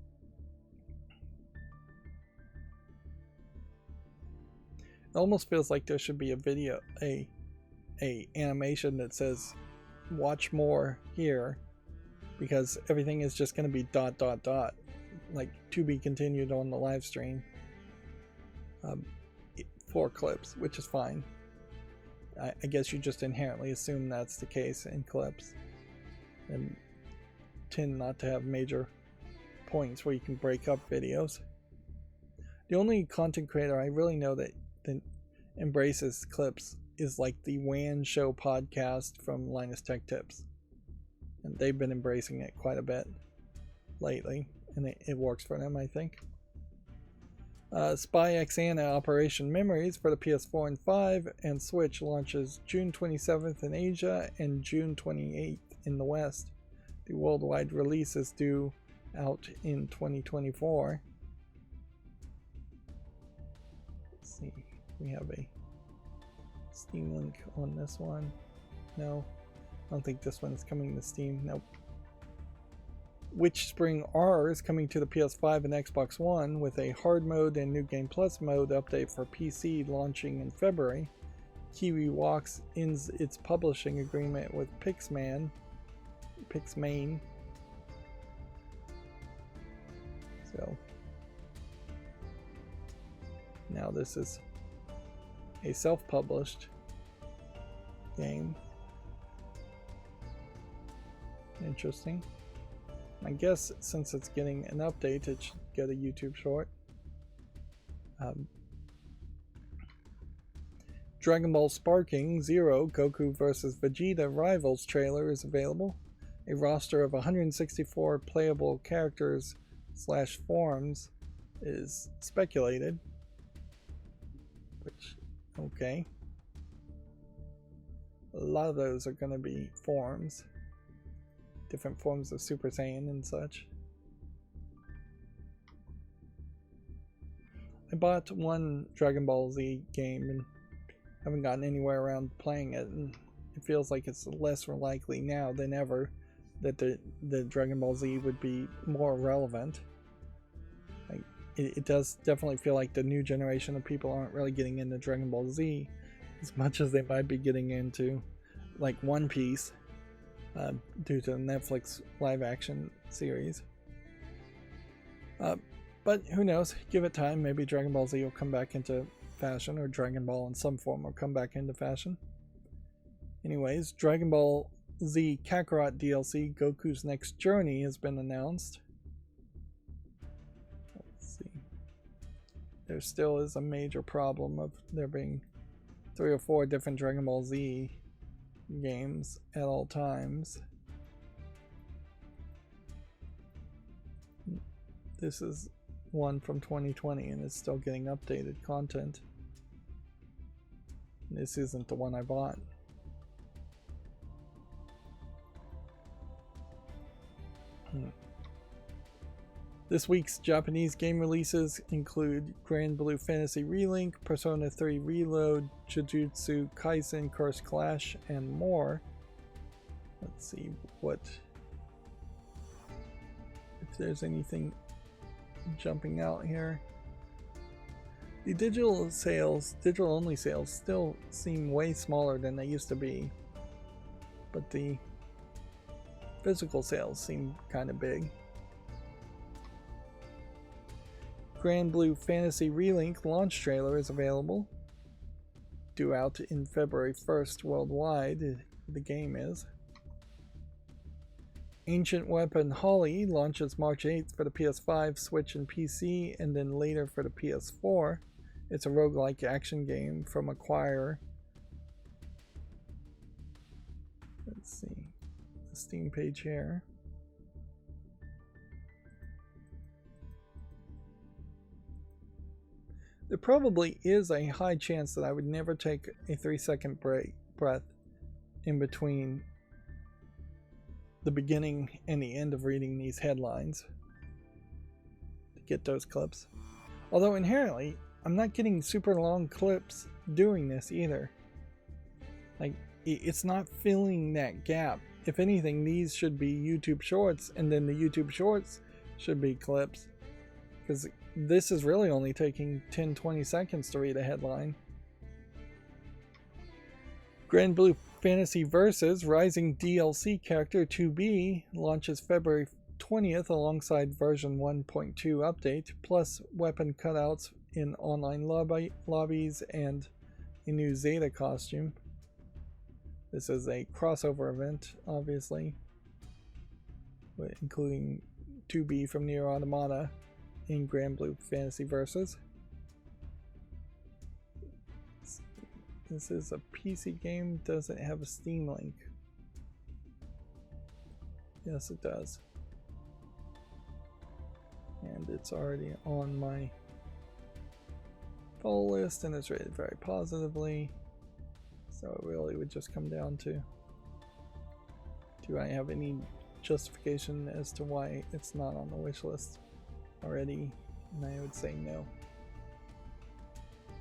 almost feels like there should be a video, a animation that says watch more here, because everything is just going to be ... like to be continued on the live stream for clips, which is fine. I guess you just inherently assume that's the case in clips and tend not to have major points where you can break up videos. The only content creator I really know that embraces clips is like the WAN Show podcast from Linus Tech Tips, and they've been embracing it quite a bit lately, and it works for them, I think. Spy X Anna Operation Memories for the PS4 and 5 and Switch launches June 27th in Asia and June 28th in the West. The worldwide release is due out in 2024. Let's see, we have a Steam link on this one. No, I don't think this one is coming to Steam. Nope. Witchspring R is coming to the PS5 and Xbox One with a hard mode and New Game Plus mode update for PC launching in February. Kiwi Walks ends its publishing agreement with Pixmane. So now this is a self-published game. Interesting. I guess since it's getting an update, it should get a YouTube short. Dragon Ball Sparking Zero Goku vs. Vegeta Rivals trailer is available. A roster of 164 playable characters / forms is speculated. Which, okay. A lot of those are going to be forms. Different forms of Super Saiyan and such. I bought one Dragon Ball Z game and haven't gotten anywhere around playing it, and it feels like it's less likely now than ever that the Dragon Ball Z would be more relevant. Like, it does definitely feel like the new generation of people aren't really getting into Dragon Ball Z as much as they might be getting into like One Piece. Due to the Netflix live action series. But who knows? Give it time. Maybe Dragon Ball Z will come back into fashion, or Dragon Ball in some form will come back into fashion. Anyways, Dragon Ball Z Kakarot DLC Goku's Next Journey has been announced. Let's see. There still is a major problem of there being 3 or 4 different Dragon Ball Z games at all times. This is one from 2020 and it's still getting updated content. This isn't the one I bought. This week's Japanese game releases include Grand Blue Fantasy Relink, Persona 3 Reload, Jujutsu Kaisen Cursed Clash, and more. Let's see if there's anything jumping out here. The digital only sales still seem way smaller than they used to be, but the physical sales seem kind of big. Grand Blue Fantasy Relink launch trailer is available. due out in February 1st worldwide. The game is. Ancient Weapon Holly launches March 8th for the PS5, Switch, and PC, and then later for the PS4. It's a roguelike action game from Acquire. Let's see the Steam page here. There probably is a high chance that I would never take a 3-second breath in between the beginning and the end of reading these headlines to get those clips. Although inherently, I'm not getting super long clips doing this either. Like, it's not filling that gap. If anything, these should be YouTube Shorts, and then the YouTube Shorts should be clips. Because this is really only taking 10-20 seconds to read a headline. Grand Blue Fantasy Versus Rising DLC character 2B launches February 20th alongside version 1.2 update, plus weapon cutouts in online lobbies and a new Zeta costume. This is a crossover event, obviously, including 2B from Nier Automata in Grand Blue Fantasy Versus. This is a PC game, doesn't have a Steam link. Yes, it does. And it's already on my poll list and it's rated very positively. So it really would just come down to, do I have any justification as to why it's not on the wish list already? And I would say no.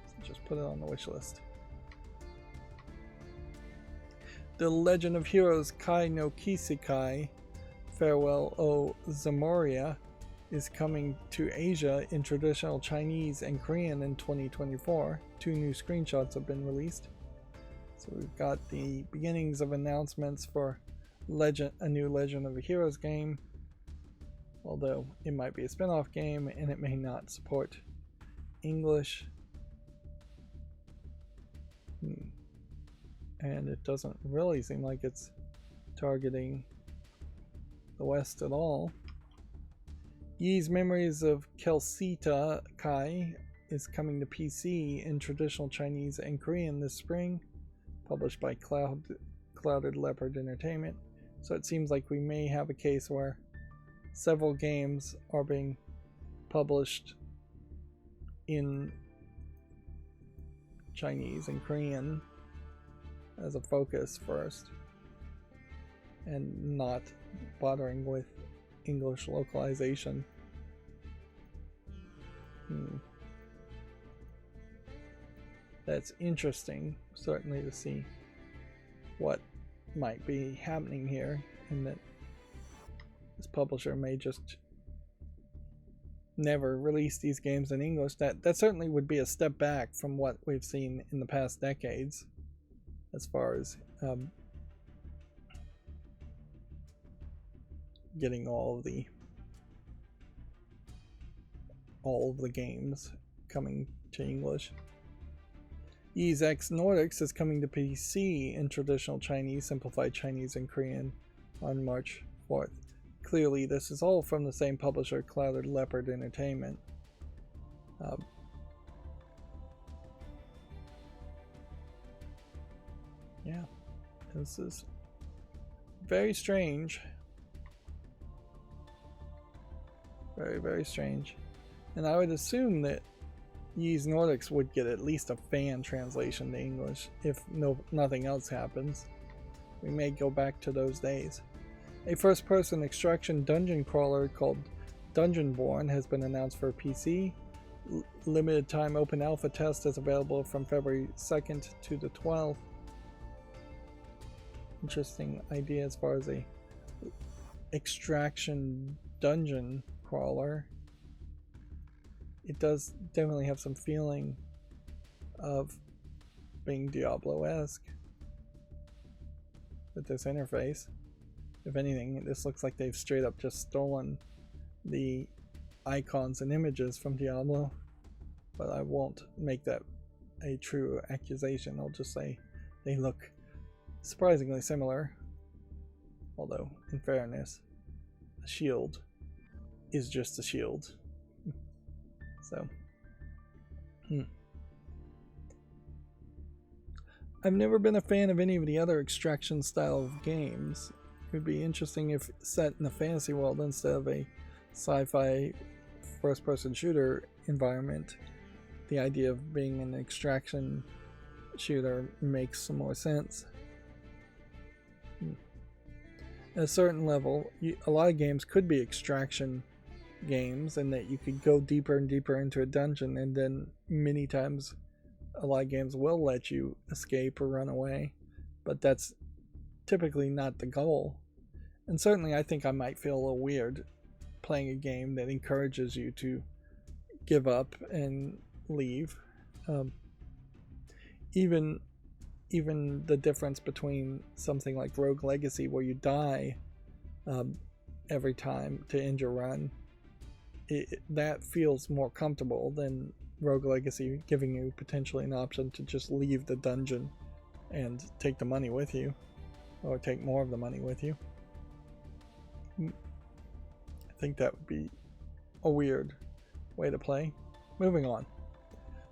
So just put it on the wish list. The Legend of Heroes Kai no Kisekai Farewell O Zamoria is coming to Asia in traditional Chinese and Korean in 2024. 2 new screenshots have been released. So we've got the beginnings of announcements for a new Legend of Heroes game, although it might be a spin-off game and it may not support English. And it doesn't really seem like it's targeting the West at all. Ys Memories of Kelsita Kai is coming to PC in traditional Chinese and Korean this spring, published by Clouded Leopard Entertainment. So it seems like we may have a case where several games are being published in Chinese and Korean as a focus first, and not bothering with English localization. That's interesting, certainly, to see what might be happening here, and that this publisher may just never release these games in English. That certainly would be a step back from what we've seen in the past decades, as far as getting all of the games coming to English. Ys X Nordics is coming to PC in traditional Chinese, simplified Chinese, and Korean on March 4th. Clearly, this is all from the same publisher, Clouded Leopard Entertainment. Yeah, this is very strange. Very, very strange. And I would assume that Ys Nordics would get at least a fan translation to English if nothing else happens. We may go back to those days. A first-person extraction dungeon crawler called Dungeonborn has been announced for PC. Limited time open alpha test is available from February 2nd to the 12th. Interesting idea as far as a extraction dungeon crawler. It does definitely have some feeling of being Diablo-esque with this interface. If anything, this looks like they've straight up just stolen the icons and images from Diablo, but I won't make that a true accusation. I'll just say they look surprisingly similar. Although, in fairness, a shield is just a shield. So, I've never been a fan of any of the other extraction style of games. It would be interesting if set in a fantasy world instead of a sci-fi first-person shooter environment. The idea of being an extraction shooter makes some more sense. At a certain level, a lot of games could be extraction games, and that you could go deeper and deeper into a dungeon, and then many times a lot of games will let you escape or run away, but that's typically not the goal. And certainly I think I might feel a little weird playing a game that encourages you to give up and leave. Even the difference between something like Rogue Legacy, where you die every time to end your run, that feels more comfortable than Rogue Legacy giving you potentially an option to just leave the dungeon and take the money with you, or take more of the money with you. I think that would be a weird way to play. Moving on.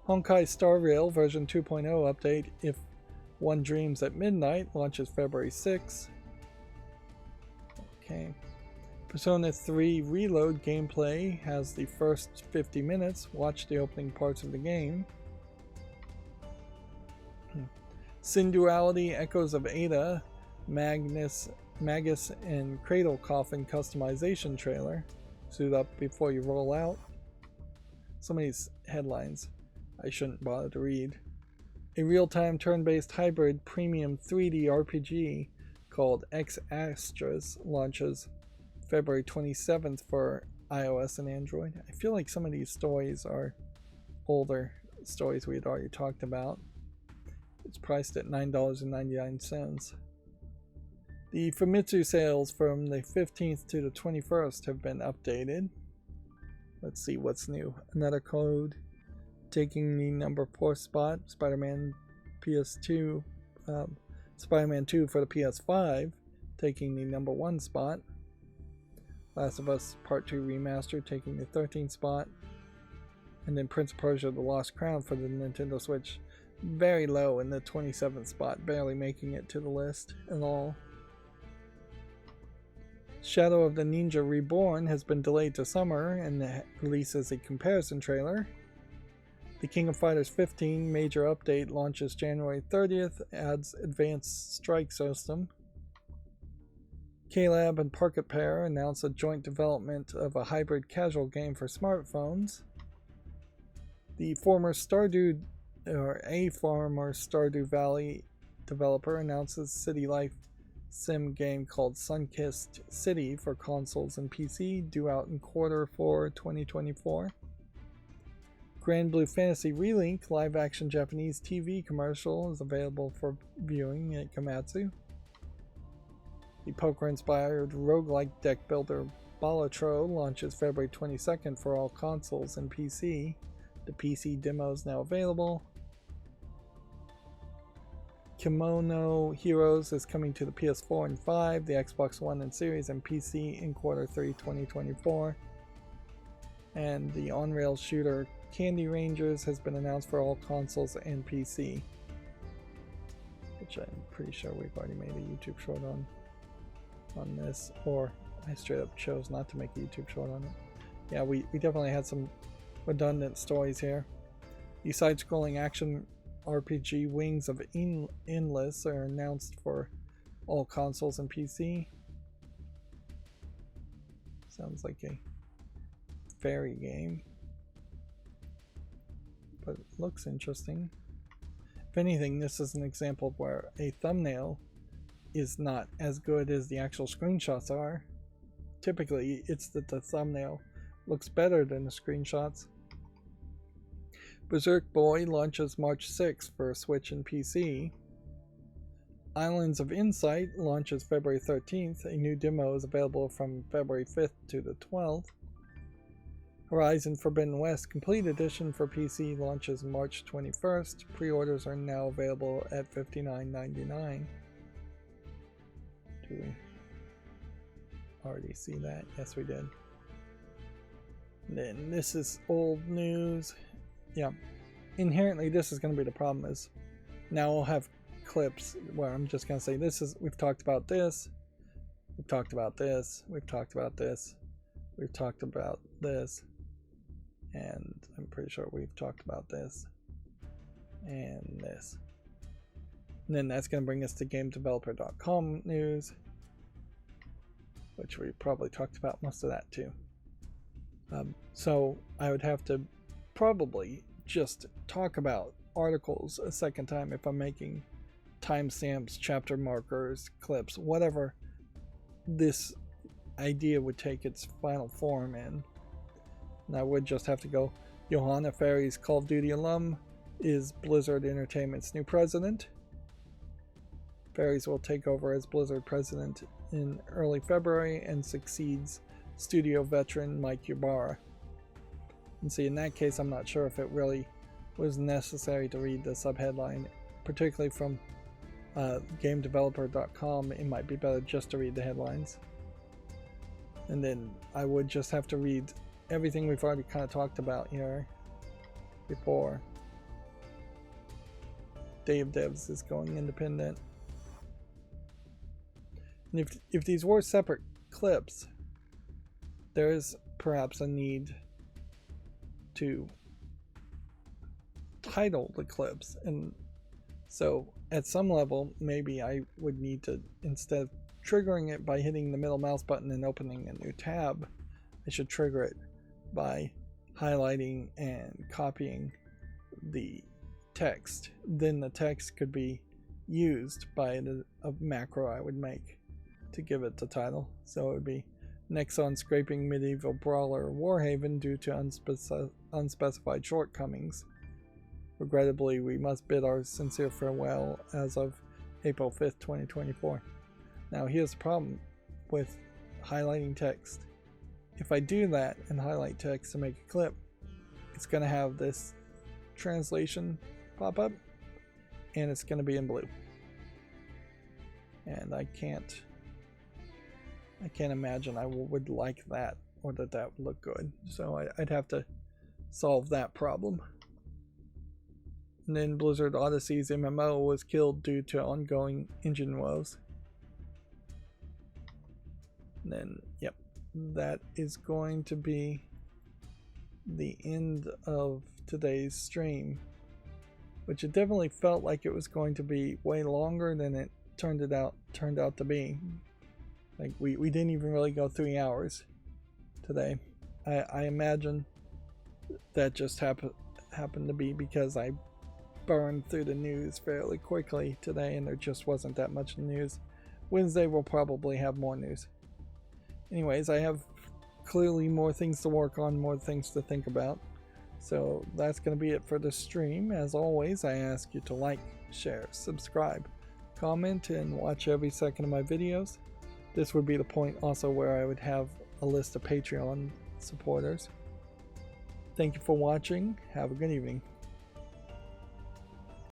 Honkai Star Rail version 2.0 update If One Dreams at Midnight launches February 6th. Okay. Persona 3 Reload gameplay has the first 50 minutes. Watch the opening parts of the game. Sin Duality Echoes of Ada, Magus and Cradle Coffin customization trailer. Suit up before you roll out. Some of these headlines I shouldn't bother to read. A real-time turn-based hybrid premium 3D RPG called X Astras launches February 27th for iOS and Android. I feel like some of these stories are older stories we had already talked about. It's priced at $9.99. The Famitsu sales from the 15th to the 21st have been updated. Let's see what's new. Another code taking the number 4 spot. Spider-Man PS2, Spider-Man 2 for the PS5 taking the number 1 spot. Last of Us Part 2 Remastered taking the 13th spot. And then Prince of Persia The Lost Crown for the Nintendo Switch very low in the 27th spot, barely making it to the list at all. Shadow of the Ninja Reborn has been delayed to summer and releases a comparison trailer. The King of Fighters 15 major update launches January 30th, adds advanced strike system. K-Lab and Parket Pair announce a joint development of a hybrid casual game for smartphones. The former Stardew Valley developer announces City Life sim game called Sunkissed City for consoles and PC, due out in Q4 2024. Grand Blue Fantasy Relink live-action Japanese TV commercial is available for viewing at Komatsu. The poker-inspired roguelike deck builder Balatro launches February 22nd for all consoles and PC. The PC demo is now available. Kimono Heroes is coming to the PS4 and 5, the Xbox One and Series, and PC in Q3 2024. And the on-rail shooter Candy Rangers has been announced for all consoles and PC, which I'm pretty sure we've already made a YouTube short on this, or I straight up chose not to make a YouTube short on it. Yeah, we definitely had some redundant stories here. The side-scrolling action RPG Wings of Endless are announced for all consoles and PC. Sounds like a fairy game, but it looks interesting. If anything, this is an example of where a thumbnail is not as good as the actual screenshots are. Typically, it's that the thumbnail looks better than the screenshots. Berserk Boy launches March 6th for Switch and PC. Islands of Insight launches February 13th. A new demo is available from February 5th to the 12th. Horizon Forbidden West Complete Edition for PC launches March 21st. Pre-orders are now available at $59.99. Do we already see that? Yes, we did. And then this is old news. Yeah. Inherently, this is going to be the problem is now I'll have clips where I'm just going to say we've talked about this. We've talked about this. We've talked about this. We've talked about this. And I'm pretty sure we've talked about this and this. And then that's going to bring us to GameDeveloper.com news, which we probably talked about most of that too. So I would have to probably just talk about articles a second time if I'm making timestamps, chapter markers, clips, whatever this idea would take its final form in. And I would just have to go, Johanna Ferry's Call of Duty alum is Blizzard Entertainment's new president. Ferries will take over as Blizzard president in early February and succeeds studio veteran Mike Ybarra. And see, in that case, I'm not sure if it really was necessary to read the subheadline, particularly from GameDeveloper.com. It might be better just to read the headlines. And then I would just have to read everything we've already kind of talked about here before. Day of Devs is going independent. And if these were separate clips, there is perhaps a need to title the clips. And so at some level, maybe I would need to, instead of triggering it by hitting the middle mouse button and opening a new tab, I should trigger it by highlighting and copying the text. Then the text could be used by a macro I would make to give it the title. So it would be Nexon scraping medieval brawler Warhaven due to unspecified shortcomings. Regrettably, we must bid our sincere farewell as of April 5th, 2024. Now here's the problem with highlighting text. If I do that and highlight text to make a clip, it's going to have this translation pop up and it's going to be in blue. And I can't imagine I would like that or that would look good. So I'd have to solve that problem. And then Blizzard Odyssey's MMO was killed due to ongoing engine woes. And then, yep, that is going to be the end of today's stream, which it definitely felt like it was going to be way longer than it turned out to be. Like we didn't even really go 3 hours today. I imagine that just happened to be because I burned through the news fairly quickly today and there just wasn't that much news. Wednesday we'll probably have more news. Anyways, I have clearly more things to work on, more things to think about. So that's going to be it for the stream. As always, I ask you to like, share, subscribe, comment, and watch every second of my videos. This would be the point also where I would have a list of Patreon supporters. Thank you for watching. Have a good evening.